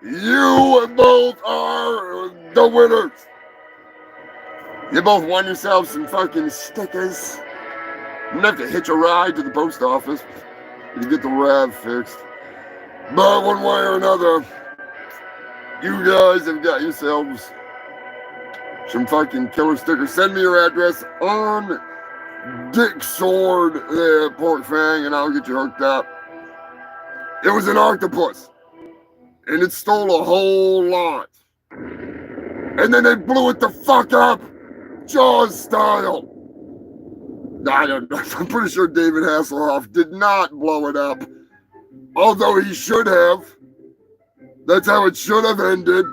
you both are the winners. You both won yourselves some fucking stickers. I'm gonna have to hitch a ride to the post office to get the RAV fixed. But one way or another, you guys have got yourselves some fucking killer stickers. Send me your address on Dick Sword there, Pork Fang, and I'll get you hooked up. It was an octopus, and it stole a whole lot. And then they blew it the fuck up, Jaws style. I don't know. I'm pretty sure David Hasselhoff did not blow it up, although he should have. That's how it should have ended.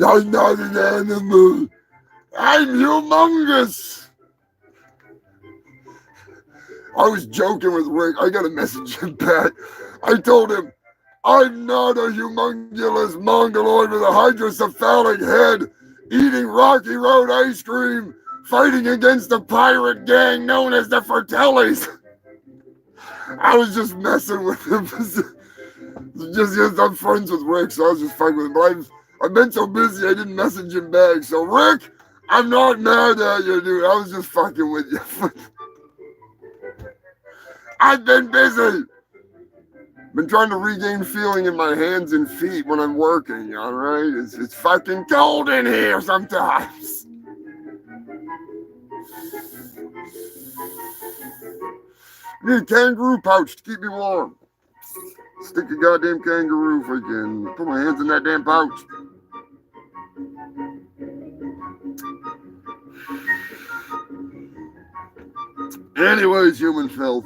I'm not an animal. I'm humongous. I was joking with Rick. I got a message him back. I told him, I'm not a humongous mongoloid with a hydrocephalic head, eating Rocky Road ice cream, fighting against a pirate gang known as the Fratellis. I was just messing with him. just I'm friends with Rick, so I was just fucking with him. But I've been so busy, I didn't message him back. So, Rick, I'm not mad at you, dude. I was just fucking with you. I've been busy. Been trying to regain feeling in my hands and feet when I'm working, all right? It's fucking cold in here sometimes. Need a kangaroo pouch to keep me warm. Stick a goddamn kangaroo freaking, put my hands in that damn pouch. Anyways, human filth.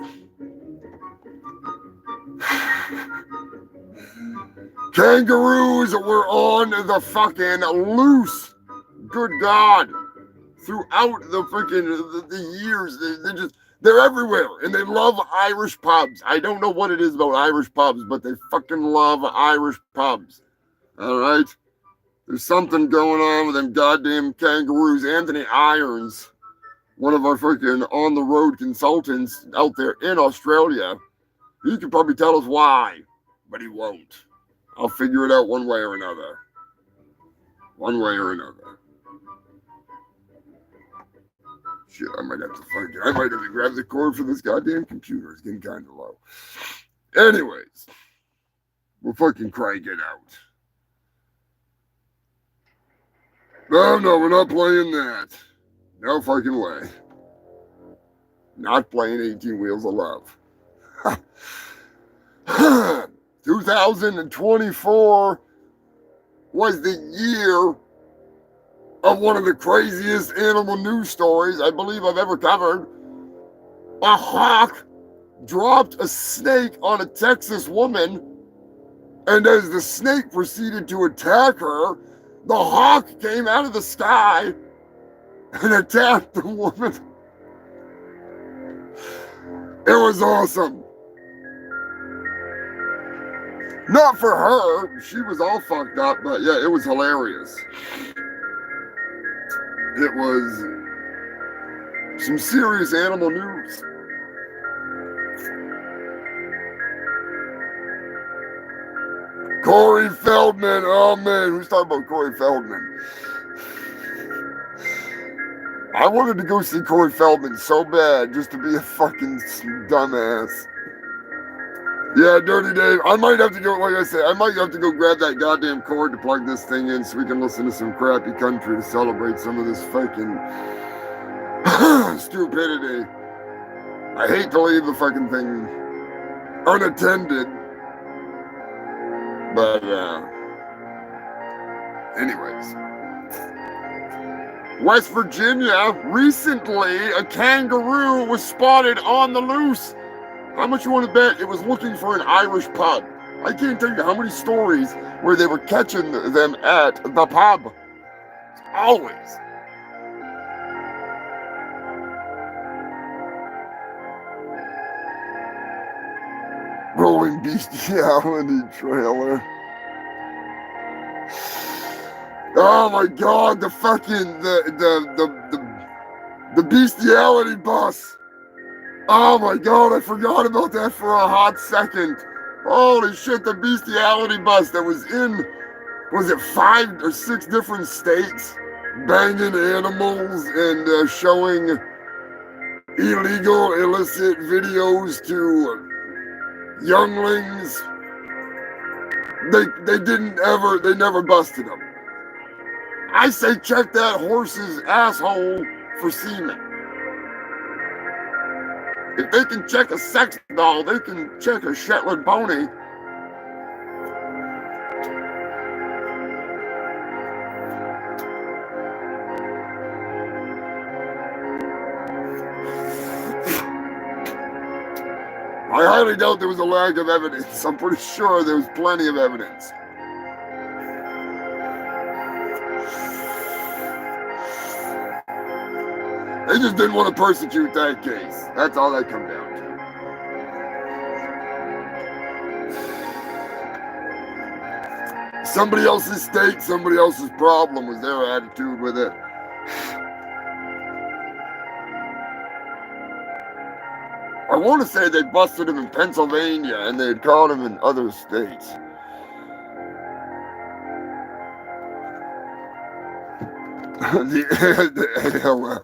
Kangaroos were on the fucking loose. Good God. Throughout the freaking the years, they're everywhere, and they love Irish pubs. I don't know what it is about Irish pubs, but they fucking love Irish pubs. All right? There's something going on with them goddamn kangaroos. Anthony Irons, one of our freaking on-the-road consultants out there in Australia, he could probably tell us why, but he won't. I'll figure it out one way or another. One way or another. Shit, I might have to grab the cord for this goddamn computer. It's getting kind of low. Anyways, we'll fucking crank it out. No, we're not playing that. No fucking way. Not playing 18 Wheels of Love. 2024 was the year of one of the craziest animal news stories I believe I've ever covered. A hawk dropped a snake on a Texas woman, and as the snake proceeded to attack her, the hawk came out of the sky and attacked the woman. It was awesome. Not for her. She was all fucked up, but yeah, it was hilarious. It was some serious animal news. Corey Feldman. Oh man, who's talking about Corey Feldman? I wanted to go see Corey Feldman so bad just to be a fucking dumbass. Yeah, Dirty Dave. I might have to go, like I said, I might have to go grab that goddamn cord to plug this thing in so we can listen to some crappy country to celebrate some of this fucking stupidity. I hate to leave the fucking thing unattended. But, anyways. West Virginia, recently a kangaroo was spotted on the loose. How much you want to bet it was looking for an Irish pub? I can't tell you how many stories where they were catching them at the pub. Always. Rolling bestiality trailer. Oh my God, the fucking the bestiality bus. Oh my God, I forgot about that for a hot second. Holy shit, the bestiality bus that was in, was it 5 or 6 different states? Banging animals and showing illegal, illicit videos to younglings. They never busted them. I say check that horse's asshole for semen. If they can check a sex doll, they can check a Shetland pony. I highly doubt there was a lack of evidence. I'm pretty sure there was plenty of evidence. They just didn't want to persecute that case. That's all that come down to. Somebody else's state, somebody else's problem was their attitude with it. I want to say they busted him in Pennsylvania and they had caught him in other states. The ALF.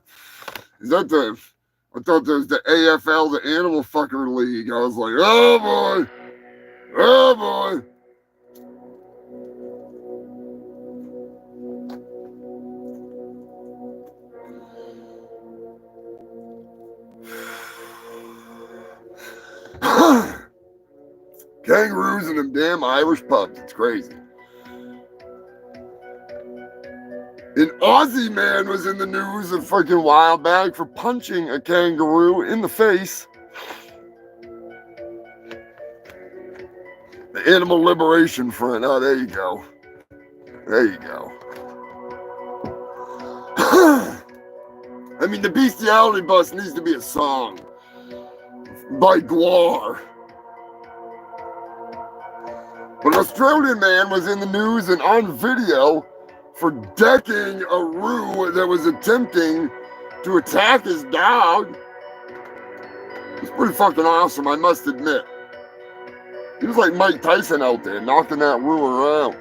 Is that the, I thought there was the AFL, the Animal Fucker League. I was like, oh boy. Oh boy. Kangaroos and them damn Irish pubs. It's crazy. An Aussie man was in the news a freaking while back for punching a kangaroo in the face. The Animal Liberation Front. Oh, there you go. There you go. I mean, the bestiality bus needs to be a song by Guar. An Australian man was in the news and on video for decking a roo that was attempting to attack his dog. It's pretty fucking awesome, I must admit. He was like Mike Tyson out there, knocking that roo around.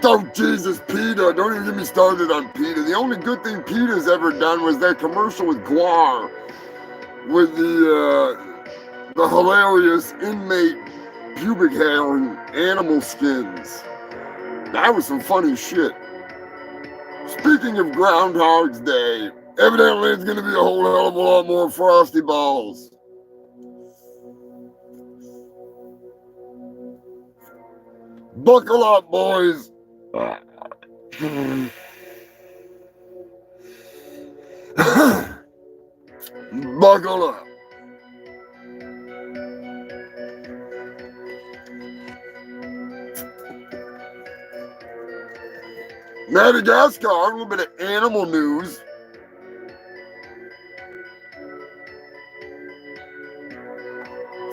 Oh, Jesus, PETA. Don't even get me started on PETA. The only good thing PETA's ever done was that commercial with Guar with the hilarious inmate pubic hair and animal skins. That was some funny shit. Speaking of Groundhog's Day, evidently it's going to be a whole hell of a lot more frosty balls. Buckle up, boys. Buckle up. Madagascar, a little bit of animal news.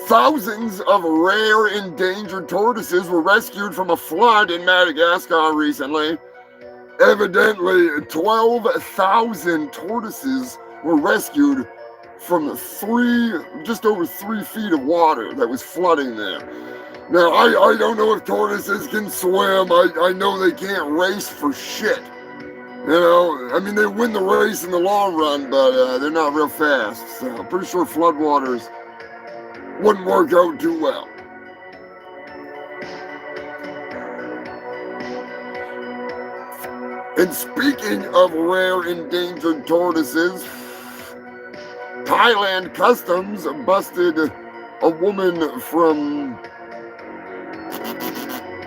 Thousands of rare endangered tortoises were rescued from a flood in Madagascar recently. Evidently, 12,000 tortoises were rescued from just over 3 feet of water that was flooding there. Now, I don't know if tortoises can swim. I know they can't race for shit. You know, I mean, they win the race in the long run, but they're not real fast. So I'm pretty sure floodwaters wouldn't work out too well. And speaking of rare endangered tortoises, Thailand Customs busted a woman from...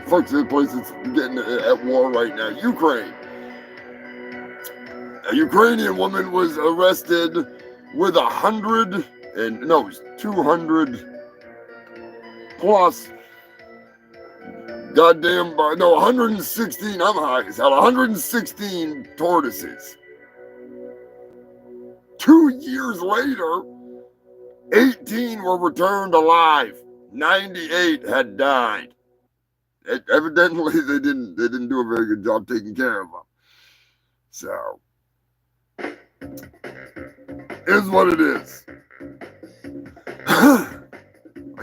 Fuck, this place is getting at war right now. Ukraine. A Ukrainian woman was arrested with 200 plus 116, I'm high as hell, 116 tortoises. 2 years later, 18 were returned alive. 98 had died. Evidently, they didn't do a very good job taking care of them. So, is what it is. I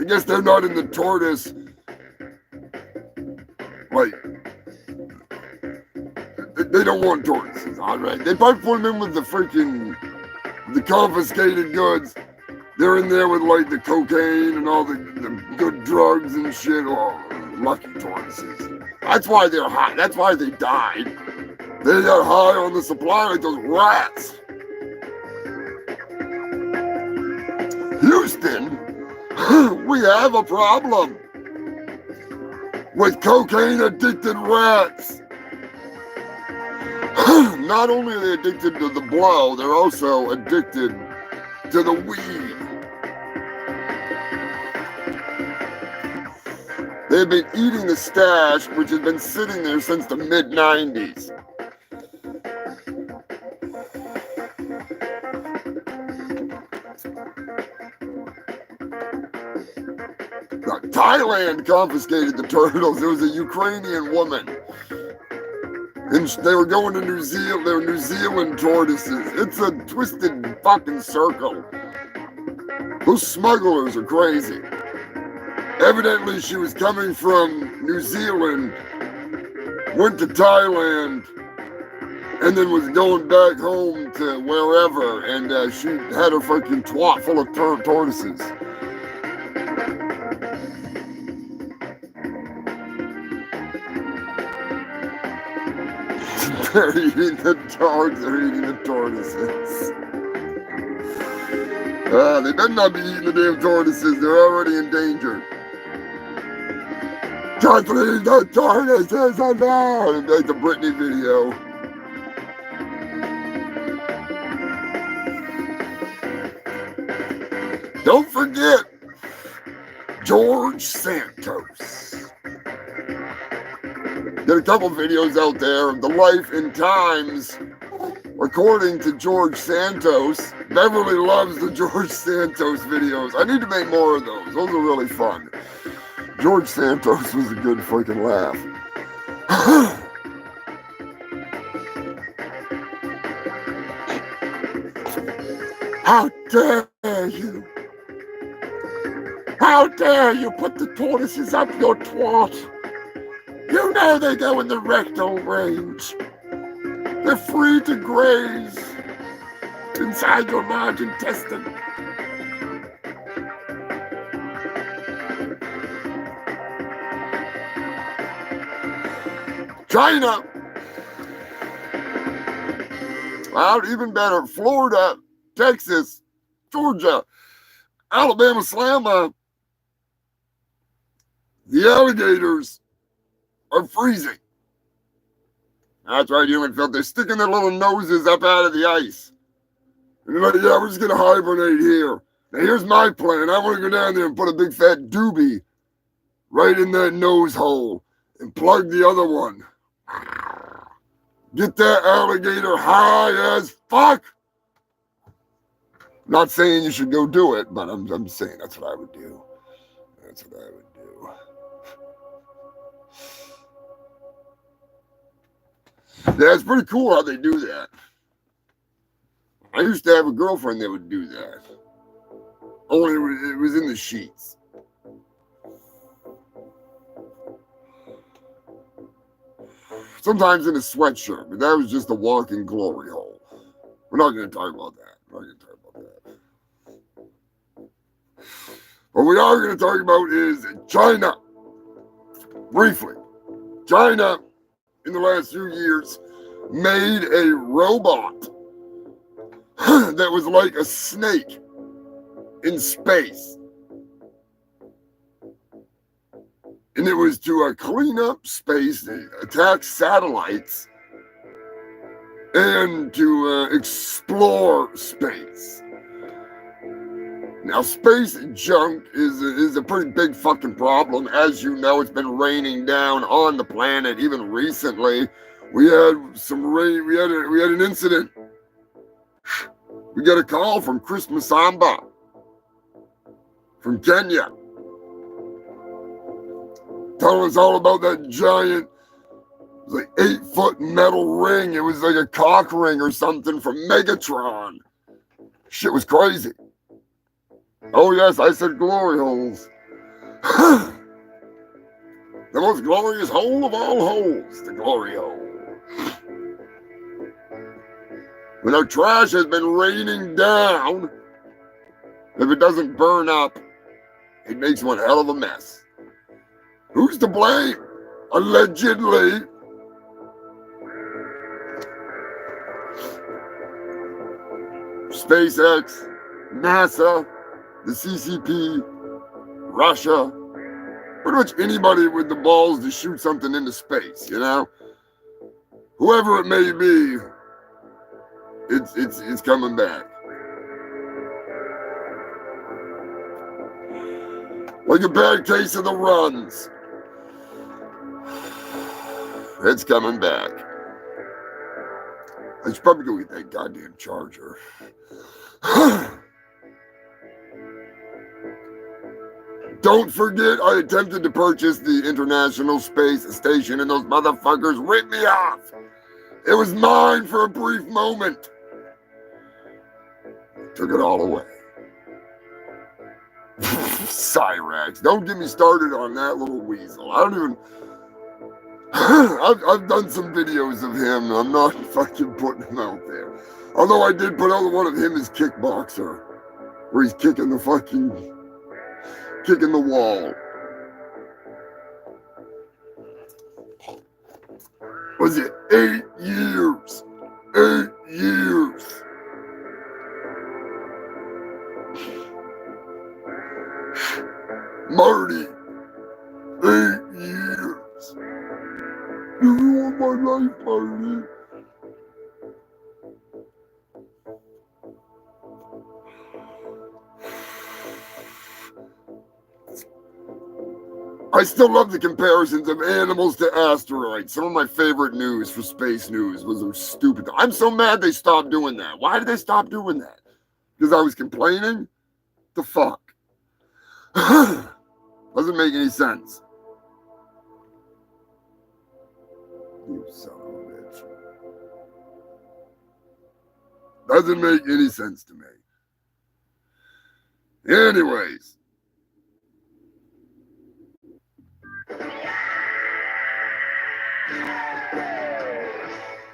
guess they're not in the tortoise, like, they don't want tortoises, all right? They probably put them in with the confiscated goods. They're in there with, like, the cocaine and all the good drugs and shit. Oh, lucky tortoises. That's why they're high. That's why they died. They got high on the supply like those rats. Houston, we have a problem with cocaine-addicted rats. Not only are they addicted to the blow, they're also addicted to the weed. They've been eating the stash, which has been sitting there since the mid-90s. Thailand confiscated the turtles. It was a Ukrainian woman. And they were going to New Zealand. They were New Zealand tortoises. It's a twisted fucking circle. Those smugglers are crazy. Evidently, she was coming from New Zealand, went to Thailand, and then was going back home to wherever, and she had her fucking twat full of tortoises. They're eating the dogs, they're eating the tortoises. They better not be eating the damn tortoises, they're already endangered. Kathleen, don't turn it, says I know. Like the Britney video. Don't forget George Santos. Got a couple videos out there of the life and times according to George Santos. Beverly loves the George Santos videos. I need to make more of those. Those are really fun. George Santos was a good freaking laugh. How dare you? How dare you put the tortoises up your twat? You know they go in the rectal range. They're free to graze inside your large intestine. China. Well, even better, Florida, Texas, Georgia, Alabama Slammer. The alligators are freezing. That's right, human filth. They're sticking their little noses up out of the ice. And they're like, yeah, we're just going to hibernate here. Now, here's my plan. I want to go down there and put a big fat doobie right in that nose hole and plug the other one. Get that alligator high as fuck. Not saying you should go do it, but I'm saying that's what I would do. That's what I would do. Yeah, it's pretty cool how they do that. I used to have a girlfriend that would do that. Only it was in the sheets. Sometimes in a sweatshirt, but that was just a walking glory hole. We're not going to talk about that. We're not going to talk about that. What we are going to talk about is China. Briefly, China, in the last few years, made a robot that was like a snake in space. And it was to clean up space, attack satellites, and to explore space. Now, space junk is a pretty big fucking problem. As you know, it's been raining down on the planet. Even recently, we had some rain. We had an incident. We got a call from Chris Masamba from Kenya, telling us all about that giant, it was like 8-foot metal ring. It was like a cock ring or something from Megatron. Shit was crazy. Oh yes, I said glory holes. The most glorious hole of all holes, the glory hole. When our trash has been raining down, if it doesn't burn up, it makes one hell of a mess. Who's to blame? Allegedly. SpaceX, NASA, the CCP, Russia, pretty much anybody with the balls to shoot something into space, you know? Whoever it may be, it's coming back. Like a bad case of the runs. It's coming back. I should probably go get that goddamn charger. Don't forget, I attempted to purchase the International Space Station and those motherfuckers ripped me off. It was mine for a brief moment. Took it all away. Cyrax. Don't get me started on that little weasel. I don't even... I've done some videos of him. I'm not fucking putting him out there. Although I did put out one of him as Kickboxer, where he's kicking the wall. Was it 8 years? 8 years. Marty. 8 years. life, Marty. I still love the comparisons of animals to asteroids. Some of my favorite news for space news was those stupid. I'm so mad they stopped doing that. Why did they stop doing that? Because I was complaining? The fuck? Doesn't make any sense. You son of a bitch. Doesn't make any sense to me. Anyways.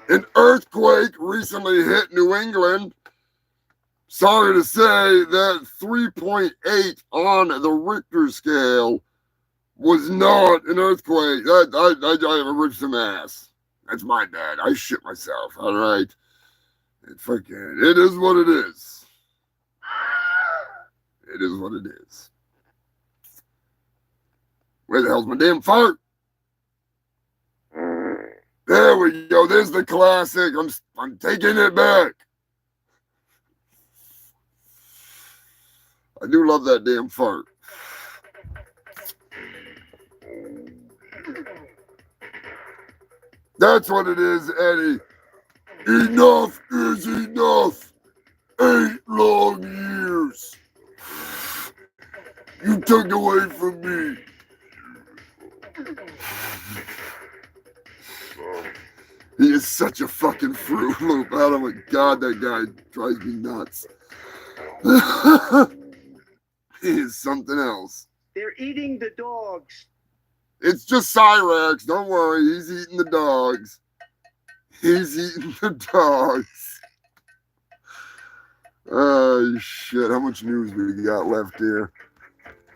An earthquake recently hit New England. Sorry to say that 3.8 on the Richter scale was not an earthquake. I ripped some ass. That's my bad. I shit myself. All right. It is what it is. It is what it is. Where the hell's my damn fart? There we go. There's the classic. I'm taking it back. I do love that damn fart. That's what it is, Eddie. Enough is enough. 8 long years. You took away from me. He is such a fucking Fruit Loop. Oh my God, that guy drives me nuts. He is something else. They're eating the dogs. It's just Cyrax. Don't worry. He's eating the dogs. He's eating the dogs. Oh, shit. How much news we got left here?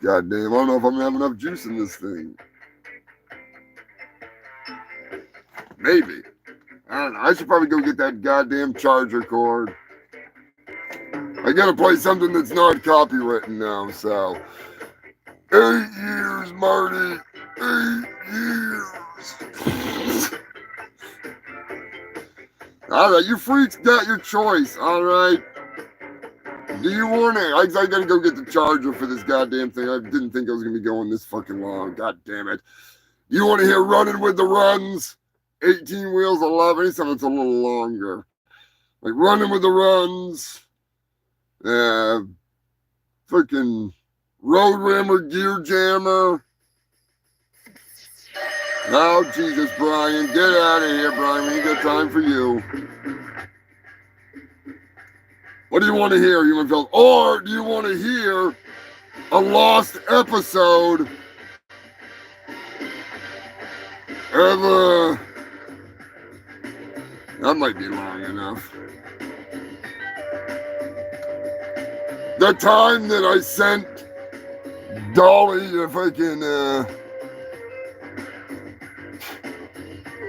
God damn. I don't know if I'm going to have enough juice in this thing. Maybe. I don't know. I should probably go get that goddamn charger cord. I gotta play something that's not copywritten now, so. 8 years, Marty. 8 years. All right, you freaks got your choice, all right? Do you want it? I gotta go get the charger for this goddamn thing. I didn't think I was gonna be going this fucking long. God damn it. You want to hear Running with the Runs? 18 Wheels, 11. Something that's a little longer. Like Running with the Runs. Freaking Road Rammer, Gear Jammer. Oh, Jesus, Brian. Get out of here, Brian. We ain't got time for you. What do you want to hear, Human Phil? Or do you want to hear a lost episode of, that might be long enough. The time that I sent Dolly to fucking,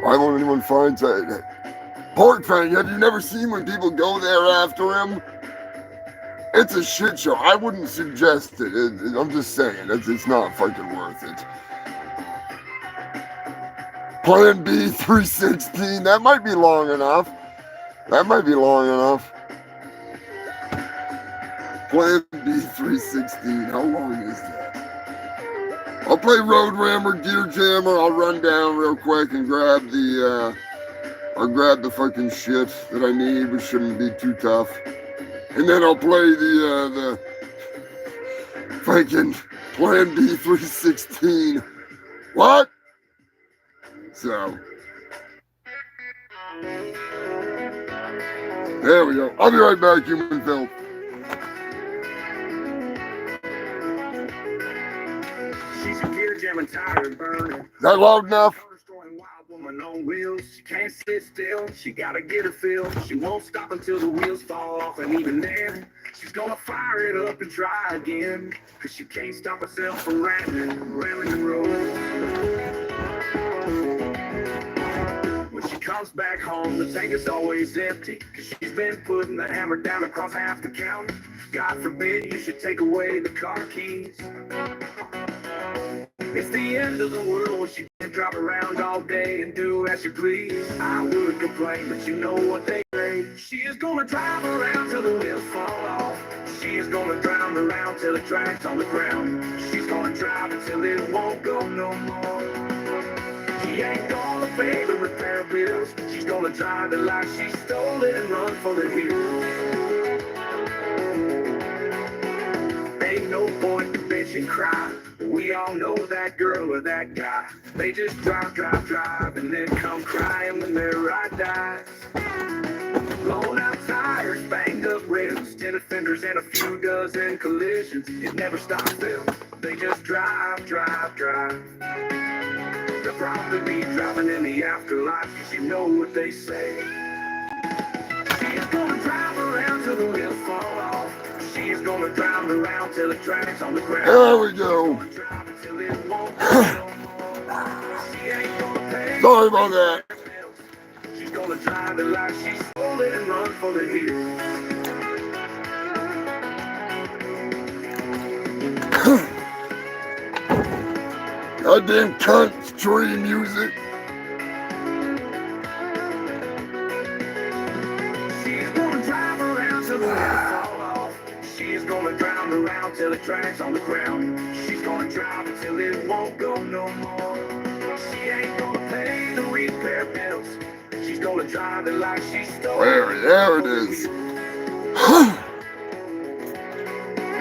why won't anyone find that? Pork Fang, have you never seen when people go there after him? It's a shit show. I wouldn't suggest it. I'm just saying, it's not fucking worth it. Plan B 316, that might be long enough. That might be long enough. Plan B 316, how long is that? I'll play Road Rammer, Gear Jammer. I'll run down real quick and grab the, I'll grab the fucking shit that I need, which shouldn't be too tough. And then I'll play the fucking Plan B 316. What? So. There we go. I'll be right back, Human Phil. She's a gear jamming, tire burning. Is that loud enough? Woman on wheels, she can't sit still, she gotta get her fill. She won't stop until the wheels fall off, and even then, she's gonna fire it up and try again. Cause she can't stop herself from ramming the road. When she comes back home, the tank is always empty. Cause she's been putting the hammer down across half the county. God forbid you should take away the car keys. It's the end of the world when she can't drive around all day and do as you please. I would complain, but you know what they say. She is gonna drive around till the wheels fall off. She is gonna drive around till the track's on the ground. She's gonna drive until it won't go no more. She ain't gonna pay the repair bills. She's gonna drive it like she stole it and run for the hills. Ain't no point to bitch and cry. We all know that girl or that guy. They just drive, drive, drive, and then come crying when their ride dies. Blown out tires, banged up rims, 10 offenders and a few dozen collisions. It never stops them. They just drive, drive, drive. They'll probably be driving in the afterlife, 'cause you know what they say. She's gonna drive around till the wheels fall off. She's gonna drive around till the track's on the ground. There we go. Sorry about that. She's gonna drive it like she stole it and run for the hills. Goddamn country music. She's gonna drive around till the wheels fall off. She's gonna drive around till the track's on the ground. She's gonna drive until it won't go no more. She ain't gonna pay the repair bills. She's gonna drive it like she stole it. There it is.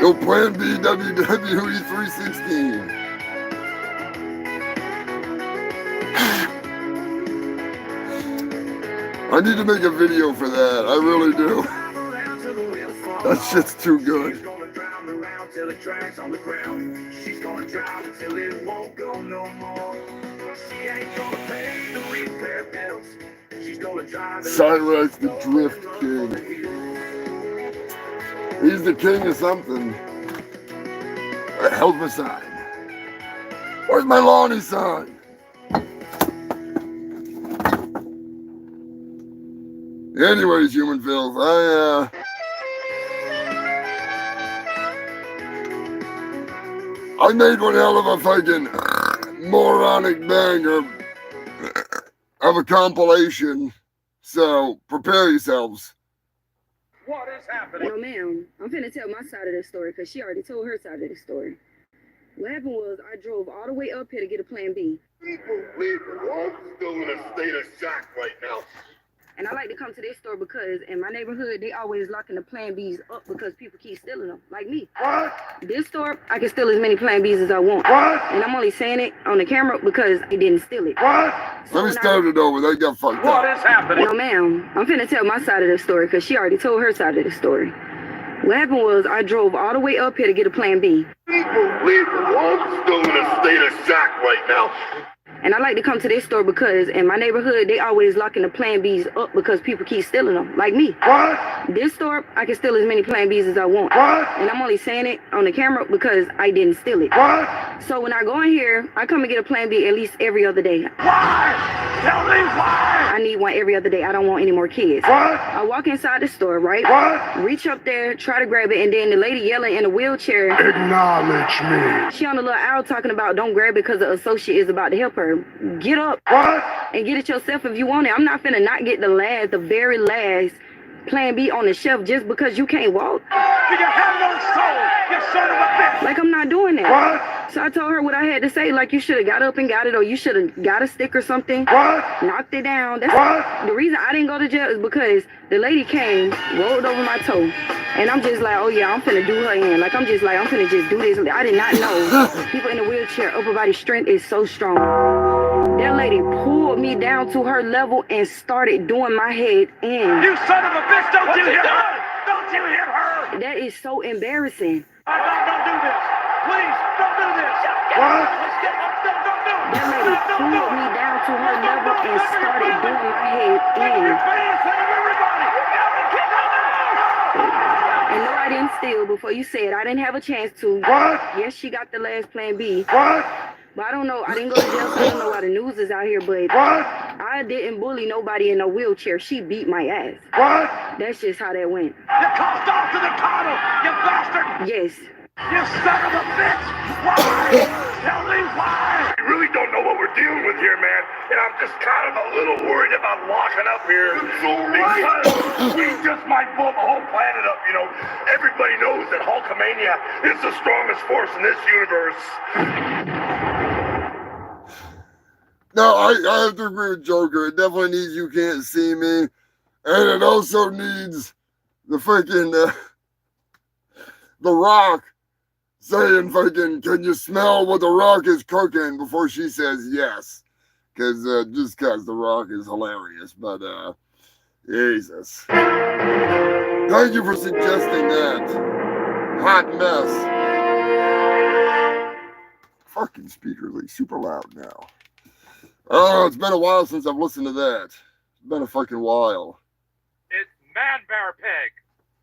Yo, Plan B WWE 316. I need to make a video for that. I really do. That shit's too good. She's gonna drive around till the track's on the ground. She's gonna drive until it won't go no more. She ain't gonna pay the repair bills. She's gonna drive. Cyrus the Drift King. He's the king of something. A hell of a sign. Where's my Lonnie sign? Anyways, human filth, I made one hell of a fucking moronic banger of a compilation, so prepare yourselves. What is happening? No, ma'am. I'm finna tell my side of the story because she already told her side of the story. What happened was I drove all the way up here to get a Plan B. People live. I'm still in a state of shock right now. And I like to come to this store because in my neighborhood, they always locking the Plan Bs up because people keep stealing them, like me. What? This store, I can steal as many Plan Bs as I want. What? And I'm only saying it on the camera because I didn't steal it. What? So Let me start it over. They got fucked What up. is happening? No, ma'am. I'm finna tell my side of the story because she already told her side of the story. What happened was I drove all the way up here to get a Plan B. People live. I'm still in a state of shock right now. And I like to come to this store because in my neighborhood, they always locking the Plan Bs up because people keep stealing them, like me. What? This store, I can steal as many Plan Bs as I want. What? And I'm only saying it on the camera because I didn't steal it. What? So when I go in here, I come and get a Plan B at least every other day. Why? Tell me why. I need one every other day. I don't want any more kids. What? I walk inside the store, right? What? Reach up there, try to grab it, and then the lady yelling in a wheelchair. Acknowledge me. She on the little owl talking about don't grab it because the associate is about to help her. Get up What? and get it yourself if you want it. I'm not finna not get the very last Plan B on the shelf just because you can't walk. Do you have no soul, you son of a bitch? Like, I'm not doing that. What? So I told her what I had to say, like you should have got up and got it, or you should have got a stick or something. What? Knocked it down. That's What? the reason I didn't go to jail is because the lady came, rolled over my toe, and I'm just like, oh yeah, I'm finna do her in. Like, I'm finna just do this. I did not know people in a wheelchair, upper body strength is so strong. That lady pulled me down to her level and started doing my head in. You son of a bitch, don't you hit her! Don't you hit her! That is so embarrassing. Don't do this! Please, don't do this! What? That lady pulled me down to her level and started doing my head in. And no, I didn't steal before you said I didn't have a chance to. What? Yes, she got the last Plan B. What? But I don't know. I didn't go to jail, so I don't know why the news is out here. But What? I didn't bully nobody in a wheelchair. She beat my ass. What? That's just how that went. You coughed off to the coddle, you bastard! Yes. You son of a bitch! Why? Tell me why! I really don't know what we're dealing with here, man. And I'm just kind of a little worried about locking up here. It's all right. Because we just might blow the whole planet up, you know. Everybody knows that Hulkamania is the strongest force in this universe. No, I have to agree with Joker. It definitely needs You Can't See Me. And it also needs the freaking The Rock saying fucking, can you smell what The Rock is cooking before she says yes. Because just because The Rock is hilarious. But Jesus. Thank you for suggesting that. Hot mess. Fucking speakers like super loud now. Oh, it's been a while since I've listened to that. It's been a fucking while. It's Man Bear Pig.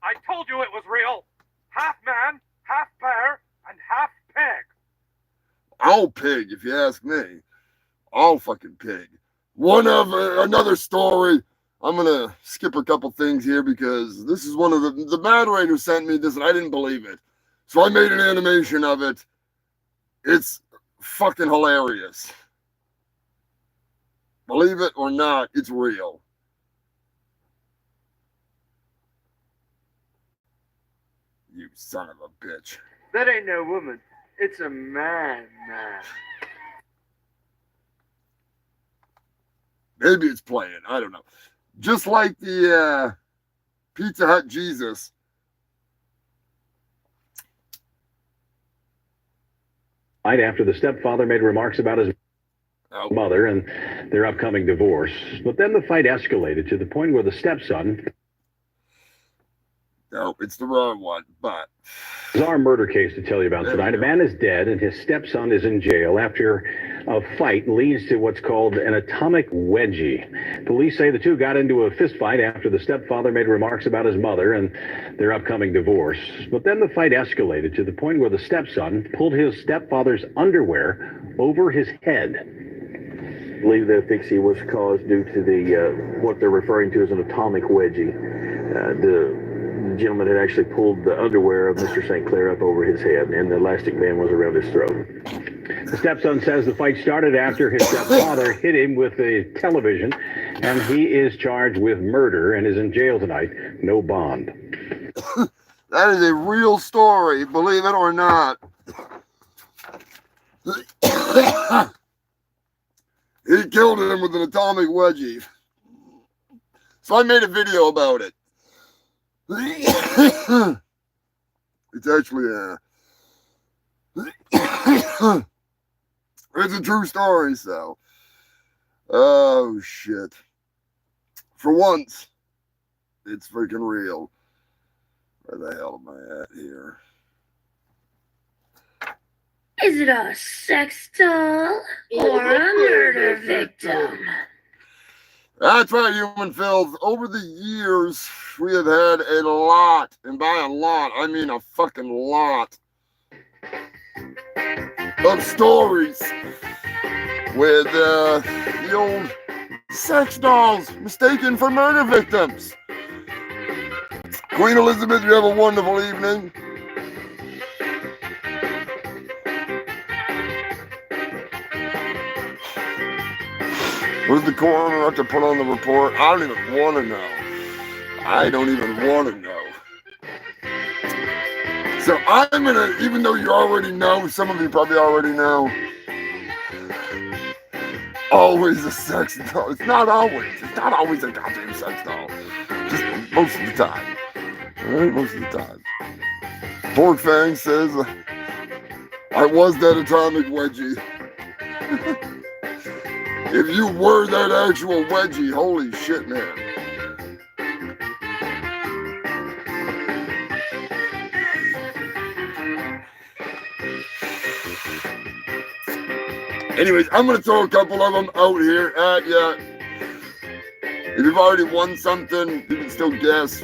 I told you it was real. Half man, half bear, and half pig. All pig, if you ask me. All fucking pig. One of another story. I'm gonna skip a couple things here because this is one of the moderator sent me this and I didn't believe it. So I made an animation of it. It's fucking hilarious. Believe it or not, it's real. You son of a bitch. That ain't no woman. It's a man. Maybe it's playing. I don't know. Just like the Pizza Hut Jesus. Right after the stepfather made remarks about his mother and their upcoming divorce. But then the fight escalated to the point where the stepson... No, it's the wrong one, but... Bizarre murder case to tell you about tonight. A man is dead and his stepson is in jail after a fight leads to what's called an atomic wedgie. Police say the two got into a fist fight after the stepfather made remarks about his mother and their upcoming divorce. But then the fight escalated to the point where the stepson pulled his stepfather's underwear over his head. I believe the asphyxia was caused due to the what they're referring to as an atomic wedgie. The gentleman had actually pulled the underwear of Mr. St. Clair up over his head, and the elastic band was around his throat. The stepson says the fight started after his stepfather hit him with a television, and he is charged with murder and is in jail tonight. No bond. That is a real story, believe it or not. He killed him with an atomic wedgie. So I made a video about it. It's actually it's a true story, so. Oh, shit. For once, it's freaking real. Where the hell am I at here? Is it a sex doll or a murder victim? That's right, Human Filth. Over the years, we have had a lot, and by a lot, I mean a fucking lot, of stories with the old sex dolls mistaken for murder victims. Queen Elizabeth, you have a wonderful evening. What does the coroner have to put on the report? I don't even want to know. I don't even want to know. So I'm going to, even though you already know, some of you probably already know, always a sex doll. It's not always. It's not always a goddamn sex doll. Just most of the time. All right, most of the time. Pork Fang says, I was that atomic wedgie. If you were that actual wedgie, holy shit, man. Anyways, I'm going to throw a couple of them out here at you. If you've already won something, you can still guess.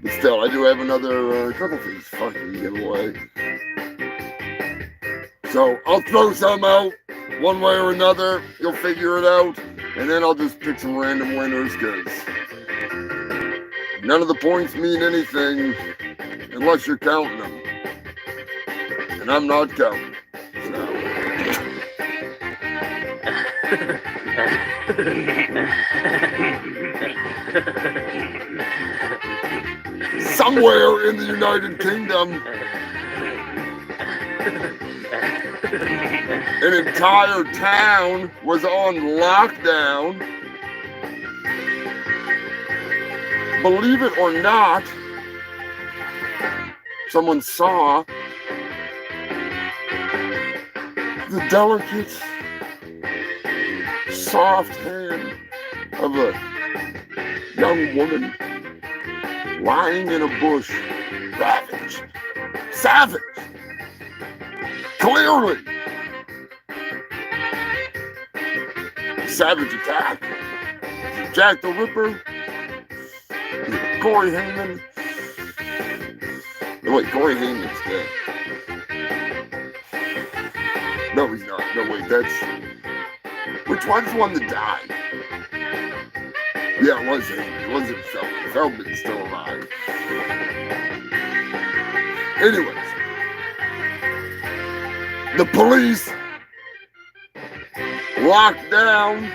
But still, I do have another couple things fucking give away. So I'll throw some out. One way or another, you'll figure it out, and then I'll just pick some random winners, because none of the points mean anything unless you're counting them. and I'm not counting. Somewhere in the United Kingdom, an entire town was on lockdown. Believe it or not, someone saw the delicate, soft hand of a young woman lying in a bush, ravaged, savage, clearly. Savage attack. Jack the Ripper, Corey Haim. No, wait, Corey Haim's dead. No, he's not. No, wait, that's... Which one's the one that died? Yeah, it was Haim. It wasn't Feldman. Feldman's still alive. Anyways. The police locked down,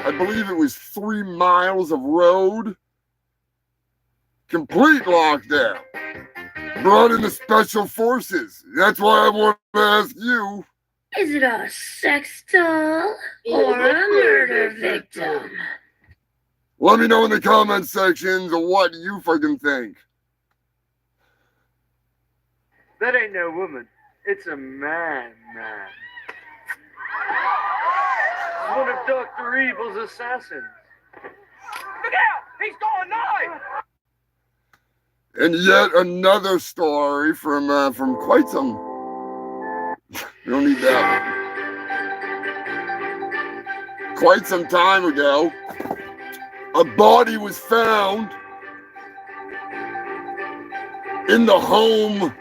I believe it was 3 miles of road. Complete lockdown. Brought in the special forces. That's why I want to ask you. Is it a sex doll or a murder victim? Let me know in the comment sections what you fucking think. That ain't no woman. It's a man. One of Dr. Evil's assassins. Look out! He's going knife! And yet another story from quite some. You don't need that one. Quite some time ago, a body was found in the home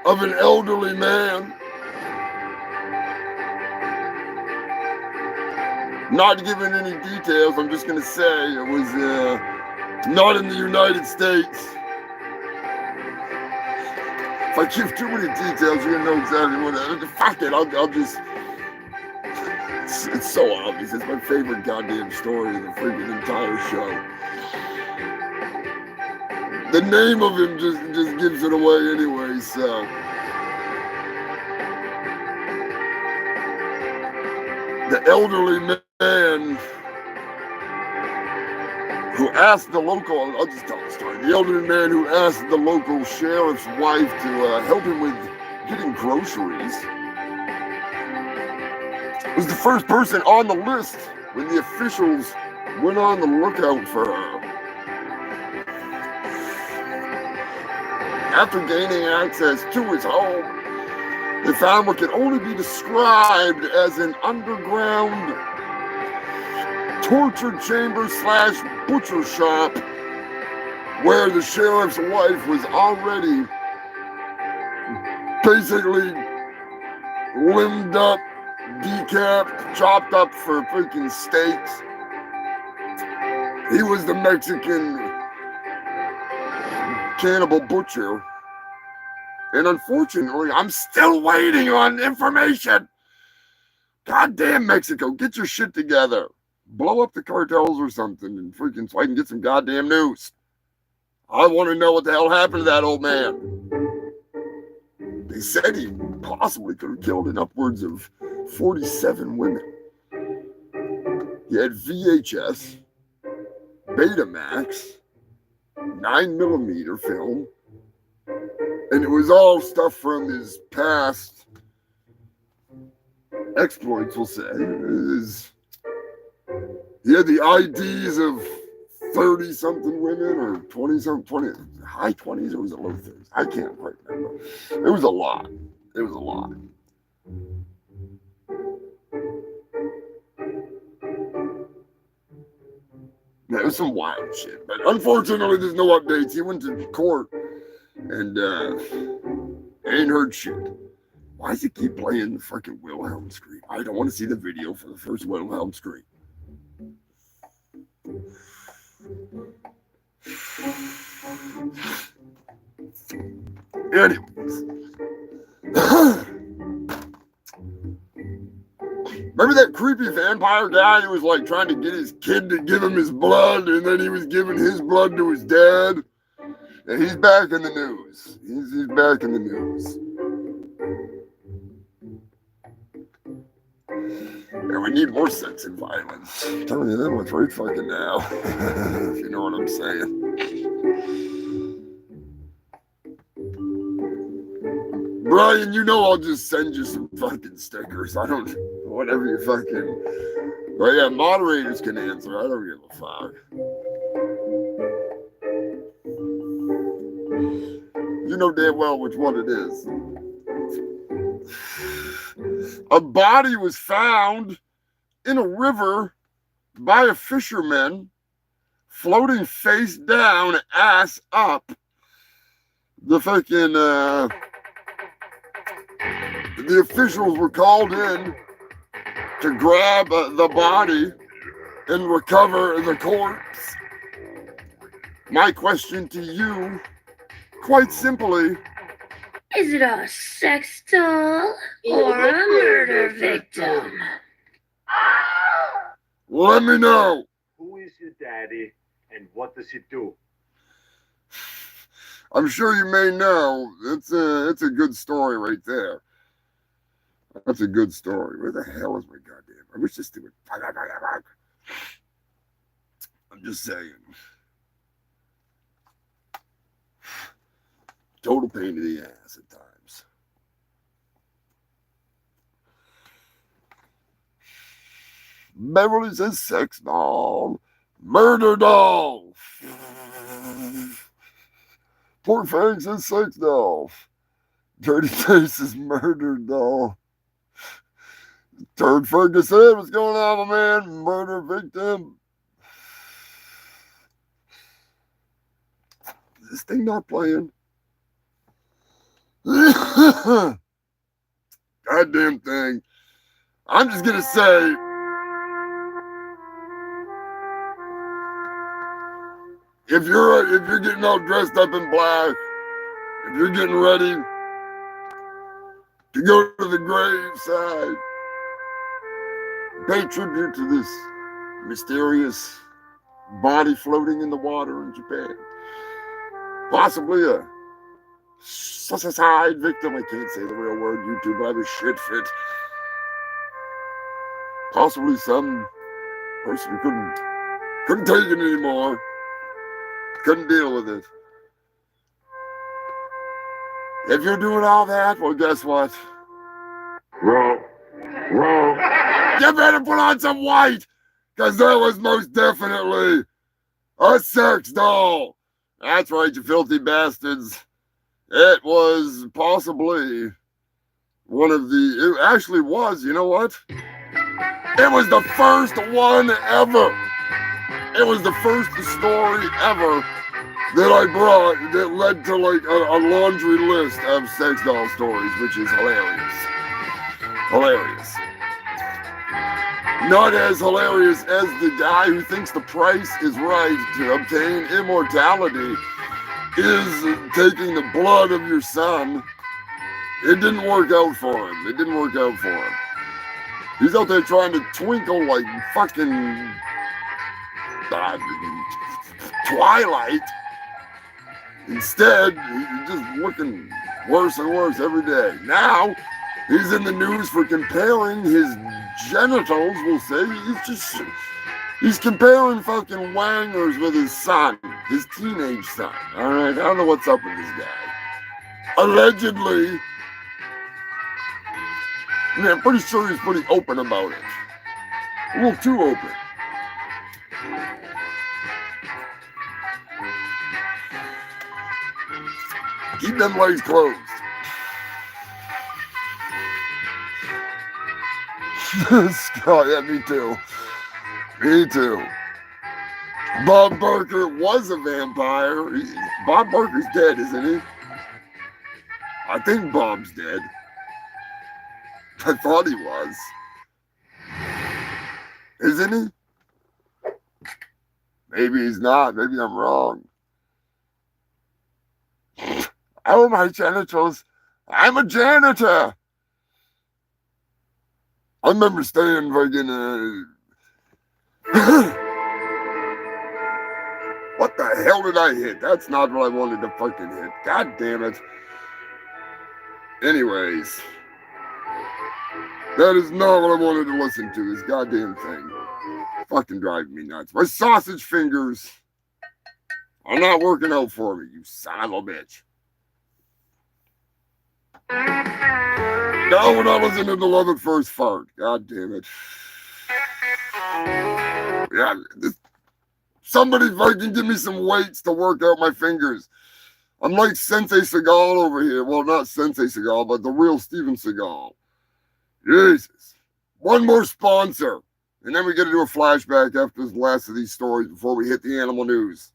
of an elderly man. Not giving any details, I'm just gonna say it was not in the United States. If I give too many details, you're gonna know exactly what. Fuck it, I'll just. It's so obvious. It's my favorite goddamn story of the freaking entire show. The name of him just gives it away anyway. So. The elderly man who asked the local, I'll just tell the story. The elderly man who asked the local sheriff's wife to help him with getting groceries was the first person on the list when the officials went on the lookout for her. After gaining access to his home, they found what could only be described as an underground torture chamber / butcher shop where the sheriff's wife was already basically limbed up, decapped, chopped up for freaking steaks. He was the Mexican cannibal butcher. And unfortunately, I'm still waiting on information. Goddamn Mexico, get your shit together. Blow up the cartels or something and freaking so I can get some goddamn news. I want to know what the hell happened to that old man. They said he possibly could have killed in upwards of 47 women. He had VHS, Betamax, 9mm film, and it was all stuff from his past exploits, we'll say. He had the IDs of 30-something women or 20-something, high 20s, or was it low 30s? I can't quite remember. It was a lot. It was a lot. Yeah, it was some wild shit. But unfortunately, there's no updates. He went to court and ain't heard shit. Why does it keep playing the freaking Wilhelm scream? I don't want to see the video for the first Wilhelm scream. Anyways. Remember that creepy vampire guy who was like trying to get his kid to give him his blood, and then he was giving his blood to his dad? And he's back in the news. He's back in the news. And we need more sex and violence. I'm telling you that much right fucking now. If you know what I'm saying. Brian, you know I'll just send you some fucking stickers. I don't, whatever you fucking, well, yeah, moderators can answer. I don't give a fuck. You know damn well which one it is. A body was found in a river by a fisherman, floating face down, ass up. The fucking, the officials were called in to grab the body and recover the corpse. My question to you, quite simply, Is it a sex doll or a murder victim? let me know. Who is your daddy and what does he do? I'm sure you may know. It's a good story right there. That's a good story. Where the hell is my goddamn? I wish this thing would. I'm just saying. Total pain in the ass at times. Beverly says sex doll. Murder doll. Poor Frank says sex doll. Dirty Face is murder doll. Turd Ferguson, what's going on, my man? Murder victim. Is this thing not playing? Goddamn thing. I'm just gonna say, if you're getting all dressed up in black, if you're getting ready to go to the graveside, pay tribute to this mysterious body floating in the water in Japan. Possibly a suicide victim. I can't say the real word, YouTube. I was shit fit. Possibly some person who couldn't take it anymore. Couldn't deal with it. If you're doing all that, well, guess what? Wrong. You better put on some white, because that was most definitely a sex doll. That's right, you filthy bastards. It was possibly one of the, it actually was, you know what? It was the first one ever. It was the first story ever that I brought that led to like a laundry list of sex doll stories, which is hilarious. Hilarious. Not as hilarious as the guy who thinks the price is right to obtain immortality is taking the blood of your son. It didn't work out for him. It didn't work out for him. He's out there trying to twinkle like fucking Twilight. Instead, he's just looking worse and worse every day. Now, he's in the news for comparing his genitals, we'll say. He's comparing fucking wangers with his son, his teenage son. All right, I don't know what's up with this guy. Allegedly, I mean, I'm pretty sure he's pretty open about it. A little too open. Keep them legs closed. Scott, yeah, me too. Me too. Bob Barker was a vampire. Bob Barker's dead, isn't he? I think Bob's dead. I thought he was. Isn't he? Maybe he's not. Maybe I'm wrong. Oh, my genitals. I'm a janitor. I remember staying fucking, what the hell did I hit? That's not what I wanted to fucking hit. God damn it. Anyways. That is not what I wanted to listen to, this goddamn thing. Fucking driving me nuts. My sausage fingers are not working out for me, you son of a bitch. Now we're not listening to the Love at First Fart. God damn it. Yeah, somebody fucking give me some weights to work out my fingers. I'm like Sensei Seagal over here. Well, not Sensei Seagal, but the real Steven Seagal. Jesus. One more sponsor. And then we got to do a flashback after the last of these stories before we hit the animal news.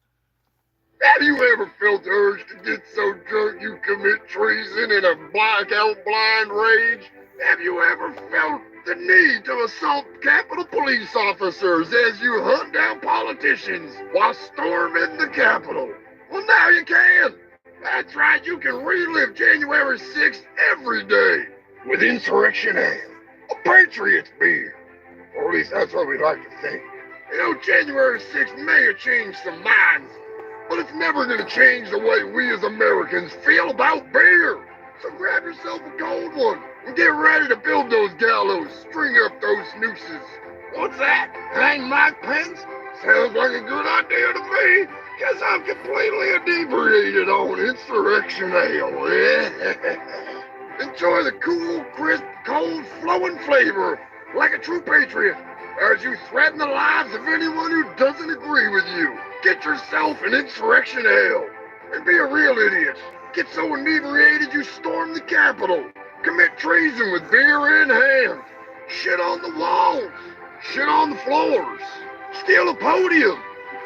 Have you ever felt the urge to get so drunk you commit treason in a blackout blind rage? Have you ever felt the need to assault Capitol Police officers as you hunt down politicians while storming the Capitol? Well, now you can. That's right, you can relive January 6th every day with Insurrection Ale, a Patriots beer. Or at least that's what we like to think. You know, January 6th may have changed some minds, but it's never going to change the way we as Americans feel about beer. So grab yourself a cold one and get ready to build those gallows, string up those nooses. What's that? Hang Mike Pence? Sounds like a good idea to me, because I'm completely inebriated on Insurrection Ale. Enjoy the cool, crisp, cold, flowing flavor like a true patriot as you threaten the lives of anyone who doesn't agree with you. Get yourself an Insurrection Ale and be a real idiot. Get so inebriated you storm the Capitol. Commit treason with beer in hand. Shit on the walls. Shit on the floors. Steal a podium.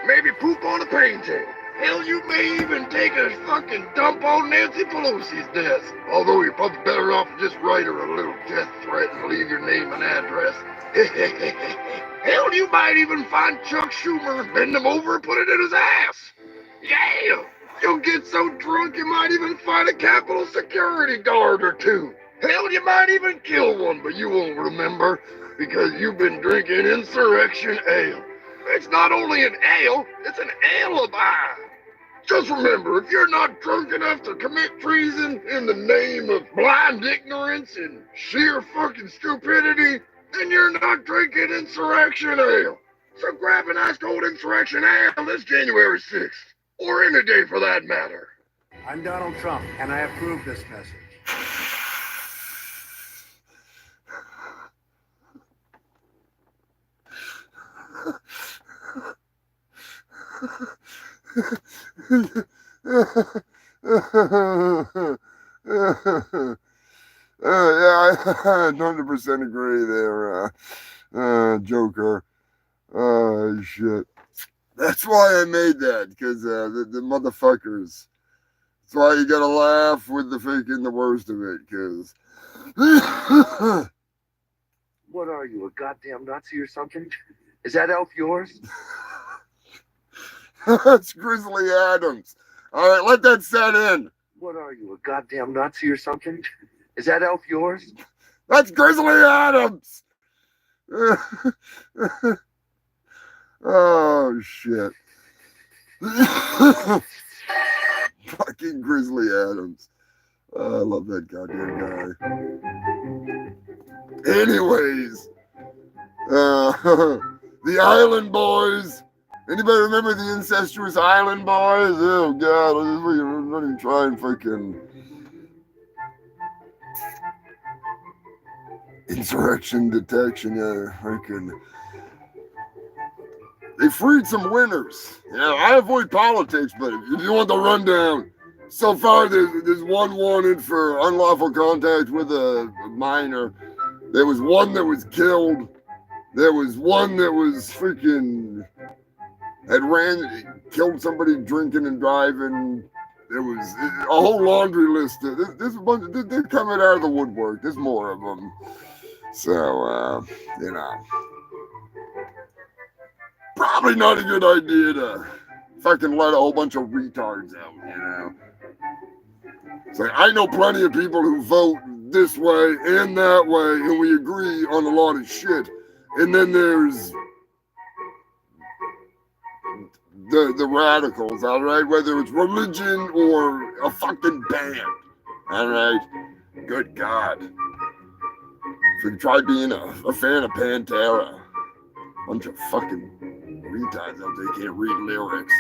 Maybe poop on a painting. Hell, you may even take a fucking dump on Nancy Pelosi's desk. Although you're probably better off just write her a little death threat and leave your name and address. Hell, you might even find Chuck Schumer, bend him over and put it in his ass. Yeah! You'll get so drunk you might even find a Capitol security guard or two. Hell, you might even kill one, but you won't remember because you've been drinking Insurrection Ale. It's not only an ale, it's an alibi. Just remember, if you're not drunk enough to commit treason in the name of blind ignorance and sheer fucking stupidity, then you're not drinking Insurrection Ale. So grab an ice cold Insurrection Ale this January 6th. Or any day for that matter. I'm Donald Trump, and I approve this message. Yeah, I 100% agree there, Joker. Oh, shit. That's why I made that, because the motherfuckers. That's why you gotta laugh with the freaking the worst of it, because. What are you, a goddamn Nazi or something? Is that elf yours? That's Grizzly Adams. All right, let that set in. What are you, a goddamn Nazi or something? Is that elf yours? That's Grizzly Adams. Oh, shit. Fucking Grizzly Adams. I love that goddamn guy. Anyways, the Island Boys. Anybody remember the incestuous Island Boys? Oh, God. I'm not even trying fucking insurrection detection. Yeah, freaking. They freed some winners. Yeah, I avoid politics, but if you want the rundown, so far there's one wanted for unlawful contact with a minor. There was one that was killed. There was one that was freaking killed somebody drinking and driving. There was a whole laundry list. There's a bunch. They're coming out of the woodwork. There's more of them. So you know. Probably not a good idea to fucking let a whole bunch of retards out, you know. It's like, I know plenty of people who vote this way and that way, and we agree on a lot of shit. And then there's the radicals, all right? Whether it's religion or a fucking band, all right? Good God. If you try being a fan of Pantera, bunch of fucking retards out there can't read lyrics.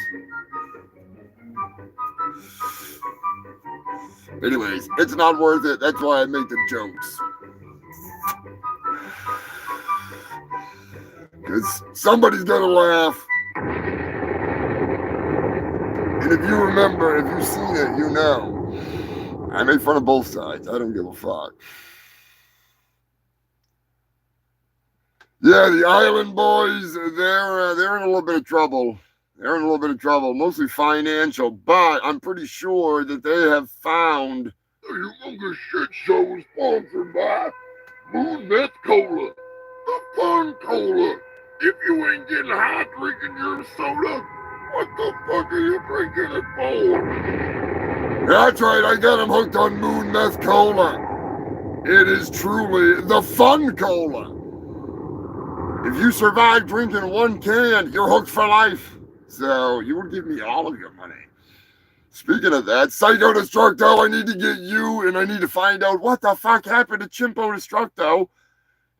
Anyways, it's not worth it. That's why I make the jokes. Because somebody's gonna laugh. And if you remember, if you've seen it, you know. I make fun of both sides. I don't give a fuck. Yeah, the Island Boys, they're in a little bit of trouble. They're in a little bit of trouble, mostly financial, but I'm pretty sure that they have found... The Humongous Shit Show is sponsored by Moon Meth Cola, the fun cola. If you ain't getting high drinking your soda, what the fuck are you drinking it for? That's right, I got them hooked on Moon Meth Cola. It is truly the fun cola. If you survive drinking one can, you're hooked for life. So you will give me all of your money. Speaking of that, Psycho Destructo, I need to get you, and I need to find out what the fuck happened to Chimpo Destructo.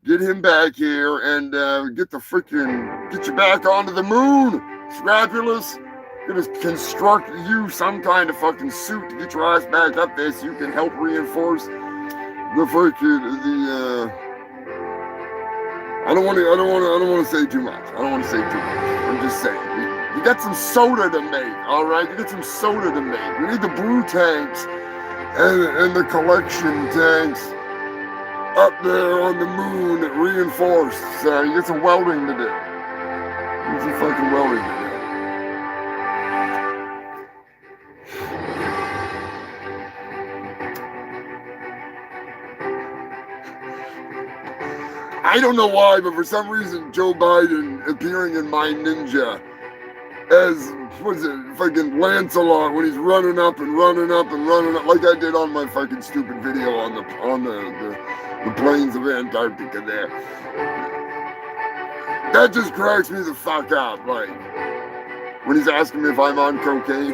Get him back here and get you back onto the moon. Scrapulous, gonna construct you some kind of fucking suit to get your ass back up there so you can help reinforce the freaking I don't want to say too much. I'm just saying. You got some soda to make, all right? You got some soda to make. We need the brew tanks and the collection tanks up there on the moon reinforced. So you got some welding to do. You got some fucking welding to do. I don't know why, but for some reason, Joe Biden appearing in My Ninja as, what is it, fucking Lancelot when he's running up, like I did on my fucking stupid video on the plains of Antarctica there. That just cracks me the fuck up, like, when he's asking me if I'm on cocaine.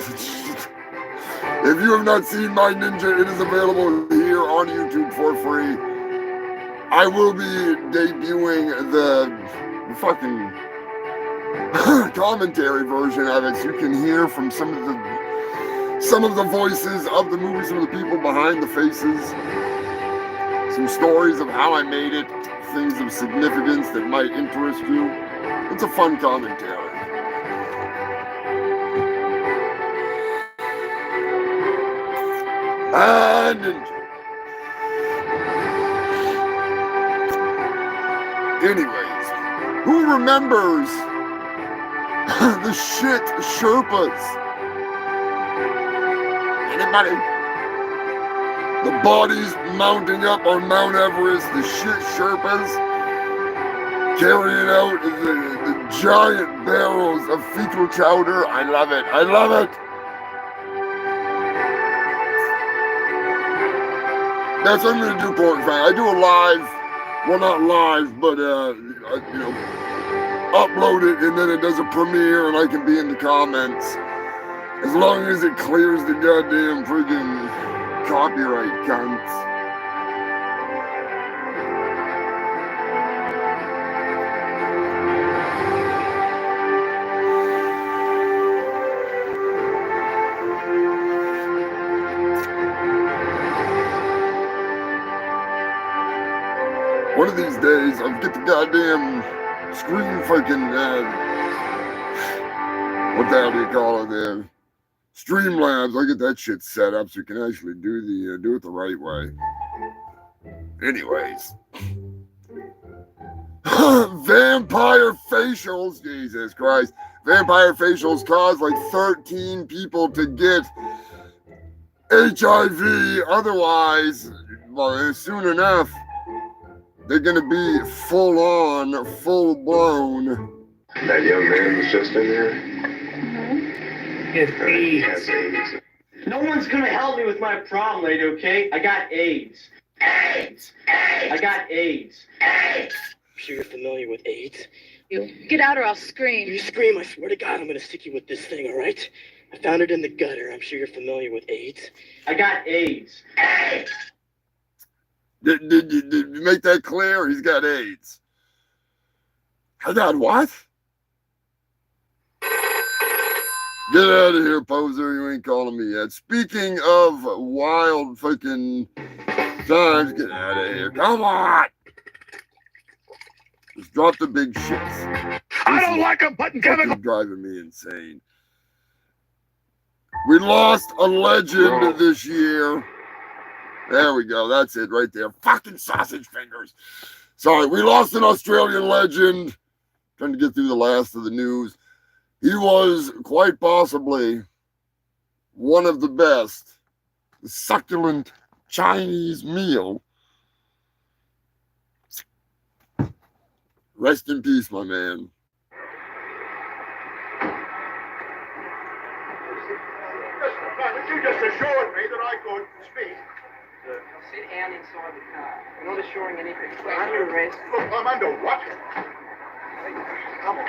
If you have not seen My Ninja, it is available here on YouTube for free. I will be debuting the fucking commentary version of it so you can hear from some of the voices of the movie, some of the people behind the faces, some stories of how I made it, things of significance that might interest you. It's a fun commentary. And anyways, who remembers the shit Sherpas? Anybody? The bodies mounting up on Mount Everest, the shit Sherpas carrying out the giant barrels of fecal chowder. I love it. I love it. That's what I'm going to do, Pork Fang. I do a live. Well, not live, but, upload it, and then it does a premiere, and I can be in the comments. As long as it clears the goddamn friggin' copyright cunts. One of these days, I'll get the goddamn screen fucking, what the hell do you call it there? Streamlabs, I'll get that shit set up so you can actually do it the right way. Anyways. Vampire facials, Jesus Christ. Vampire facials cause like 13 people to get HIV. Otherwise, well, soon enough, they're gonna be full on, full blown. That young man was just in there. He has AIDS. No one's gonna help me with my problem, lady, okay? I got AIDS. AIDS! AIDS! I got AIDS. AIDS! I'm sure you're familiar with AIDS. You get out or I'll scream. You scream, I swear to God, I'm gonna stick you with this thing, all right? I found it in the gutter. I'm sure you're familiar with AIDS. I got AIDS. AIDS! Did you make that clear? He's got AIDS. I got what? Get out of here, poser. You ain't calling me yet. Speaking of wild fucking times, get out of here. Come on. Just drop the big shits. I don't like them putting chemicals. Driving me insane. We lost a legend this year. There we go. That's it right there. Fucking sausage fingers. Sorry, we lost an Australian legend. Trying to get through the last of the news. He was quite possibly one of the best. The succulent Chinese meal. Rest in peace, my man. You just assured me that I could speak. Sit down inside the car. I'm not assuring anything. Under arrest. Look, I'm under what? Come on.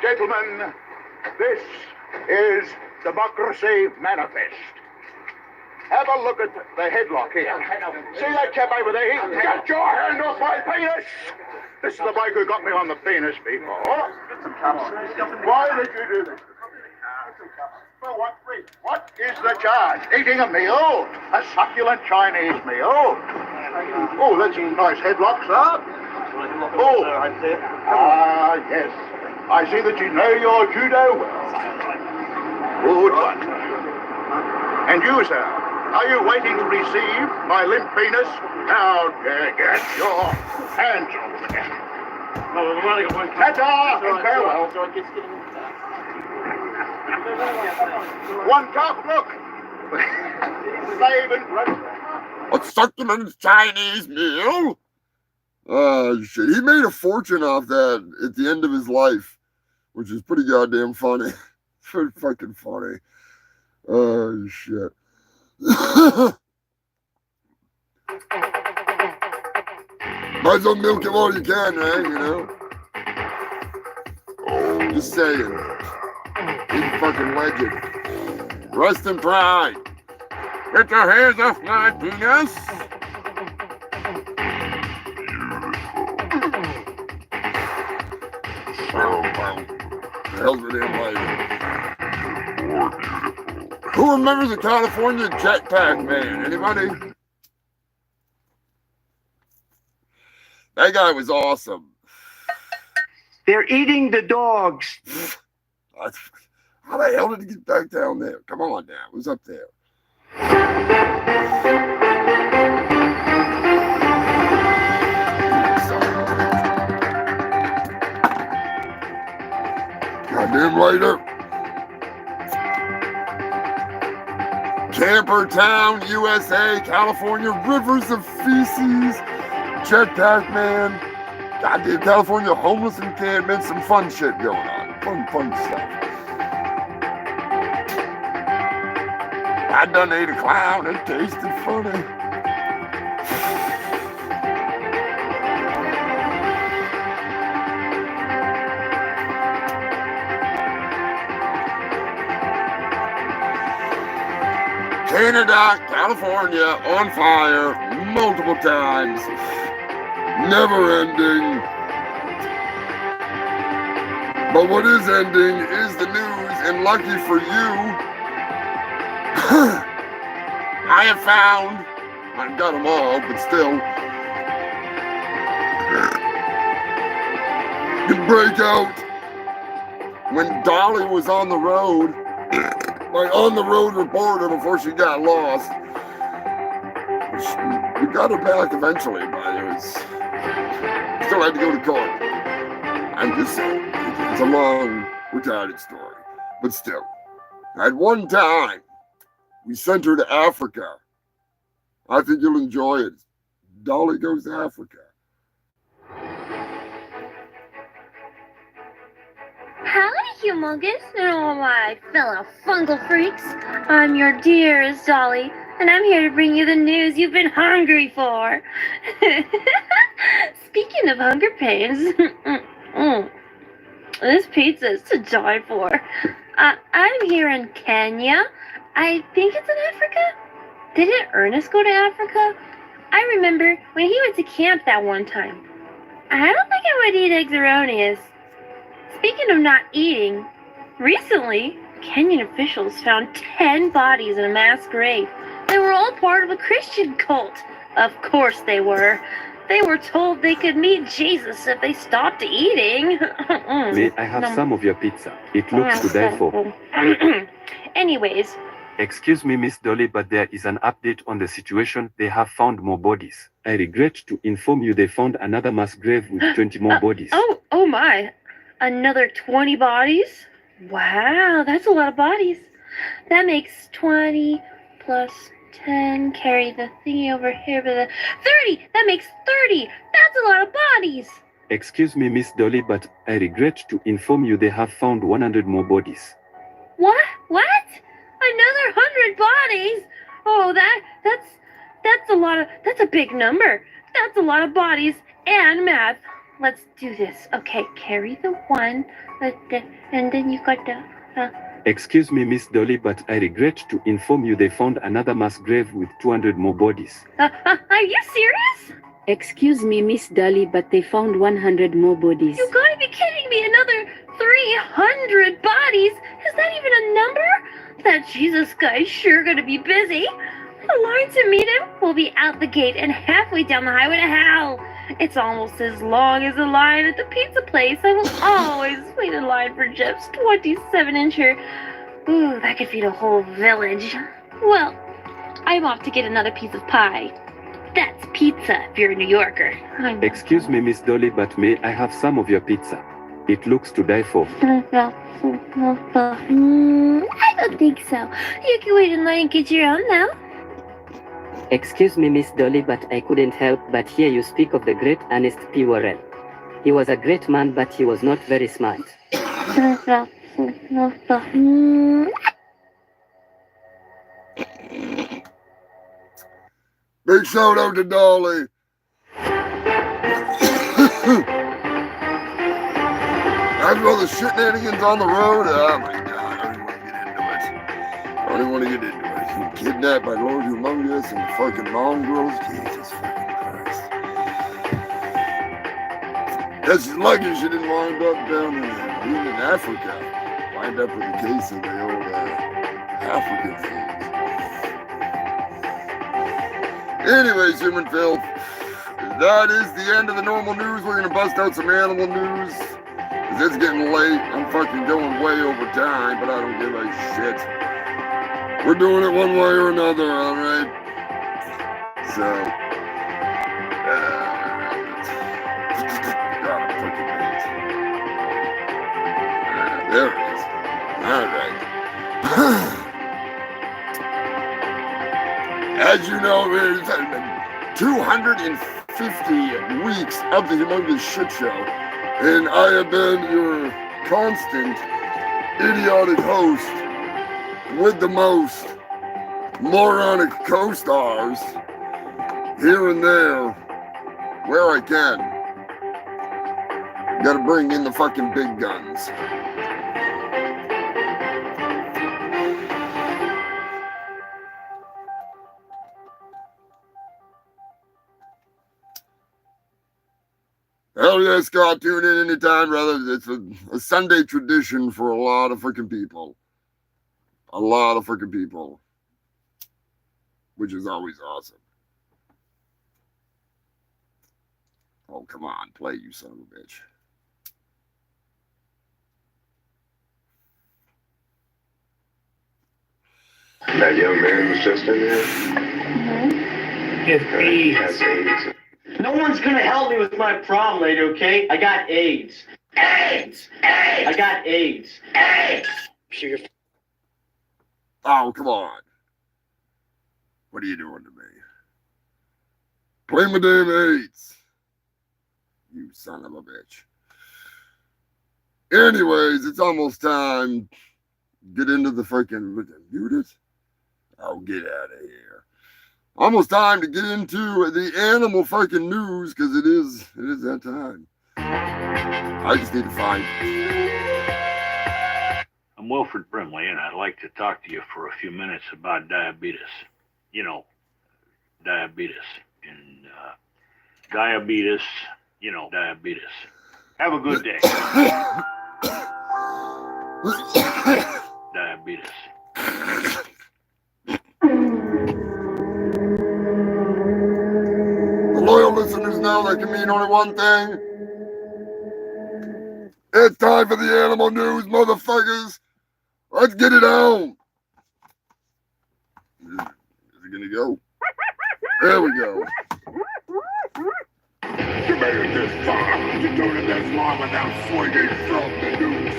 Gentlemen, this is Democracy Manifest. Have a look at the headlock here. See that chap over there? Get your hand off my penis! This is the bloke who got me on the penis before. Why did you do this? For what reason? What is the charge? Eating a meal? A succulent Chinese meal? Oh, that's a nice headlock, sir. Oh, yes. I see that you know your judo well. Good one. And you, sir, are you waiting to receive my limp penis? Now, get your hands off it. Ta-ta and farewell. One tough look. Slave and A succulent Chinese meal? Oh, shit. He made a fortune off that at the end of his life, which is pretty goddamn funny. It's pretty fucking funny. Oh, shit. Might as well milk him all you can, right? You know? Just saying. He's a fucking legend. Rest in pride. Get your hands off my penis. Who remembers the California jetpack man? Anybody? That guy was awesome. They're eating the dogs. How the hell did he get back down there? Come on now. Who's up there? Goddamn later. Camper Town, USA, California, rivers of feces, jetpack man, goddamn California homeless encampment, some fun shit going on. Fun stuff. I done ate a clown, it tasted funny. Canada, California, on fire, multiple times, never ending. But what is ending is the news, and lucky for you, I have found, I've got them all, but still, the breakout when Dolly was on the road. My on-the-road reporter before she got lost. We got her back eventually, but it was still had to go to court. I'm just saying, it's a long, retarded story. But still, at one time, we sent her to Africa. I think you'll enjoy it. Dolly Goes to Africa. Howdy, Humongous, and all my fellow fungal freaks. I'm your dearest Dolly, and I'm here to bring you the news you've been hungry for. Speaking of hunger pains, this pizza is to die for. I'm here in Kenya. I think it's in Africa. Didn't Ernest go to Africa? I remember when he went to camp that one time. I don't think I would eat eggs erroneous. Speaking of not eating, recently, Kenyan officials found 10 bodies in a mass grave. They were all part of a Christian cult. Of course they were. They were told they could meet Jesus if they stopped eating. May I have some of your pizza? It looks to die for. Anyways. Excuse me, Miss Dolly, but there is an update on the situation. They have found more bodies. I regret to inform you they found another mass grave with 20 more bodies. Oh my. Another 20 bodies? Wow, that's a lot of bodies. That makes 20 plus 10. Carry the thingy over here. 30! That makes 30! That's a lot of bodies! Excuse me, Miss Dolly, but I regret to inform you they have found 100 more bodies. What? Another 100 bodies? Oh, that's a lot of, that's a big number. That's a lot of bodies and math. Let's do this. Okay, carry the 1, and then you got the... Excuse me, Miss Dolly, but I regret to inform you they found another mass grave with 200 more bodies. Are you serious? Excuse me, Miss Dolly, but they found 100 more bodies. You gotta be kidding me! Another 300 bodies? Is that even a number? That Jesus guy's sure gonna be busy. The line to meet him will be out the gate and halfway down the highway to hell. It's almost as long as the line at the pizza place. I will always wait in line for Jeff's 27-incher. Ooh, that could feed a whole village. Well, I'm off to get another piece of pie. That's pizza if you're a New Yorker. Excuse me, Miss Dolly, but may I have some of your pizza? It looks to die for. I don't think so. You can wait in line and get your own now. Excuse me, Miss Dolly, but I couldn't help but hear you speak of the great Ernest P. Worrell. He was a great man, but he was not very smart. Big shout out to Dolly. After all the shenanigans on the road, oh my God, I don't even want to get into it. Kidnapped by Lord Humongous and the fucking mongrels. Jesus fucking Christ. That's just lucky she didn't wind up down in Africa. Wind up with a case of the old African things. Anyways, human filth, that is the end of the normal news. We're going to bust out some animal news. Because it's getting late. I'm fucking going way over time, but I don't give a shit. We're doing it one way or another, alright? So, there it is. Alright. As you know, there's 250 weeks of the Humongous Shit Show, and I have been your constant idiotic host with the most moronic co-stars here and there where I can. Gotta bring in the fucking big guns. Hell yeah, Scott, tune in anytime, brother. It's a Sunday tradition for a lot of freaking people. A lot of freaking people. Which is always awesome. Oh, come on. Play, you son of a bitch. That young man was just in there? It's AIDS. Has AIDS. No one's gonna help me with my problem, lady, okay? I got AIDS. AIDS! AIDS! I got AIDS. AIDS! Sure you're... Oh, come on. What are you doing to me? Play my damn AIDS. You son of a bitch. Anyways, it's almost time. Get into the freaking... Mute it? Oh, get out of here. Almost time to get into the animal fucking news, because it is that time. I just need to find I'm Wilfred Brimley, and I'd like to talk to you for a few minutes about diabetes. You know, diabetes. And diabetes, diabetes. Have a good day. Diabetes. The loyal listeners know that can mean only one thing. It's time for the animal news, motherfuckers. Let's get it on. Is it gonna go? There we go. You made it this far. You're doing it this long without swinging from the noose.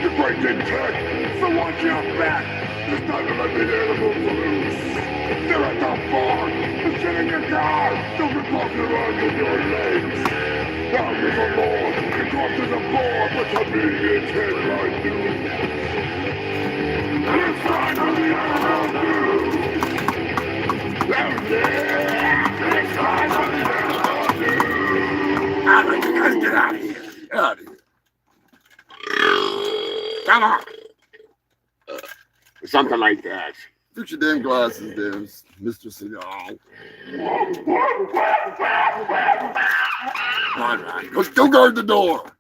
You're breaking tech, so watch your back. It's time to let the animals loose. They're at the bar. They're sitting in your car. Don't be walking around with your legs. Now you're the Lord. The corpses are born with some idiot's headline news. And it's time for the animal news. It's time for the animal news. All right, you guys get out of here. Get out of here. Come on. Something like that. Fix your damn glasses there, Mr. Seagal. All right, go guard the door.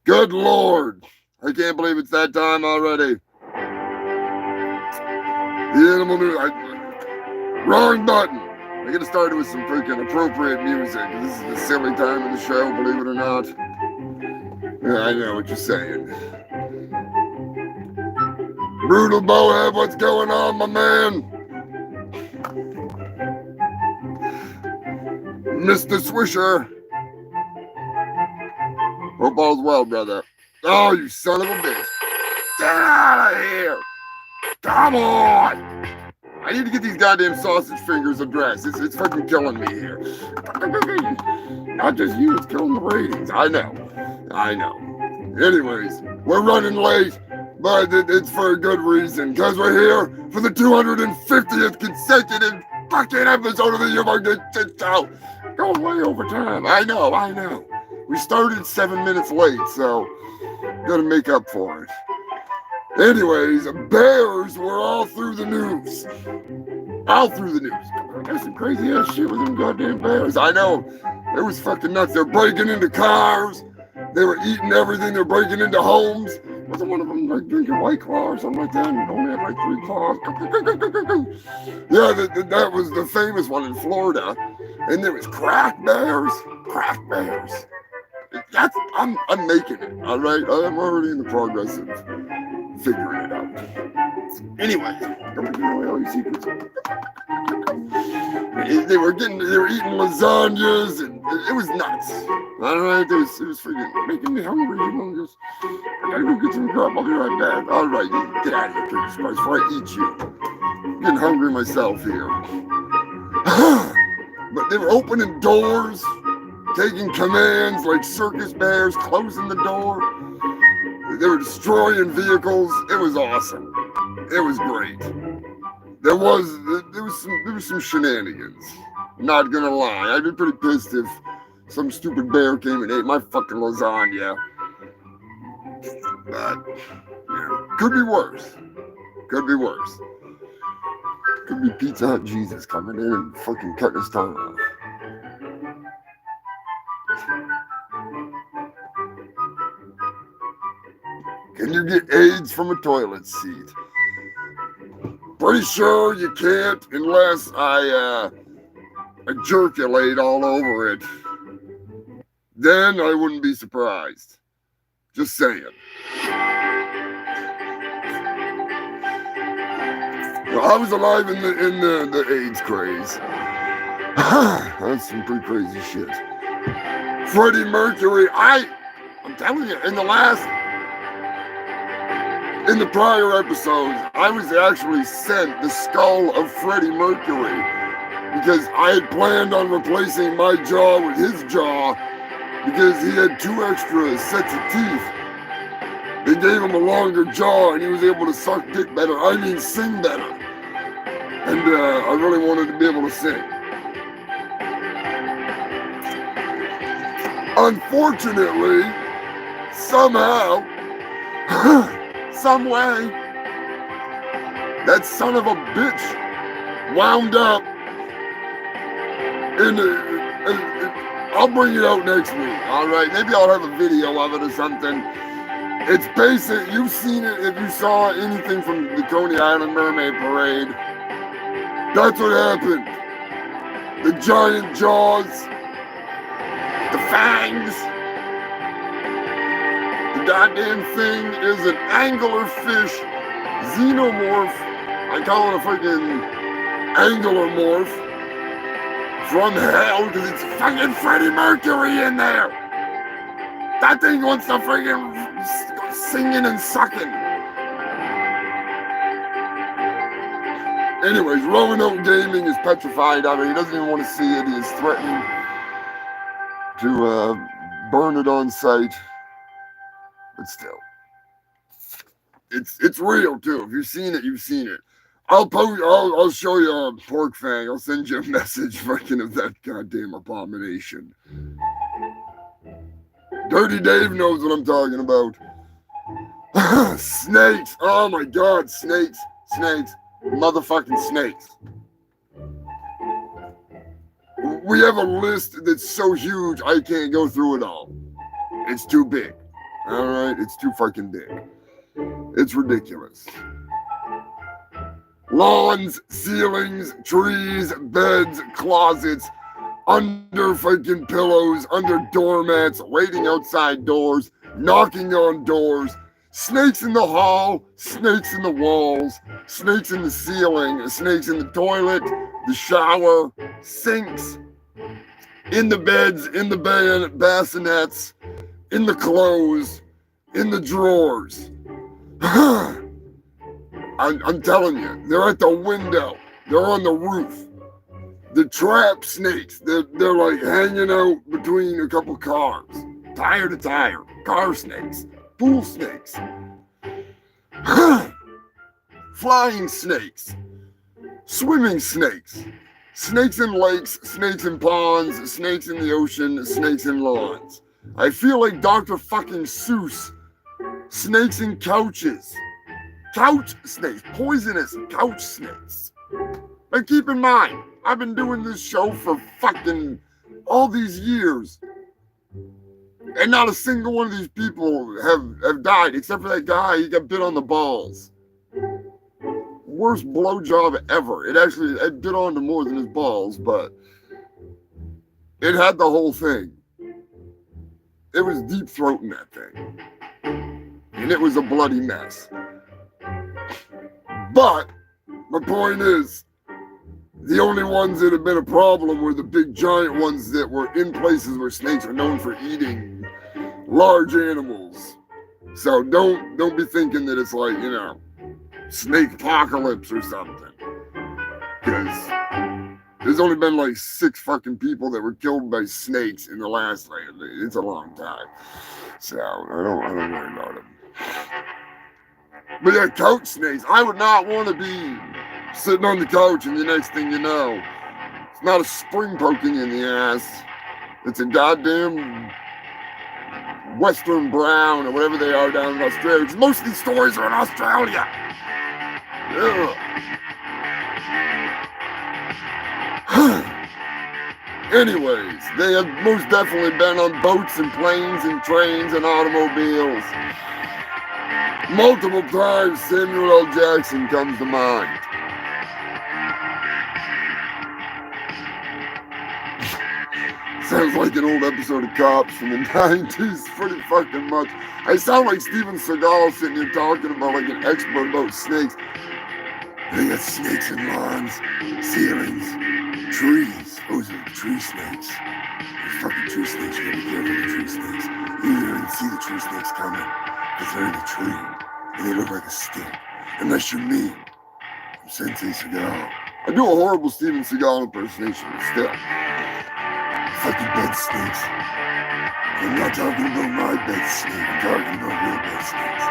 Good Lord. I can't believe it's that time already. The animal news. Wrong button. I gotta start it with some freaking appropriate music. This is the silly time of the show, believe it or not. Yeah, I know what you're saying. Brutal Boab, what's going on, my man? Mr. Swisher. Hope all's well, brother. Oh, you son of a bitch. Get out of here. Come on. I need to get these goddamn sausage fingers addressed. It's fucking killing me here. Not just you, it's killing the ratings. I know. Anyways, we're running late, but it's for a good reason, because we're here for the 250th consecutive fucking episode of the Humongous Shit Show. Going way over time. I know. We started 7 minutes late, so gotta make up for it. Anyways, bears were all through the news. There's some crazy ass shit with them goddamn bears. I know. It was fucking nuts. They're breaking into cars. They were eating everything. They're breaking into homes. Wasn't one of them like drinking White Claw or something like that? And only had like 3 claws. Yeah, that was the famous one in Florida. And there was crack bears. I'm making it, all right? I'm already in the progress of figuring it out. Anyway, don't give away all your secrets. They were eating lasagnas, and it was nuts. All right, it was freaking making me hungry. Humongous. I gotta go get some grub. I'll be right back. All right, you get out of here, Curtis Price, before I eat you. I'm getting hungry myself here. But they were opening doors, taking commands like circus bears, closing the door. They were destroying vehicles. It was awesome. It was great. There was some shenanigans. Not gonna lie. I'd be pretty pissed if some stupid bear came and ate my fucking lasagna. But could be worse. Could be Pizza Hut Jesus coming in and fucking cutting his tongue off. Can you get AIDS from a toilet seat? Pretty sure you can't unless I ejaculate all over it. Then I wouldn't be surprised. Just saying. Well, I was alive in the AIDS craze. That's some pretty crazy shit. Freddie Mercury, I'm telling you, in the prior episodes, I was actually sent the skull of Freddie Mercury because I had planned on replacing my jaw with his jaw because he had 2 extra sets of teeth. gave him a longer jaw and he was able to suck dick better. I mean, sing better. And I really wanted to be able to sing. Unfortunately, somehow, some way, that son of a bitch wound up in I'll bring it out next week, all right? Maybe I'll have a video of it or something. It's basic. You've seen it if you saw anything from the Coney Island Mermaid Parade. That's what happened. The giant jaws, the fangs. The goddamn thing is an anglerfish xenomorph. I call it a freaking anglermorph from hell because it's fucking Freddie Mercury in there. That thing wants to freaking singing and sucking. Anyways, Roanoke Gaming is petrified of it. He doesn't even want to see it. He is threatening to burn it on site. But still, it's real too. If you've seen it, you've seen it. I'll show you a pork fang. I'll send you a message freaking of that goddamn abomination. Dirty Dave knows what I'm talking about. Snakes. Oh my God, snakes. Snakes. Motherfucking snakes. We have a list that's so huge I can't go through it all. It's too big. All right, it's too fucking big. It's ridiculous. Lawns, ceilings, trees, beds, closets, under fucking pillows, under doormats, waiting outside doors, knocking on doors, snakes in the hall, snakes in the walls, snakes in the ceiling, snakes in the toilet, the shower, sinks, in the beds, in the bassinets, in the clothes, in the drawers. I'm telling you, they're at the window. They're on the roof. The trap snakes, they're like hanging out between a couple cars. Tire to tire. Car snakes. Pool snakes. Flying snakes. Swimming snakes. Snakes in lakes, snakes in ponds, snakes in the ocean, snakes in lawns. I feel like Dr. fucking Seuss. Snakes in couches. Couch snakes. Poisonous couch snakes. Now keep in mind, I've been doing this show for fucking all these years. And not a single one of these people have died, except for that guy, he got bit on the balls. Worst blowjob ever. It bit onto more than his balls, but it had the whole thing. It was deep throating that thing. And it was a bloody mess. But my point is, the only ones that have been a problem were the big giant ones that were in places where snakes are known for eating large animals. So don't be thinking that it's like, you know, snake apocalypse or something. Because there's only been like 6 fucking people that were killed by snakes in the last, like, it's a long time. So I don't worry about them. But yeah, couch snakes. I would not want to be sitting on the couch and the next thing you know, it's not a spring poking in the ass. It's a goddamn Western brown or whatever they are down in Australia. Because most of these stories are in Australia. Yeah. Anyways, they have most definitely been on boats and planes and trains and automobiles. Multiple times Samuel L. Jackson comes to mind. Sounds like an old episode of Cops from the 90s, pretty fucking much. I sound like Steven Seagal sitting here talking about like an expert about snakes. They got snakes in lawns, ceilings, trees. Those are the tree snakes. Those fucking tree snakes, you gotta be careful of the tree snakes. You don't even see the tree snakes coming, because they're in the tree, and they look like a stick. Unless you're me. I'm Sensei Seagal. I do a horrible Steven Seagal impersonation, but still. Fucking bed snakes. I'm not talking about my bed snake. I'm talking about real bed snakes.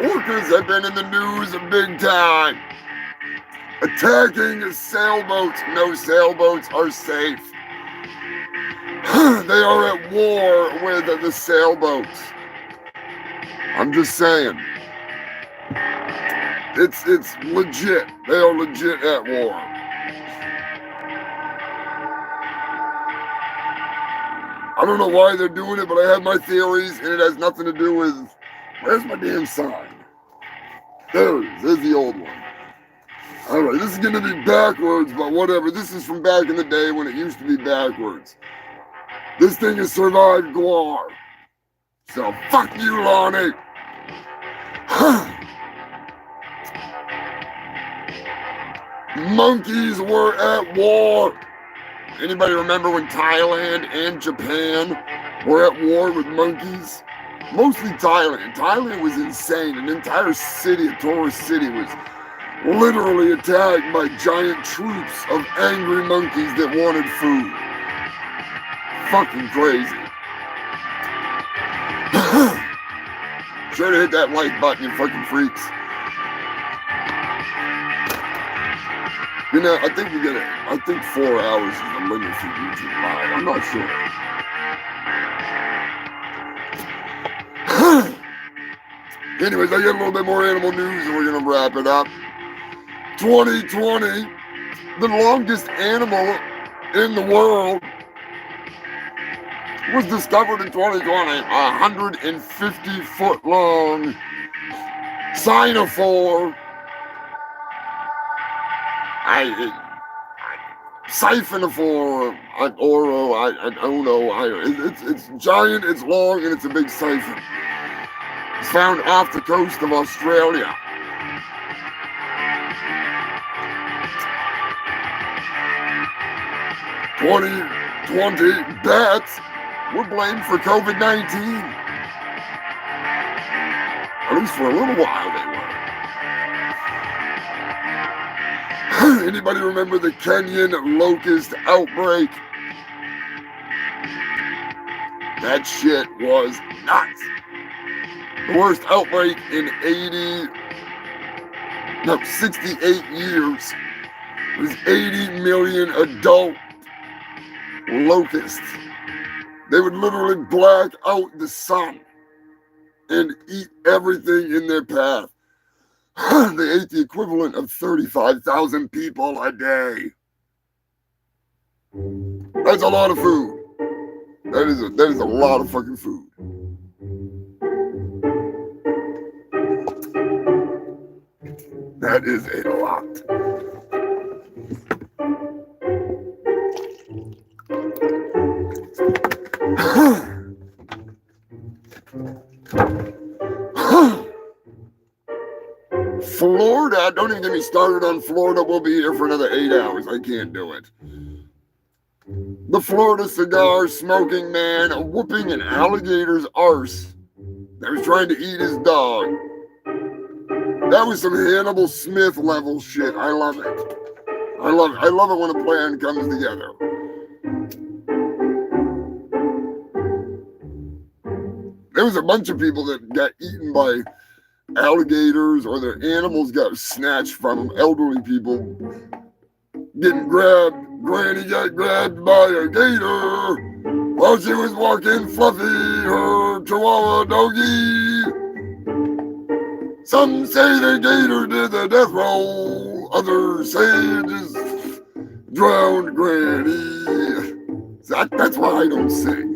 Orcas have been in the news big time. Attacking sailboats. No sailboats are safe. They are at war with the sailboats. I'm just saying. It's legit. They are legit at war. I don't know why they're doing it, but I have my theories, and it has nothing to do with... Where's my damn sign? There it is. There's the old one. Alright, this is going to be backwards, but whatever. This is from back in the day when it used to be backwards. This thing has survived Guar. So, fuck you, Lonnie. Monkeys were at war. Anybody remember when Thailand and Japan were at war with monkeys? Mostly Thailand. Thailand was insane. An entire city, a tourist city, was literally attacked by giant troops of angry monkeys that wanted food. Fucking crazy. Sure to hit that like button, you fucking freaks. You know, I think 4 hours is the limit for YouTube Live. I'm not sure. Anyways, I get a little bit more animal news and we're going to wrap it up. 2020, the longest animal in the world was discovered in 2020. 150-foot long Sinophore. Siphonophore, I don't know. It's giant, it's long, and it's a big siphon. It's found off the coast of Australia. Bats were blamed for COVID-19. At least for a little while they were. Anybody remember the Kenyan locust outbreak? That shit was nuts. The worst outbreak in 68 years. It was 80 million adult locusts. They would literally black out the sun and eat everything in their path. They ate the equivalent of 35,000 people a day. That's a lot of food. That is a lot of fucking food. That is a lot. Florida, don't even get me started on Florida. We'll be here for another 8 hours. I can't do it. The Florida cigar smoking man whooping an alligator's arse that was trying to eat his dog. That was some Hannibal Smith level shit. I love it. I love it. I love it when a plan comes together. There was a bunch of people that got eaten by alligators, or their animals got snatched from them. Elderly people getting grabbed. Granny got grabbed by a gator while she was walking Fluffy, her chihuahua doggy. Some say the gator did the death roll. Others say it just drowned Granny. That's why I don't sing.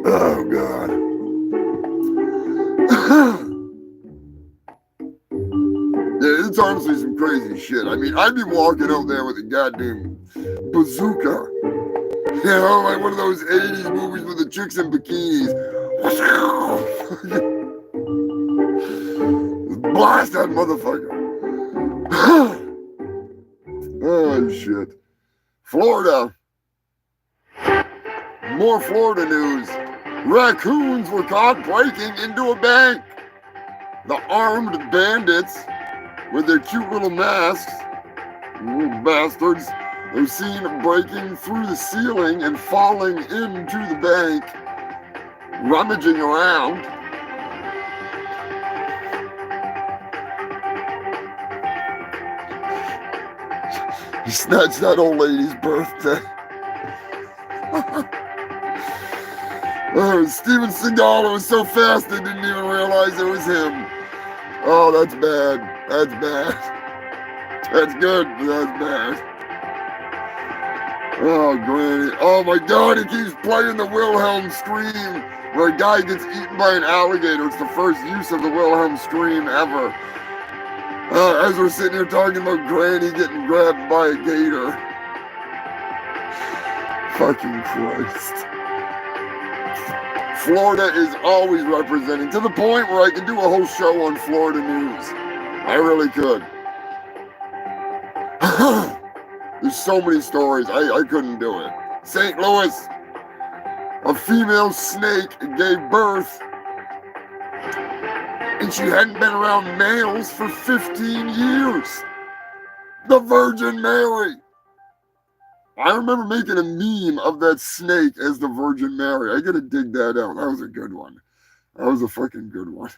Oh, God. Yeah, it's honestly some crazy shit. I mean, I'd be walking out there with a goddamn bazooka. You know, like one of those 80s movies with the chicks in bikinis. Blast that motherfucker. Oh, shit. Florida. More Florida news. Raccoons were caught breaking into a bank. The armed bandits, with their cute little masks, little bastards, they're seen breaking through the ceiling and falling into the bank, rummaging around. He snatched that old lady's birthday. Steven Seagal was so fast they didn't even realize it was him. Oh, that's bad. That's bad. That's good, but that's bad. Oh, Granny. Oh, my God, he keeps playing the Wilhelm scream where a guy gets eaten by an alligator. It's the first use of the Wilhelm scream ever. As we're sitting here talking about Granny getting grabbed by a gator. Fucking Christ. Florida is always representing, to the point where I could do a whole show on Florida news. I really could. There's so many stories, I couldn't do it. St. Louis, a female snake gave birth, and she hadn't been around males for 15 years. The Virgin Mary. I remember making a meme of that snake as the Virgin Mary. I gotta dig that out. That was a good one. That was a fucking good one.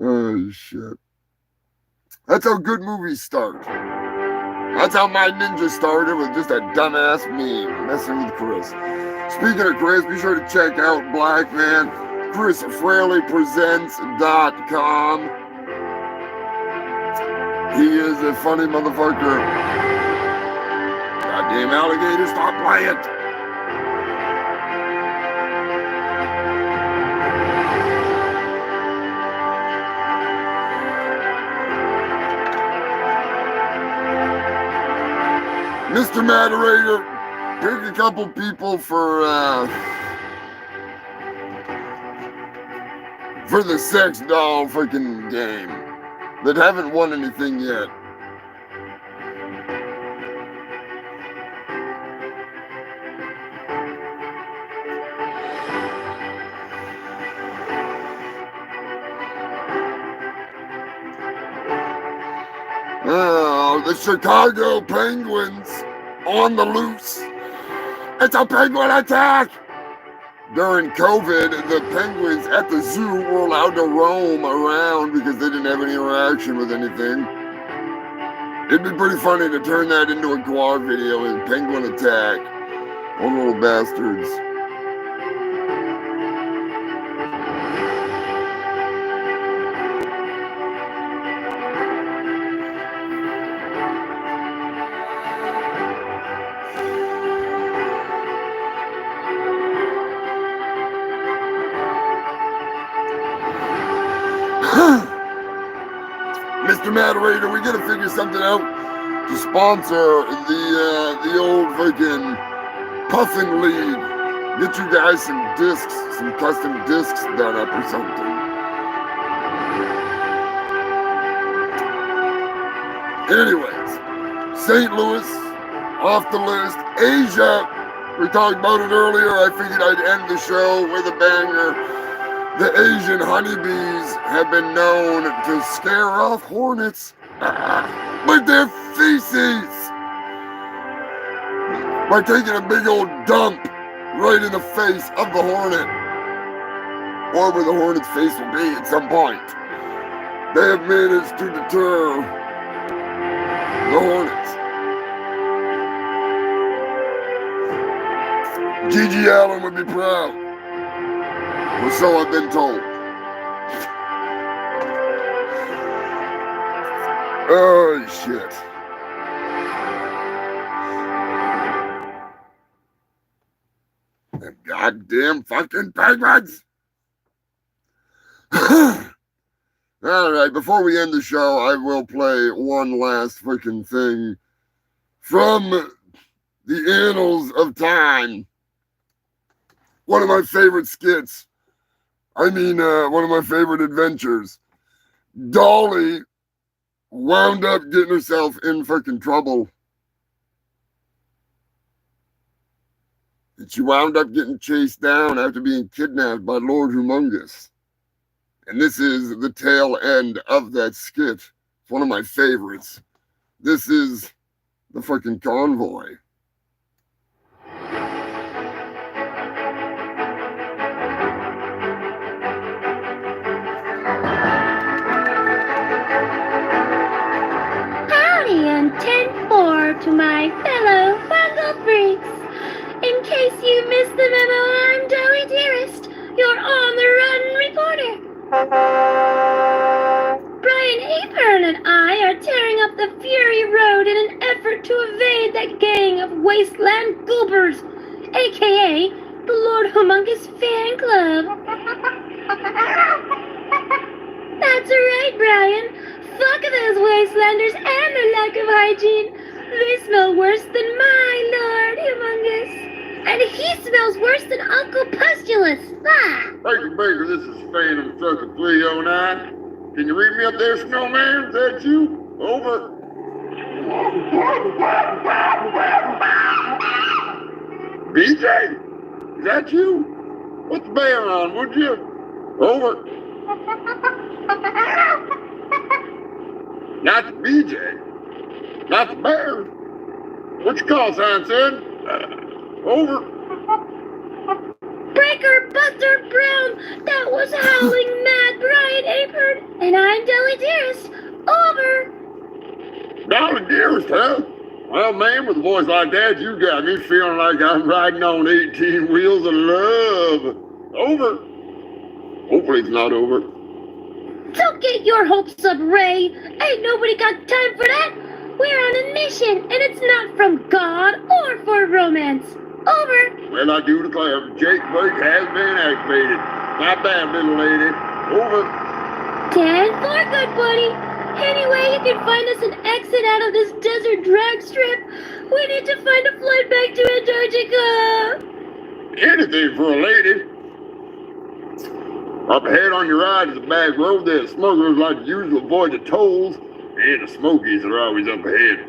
Oh, shit. That's how good movies start. That's how my ninja started, with just a dumbass meme messing with Chris. Speaking of Chris, be sure to check out Black Man, ChrisFraleyPresents.com. He is a funny motherfucker. Goddamn alligator, stop playing. Mr. Moderator, pick a couple people for the sex doll freaking game that haven't won anything yet. The Chicago Penguins on the loose. It's a penguin attack! During COVID, the penguins at the zoo were allowed to roam around because they didn't have any interaction with anything. It'd be pretty funny to turn that into a Guar video and penguin attack on little bastards. Mr. Moderator, we gotta figure something out to sponsor the old freaking Puffin League. Get you guys some discs, some custom discs done up or something. Anyways, St. Louis, off the list. Asia, we talked about it earlier. I figured I'd end the show with a banger. The Asian honeybees have been known to scare off hornets with their feces by taking a big old dump right in the face of the hornet, or where the hornet's face will be at some point. They have managed to deter the hornets. Gigi Allen would be proud. Or so I've been told. Oh, shit. Them goddamn fucking penguins! Alright, before we end the show, I will play one last freaking thing from the annals of time. One of my favorite skits. One of my favorite adventures. Dolly wound up getting herself in freaking trouble. And she wound up getting chased down after being kidnapped by Lord Humongous. And this is the tail end of that skit. It's one of my favorites. This is the freaking convoy. Howdy and 10-4 to my fellow Fungal freaks. In case you missed the memo, I'm Dolly Dearest, your on-the-run reporter. Brian Apern and I are tearing up the Fury Road in an effort to evade that gang of wasteland goobers, a.k.a. the Lord Humongous Fan Club. That's right, Brian. Fuck those wastelanders and their lack of hygiene. They smell worse than my Lord Humongous. And he smells worse than Uncle Pustulus. Ah! Baker, this is Phantom Trucker 309. Can you read me up there, Snowman? Is that you? Over. BJ? Is that you? Put the bear on, would you? Over. Not the BJ. Not the bear. What's your call sign, son? Over. Breaker Buster Brown, that was Howling Mad Brian Apern, and I'm Dolly Dearest. Over. Dolly Dearest, huh? Well, man, with a voice like that, you got me feeling like I'm riding on 18 wheels of love. Over. Hopefully it's not over. Don't get your hopes up, Ray. Ain't nobody got time for that. We're on a mission, and it's not from God or for romance. Over. Well, I do declare, Jake Blake has been activated. Not bad, little lady. Over. 10-4, good buddy. Anyway, you can find us an exit out of this desert drag strip. We need to find a flight back to Antarctica. Anything for a lady. Up ahead on your ride is a back road that smugglers like to use to avoid the tolls, and the smokies are always up ahead.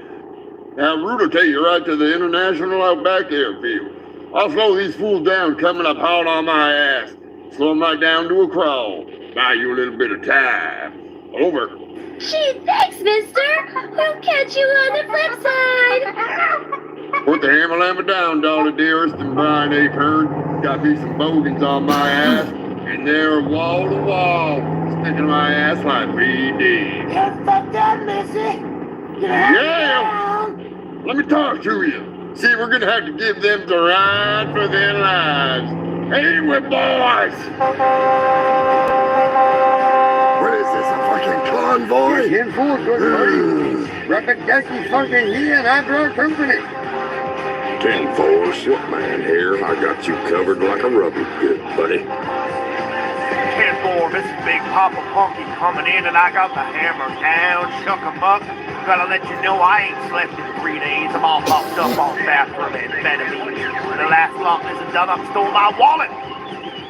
Now, route will take you right to the International Outback Airfield. I'll slow these fools down coming up hard on my ass. Slow them right down to a crawl. Buy you a little bit of time. Over. Gee, thanks, mister. We'll catch you on the flip side. Put the hammer down, Dolly Dearest, and Brian Apern. Got me some bogans on my ass, and they're wall to wall, sticking to my ass like BD. You're fucked up, Missy. Yeah! Let me talk to you. See, we're gonna have to give them the ride for their lives. Anyway, boys! What is this, a fucking convoy? 10-4, good buddy. Rapid Jackie fucking here and after our company. 10-4, Slipman here. I got you covered like a rubber good, buddy. 10-4, this is Big Papa Punky coming in, and I got the hammer down, shook 'em up. Gotta let you know I ain't slept in 3 days. I'm all hopped up on bathroom amphetamine. The last lot is a dug up stole my wallet.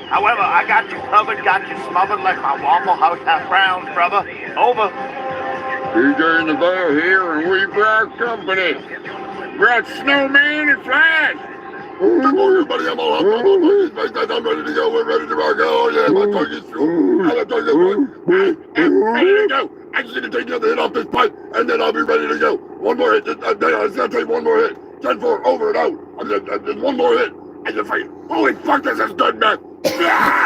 However, I got you covered, got you smothered like my Waffle House hash browns, brother. Over. DJ and the Bear here, and we brought company. Brought Snowman and Flash. Good morning, everybody. I'm all up. I'm ready to go. We're ready to rock. Oh, yeah, my tongue is through. I'm ready to go. I just need to take another hit off this pipe, and then I'll be ready to go. One more hit. I just gotta take one more hit. 10-4, over and out. Just one more hit. I just fight. Holy fuck, this is good, man. Thanks, guys.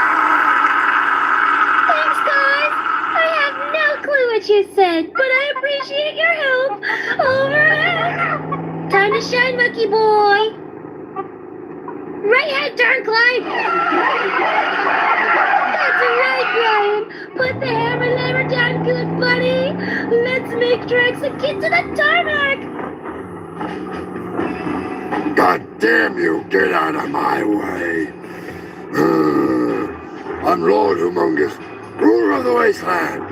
I have no clue what you said, but I appreciate your help. Over and out. Time to shine, Monkey Boy. Right hand turn, Clyde. That's right, Brian. Put the hammer lever down, good buddy. Let's make tracks and get to the tarmac. God damn you, get out of my way. I'm Lord Humongous, ruler of the wasteland.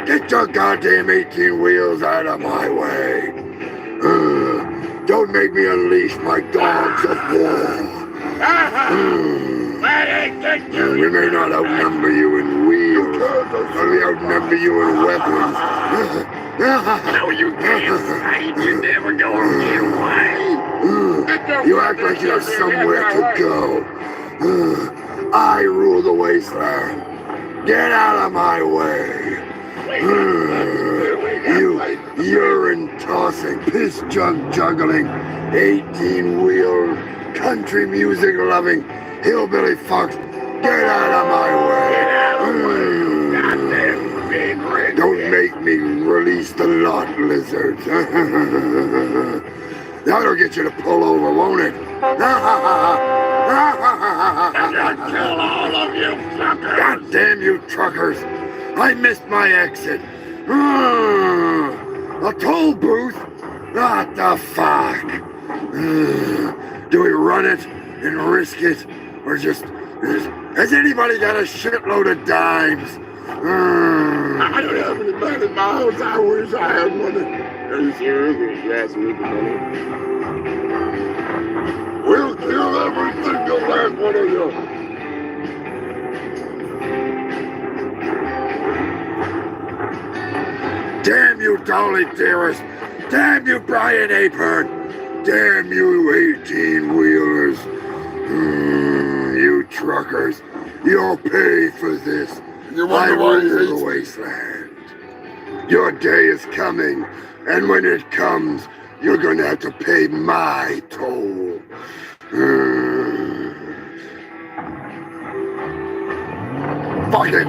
Get your goddamn 18 wheels out of my way. Don't make me unleash my dogs of war. We may not outnumber you in wheels, but we outnumber you in weapons. No, you can't. You're never gonna get away. You act like you have somewhere to go. I rule the wasteland. Get out of my way. You urine tossing, piss jug juggling, 18-wheel, country music loving, hillbilly fucks. Get out of my way. Don't make me release the lot lizards. That'll get you to pull over, won't it? Kill all of you fuckers. God damn you truckers. I missed my exit. A toll booth? What the fuck? Do we run it and risk it? Or just... Has anybody got a shitload of dimes? I don't have any money in my house. I wish I had money. Are you serious? You asking me for money? We'll kill every single last one of you. Damn you, Dolly Dearest. Damn you, Brian Apern. Damn you, 18-wheelers. You truckers. You'll pay for this. You wonder why he hates the wasteland. Your day is coming, and when it comes, you're gonna have to pay my toll. Fuck it.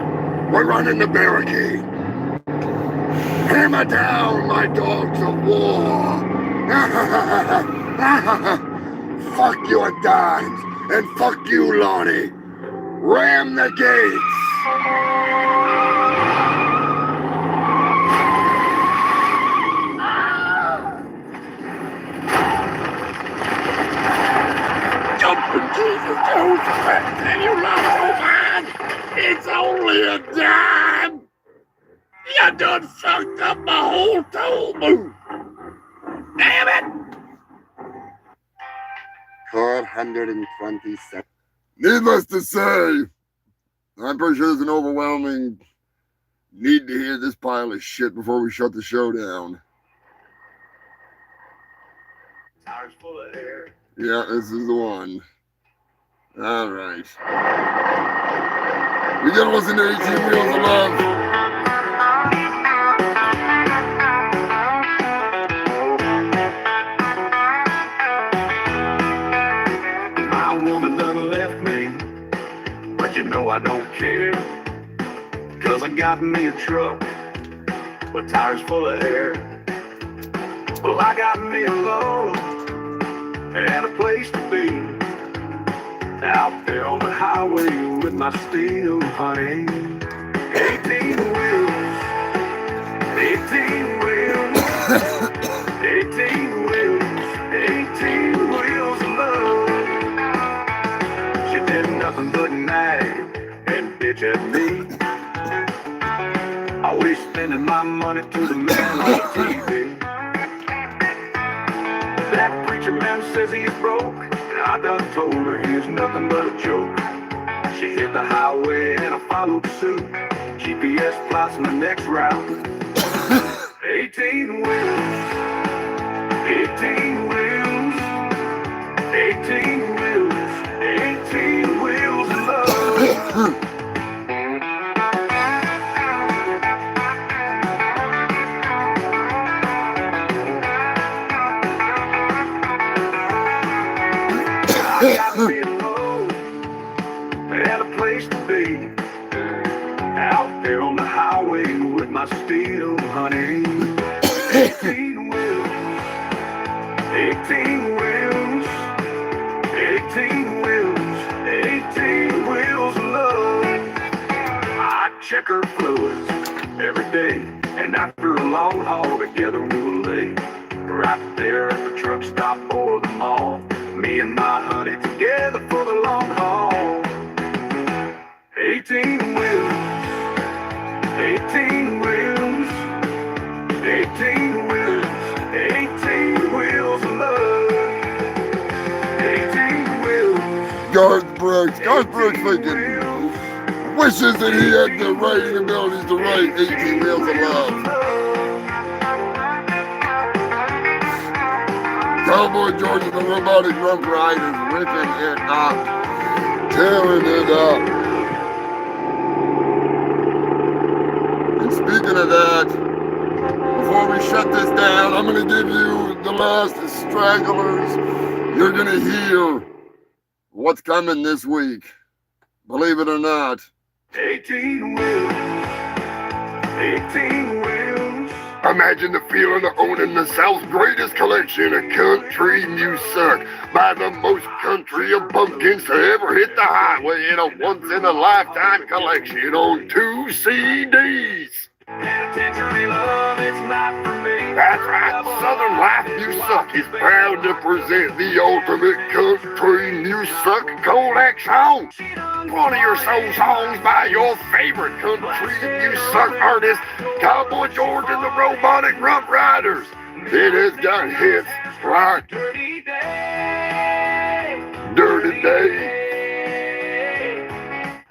We're running the barricade. Hammer down, my dogs of war. Fuck your dimes, and fuck you, Lonnie. Ram the gates. Jumping Jesus Jones, and you lost your mind. It's only a dime. You done fucked up my whole toll booth. Damn it! 427. Needless to say, I'm pretty sure there's an overwhelming need to hear this pile of shit before we shut the show down. Tires full of air. Yeah, this is the one. All right. We gotta listen to 18 Wheels of Love. You know I don't care, 'cause I got me a truck with tires full of air. Well, I got me a love and a place to be, out there on the highway with my steel, honey. 18 wheels, 18 wheels, 18 wheels, 18 wheels of love. She did nothing but nag and bitch at me. Always spending my money to the man on TV. That preacher man says he's broke, and I done told her he's nothing but a joke. She hit the highway and I followed suit. GPS plots my next route. 18 wheels, 18 wheels, 18 wheels, 18 wheels of love. I got me a load and a place to be, out there on the highway with my steel, honey. 18 wheels, 18 wheels, 18 wheels, 18 wheels of love. I check her fluids every day, and after a long haul together we will lay right there at the truck stop or the mall. Me and my honey together for the long haul. 18 wheels, 18 wheels, 18 wheels, 18 wheels of love. 18 wheels. Garth Brooks thinking, wishes that he had the writing abilities to write 18 Wheels of Love. Cowboy George and the Robotic Rump Riders ripping it up, tearing it up. And speaking of that, before we shut this down, I'm going to give you the last stragglers. You're going to hear what's coming this week. Believe it or not. 18 wheels. 18 wheels. Imagine the feeling of owning the South's greatest collection of country music by the most country of bumpkins to ever hit the highway in a once-in-a-lifetime collection on 2 CDs. Penitentiary love, it's not for me. That's right, Southern Life Music is proud to present the ultimate country music collection. 20 or so songs by your favorite country music artist, Cowboy George and the Robotic Rump Riders. It has got hits like Dirty Day. Dirty Day,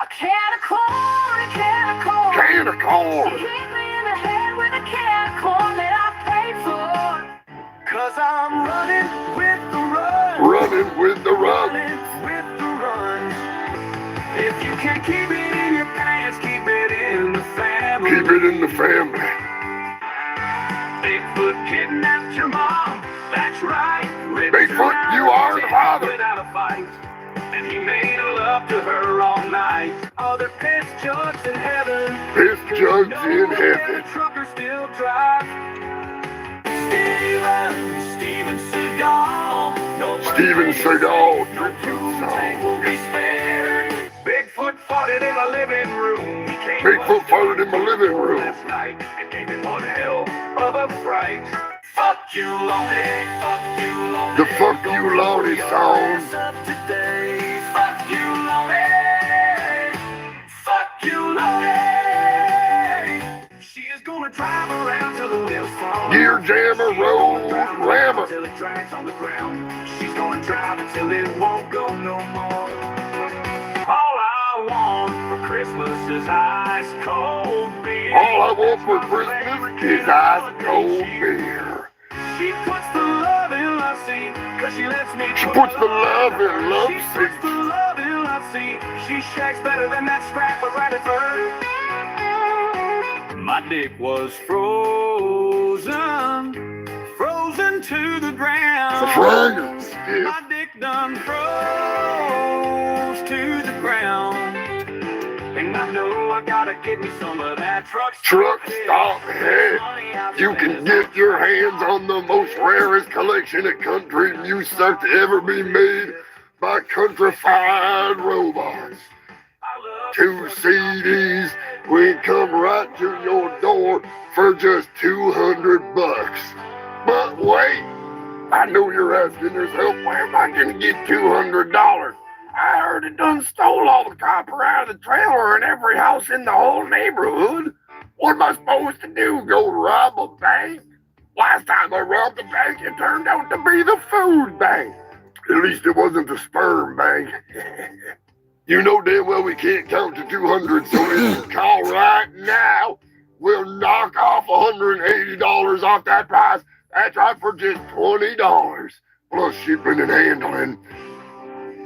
A can of corn, a can of corn. Can of Corn, She hit me in the head with a can of corn that I paid for. 'Cause I'm running with the run. Running with the Run. Running with the run. If you can't keep it in your pants, keep it in the family. Keep it in the family. Bigfoot kidnapped your mom. That's right. Bigfoot, you are the father. Without a fight. And he made love to her all night. Other piss jugs in heaven. Piss jugs in heaven. The trucker still drives. Steven Seagal. Steven Seagal. No tank will be spared. Bigfoot farted in my living room. He came Bigfoot farted in my living room. last night and gave me one hell of a fright. Fuck you, lonely. Fuck you, lonely. The Fuck You Lonely song. Today. Fuck you, lonely. Fuck you, lonely. She is gonna drive around till the wheels fall. Gear Jammer Road Rammer. Till it drags on the ground. She's gonna drive until it won't go no more. All I want for Christmas is ice cold beer. All I want for Christmas is ice cold beer. She puts the love in love seat, 'cause she lets me. She puts the love in love She puts the seat. love in love seat. She shakes better than that scrap of rabbit fur. My dick was frozen, frozen to the ground. Fragrance, yeah. My dick done froze to the ground. And I know I gotta get me some of that truck stop head. You can get your hands on the most rarest collection of country music to ever be made by countrified robots. 2 CDs will come right to your door for just $200. But wait, I know you're asking yourself, where am I gonna get $200? I heard it done stole all the copper out of the trailer in every house in the whole neighborhood. What am I supposed to do, go rob a bank? Last time I robbed a bank, it turned out to be the food bank. At least it wasn't the sperm bank. You know damn well we can't count to 200, so if you call right now, we'll knock off $180 off that price. That's right, for just $20, plus shipping and handling.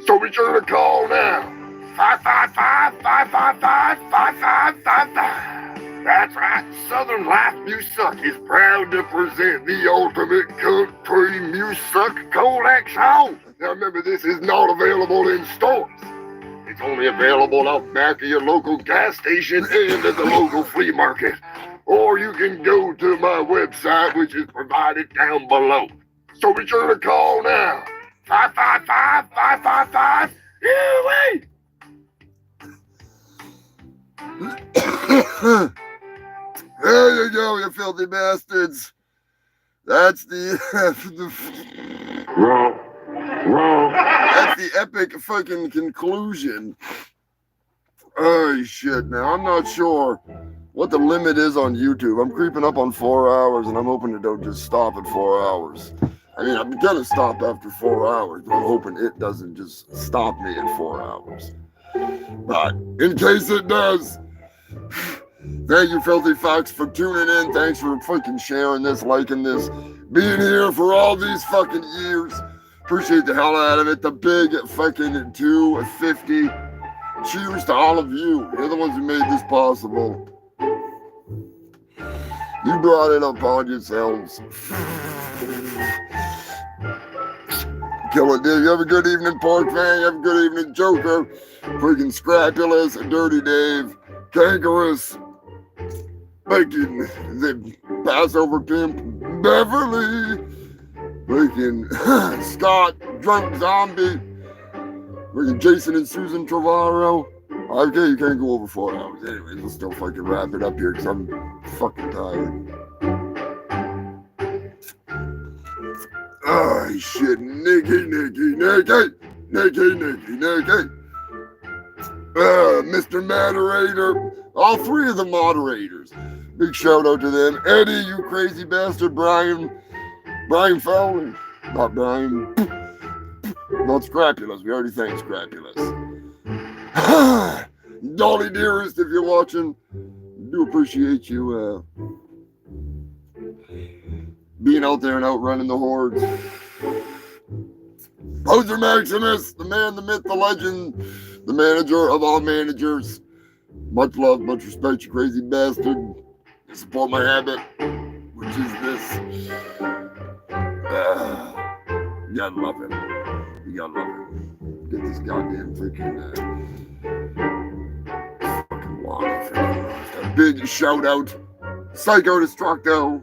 So be sure to call now. 555-555-5555. That's right, Southern Life Music is proud to present the ultimate country music collection. Now remember, this is not available in stores. It's only available out back of your local gas station and at the local flea market. Or you can go to my website, which is provided down below. So be sure to call now. 555-555. Wait. There you go, you filthy bastards. That's the Wrong. That's the epic fucking conclusion. Oh shit! Now I'm not sure what the limit is on YouTube. I'm creeping up on 4 hours, and I'm hoping it don't just stop at 4 hours. I mean, I'm gonna stop after 4 hours, but I'm hoping it doesn't just stop me at 4 hours. But in case it does, thank you, Filthy Fox, for tuning in. Thanks for fucking sharing this, liking this. being here for all these fucking years. Appreciate the hell out of it. The big fucking 250. Cheers to all of you. You're the ones who made this possible. You brought it upon yourselves. Killer Dave, you have a good evening, Pork Fang. Have a good evening, Joker. Freaking Scrapulous, Dirty Dave, Kangaroo, freaking the Passover Pimp, Beverly, freaking Scott, Drunk Zombie, freaking Jason and Susan Trevorrow. Okay, you can't go over 4 hours. Anyways, we'll still fucking wrap it up here because I'm fucking tired. Oh, shit. Nicky. Mr. Moderator. All 3 of the moderators. Big shout out to them. Eddie, you crazy bastard. Brian Fowler. Not Brian. Not Scrapulous. We already thanked Scrapulous. Dolly Dearest, if you're watching, do appreciate you being out there and outrunning the hordes. Poser Maximus, the man, the myth, the legend, the manager of all managers. Much love, much respect, you crazy bastard. You support my habit, which is this. You gotta love him. You gotta love him. Get this goddamn freaking fucking log. A big shout out, Psycho Destructo,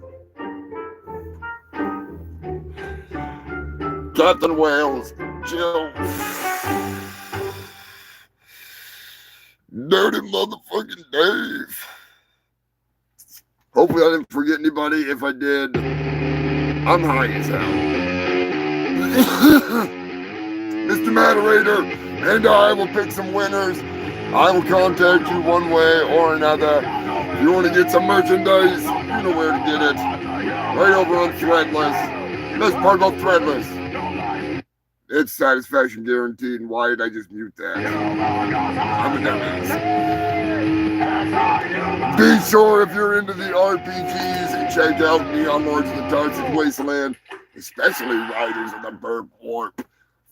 Captain Wales, Jill, Dirty motherfucking Dave. Hopefully I didn't forget anybody. If I did, I'm high as hell. Mr. Moderator and I will pick some winners. I will contact you one way or another. If you want to get some merchandise, you know where to get it. Right over on Threadless. Best part about Threadless. It's satisfaction guaranteed. And why did I just mute that? I'm a dumbass. Be sure if you're into the RPGs and check out Neon Lords of the Toxic Wasteland, especially Riders of the Burp Warp.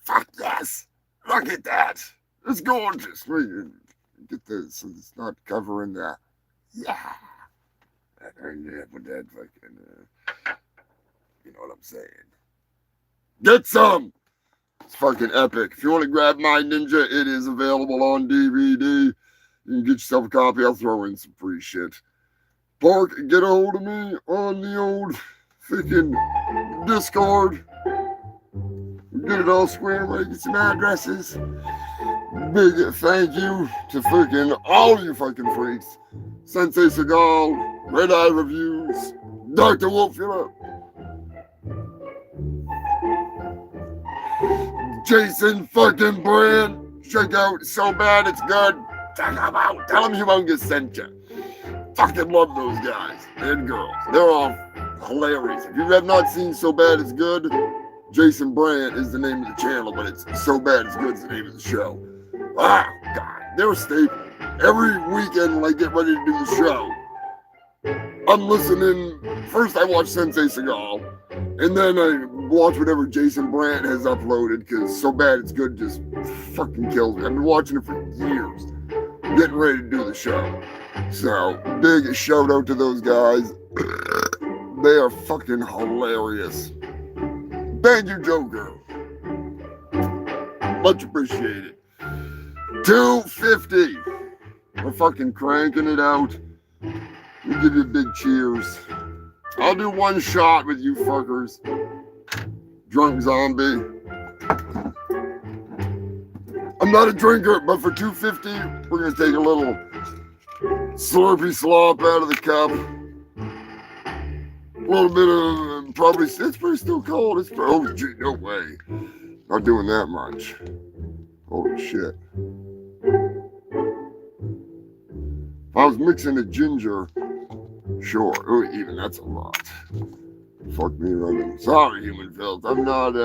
Fuck yes. Look at that. It's gorgeous. Get this so it's not covering that. Yeah. With that fucking, you know what I'm saying. Get some. It's fucking epic. If you want to grab my Ninja, it is available on DVD. You can get yourself a copy. I'll throw in some free shit. Pork, get a hold of me on the old freaking Discord. Get it all squared away. Get some addresses. Big thank you to freaking all you fucking freaks. Sensei Seagal, Red Eye Reviews, Dr. Wolfula, Jason fucking Brand. Check out So Bad It's Good. Check them out. Tell them Humongous sent you. Fucking love those guys and girls. They're all hilarious. If you have not seen So Bad It's Good, Jason Brand is the name of the channel, but it's So Bad It's Good is the name of the show. Wow, God, they're a staple. Every weekend when I get ready to do the show, I'm listening. First I watch Sensei Seagal, and then I watch whatever Jason Brand has uploaded, because So Bad It's Good just fucking kills me. I've been watching it for years, getting ready to do the show. So, big shout out to those guys. They are fucking hilarious. Thank you, Joker. Much appreciated. 250. We're fucking cranking it out. We'll give you a big cheers. I'll do one shot with you fuckers. Drunk Zombie. I'm not a drinker, but for 250, we're gonna take a little slurpy slop out of the cup. A little bit of probably, it's pretty still cold. It's oh gee, no way. Not doing that much. Holy shit. If I was mixing the ginger, sure. Ooh, even that's a lot. Fuck me running. Sorry, human filth. I'm not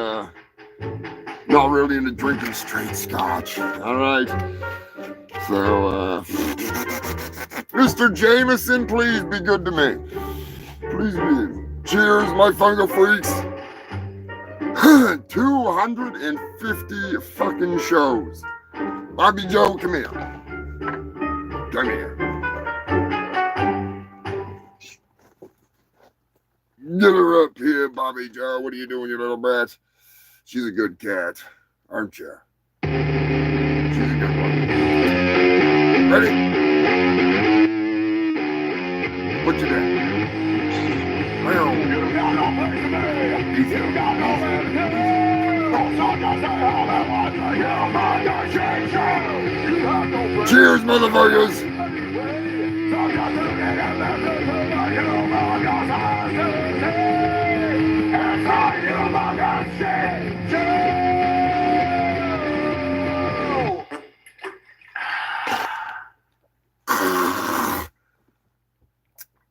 really into drinking straight scotch. Alright. So, Mr. Jameson, please be good to me. Please be. Cheers, my fungal freaks. 250 fucking shows. Bobby Joe, come here. Come here. Get her up here, Bobby Joe. What are you doing, you little brat? She's a good cat, aren't you? She's a good one. Ready? Put you down. Well, cheers, motherfuckers!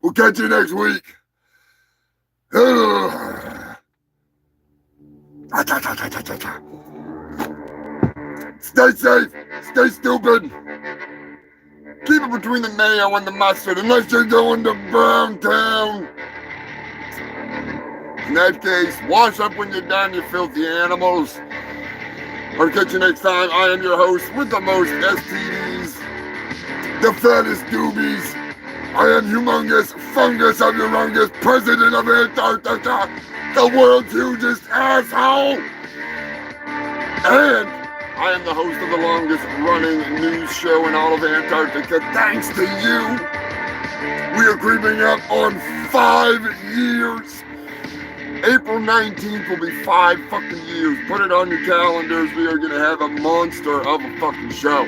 We'll catch you next week. Stay safe. Stay stupid. Keep it between the mayo and the mustard unless you're going to Brown Town. In that case, wash up when you're done, you filthy animals. I'll catch you next time. I am your host with the most STDs, the fattest doobies. I am humongous fungus of Urungus, president of Antarctica, the world's hugest asshole. And I am the host of the longest running news show in all of Antarctica, thanks to you. We are creeping up on 5 years. April 19th will be 5 fucking years. Put it on your calendars. We are going to have a monster of a fucking show.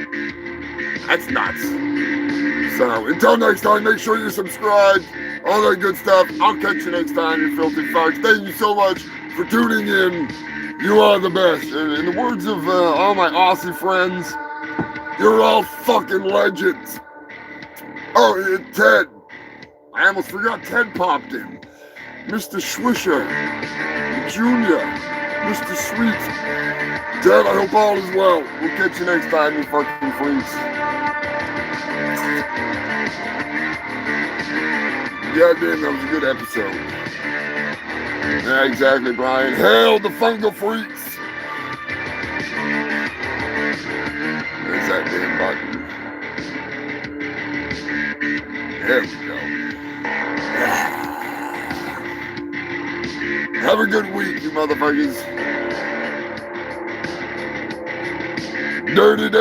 That's nuts. So, until next time, make sure you're subscribed. All that good stuff. I'll catch you next time, you filthy fucks. Thank you so much for tuning in. You are the best. In the words of all my Aussie friends, you're all fucking legends. Oh, Ted. I almost forgot Ted popped in. Mr. Swisher. Junior. Mr. Sweet. Ted, I hope all is well. We'll catch you next time, you fucking freaks. Goddamn, that was a good episode. Yeah, exactly, Brian. Hail the fungal freaks. There's that damn button. There we go. Have a good week, you motherfuckers. Dirty day.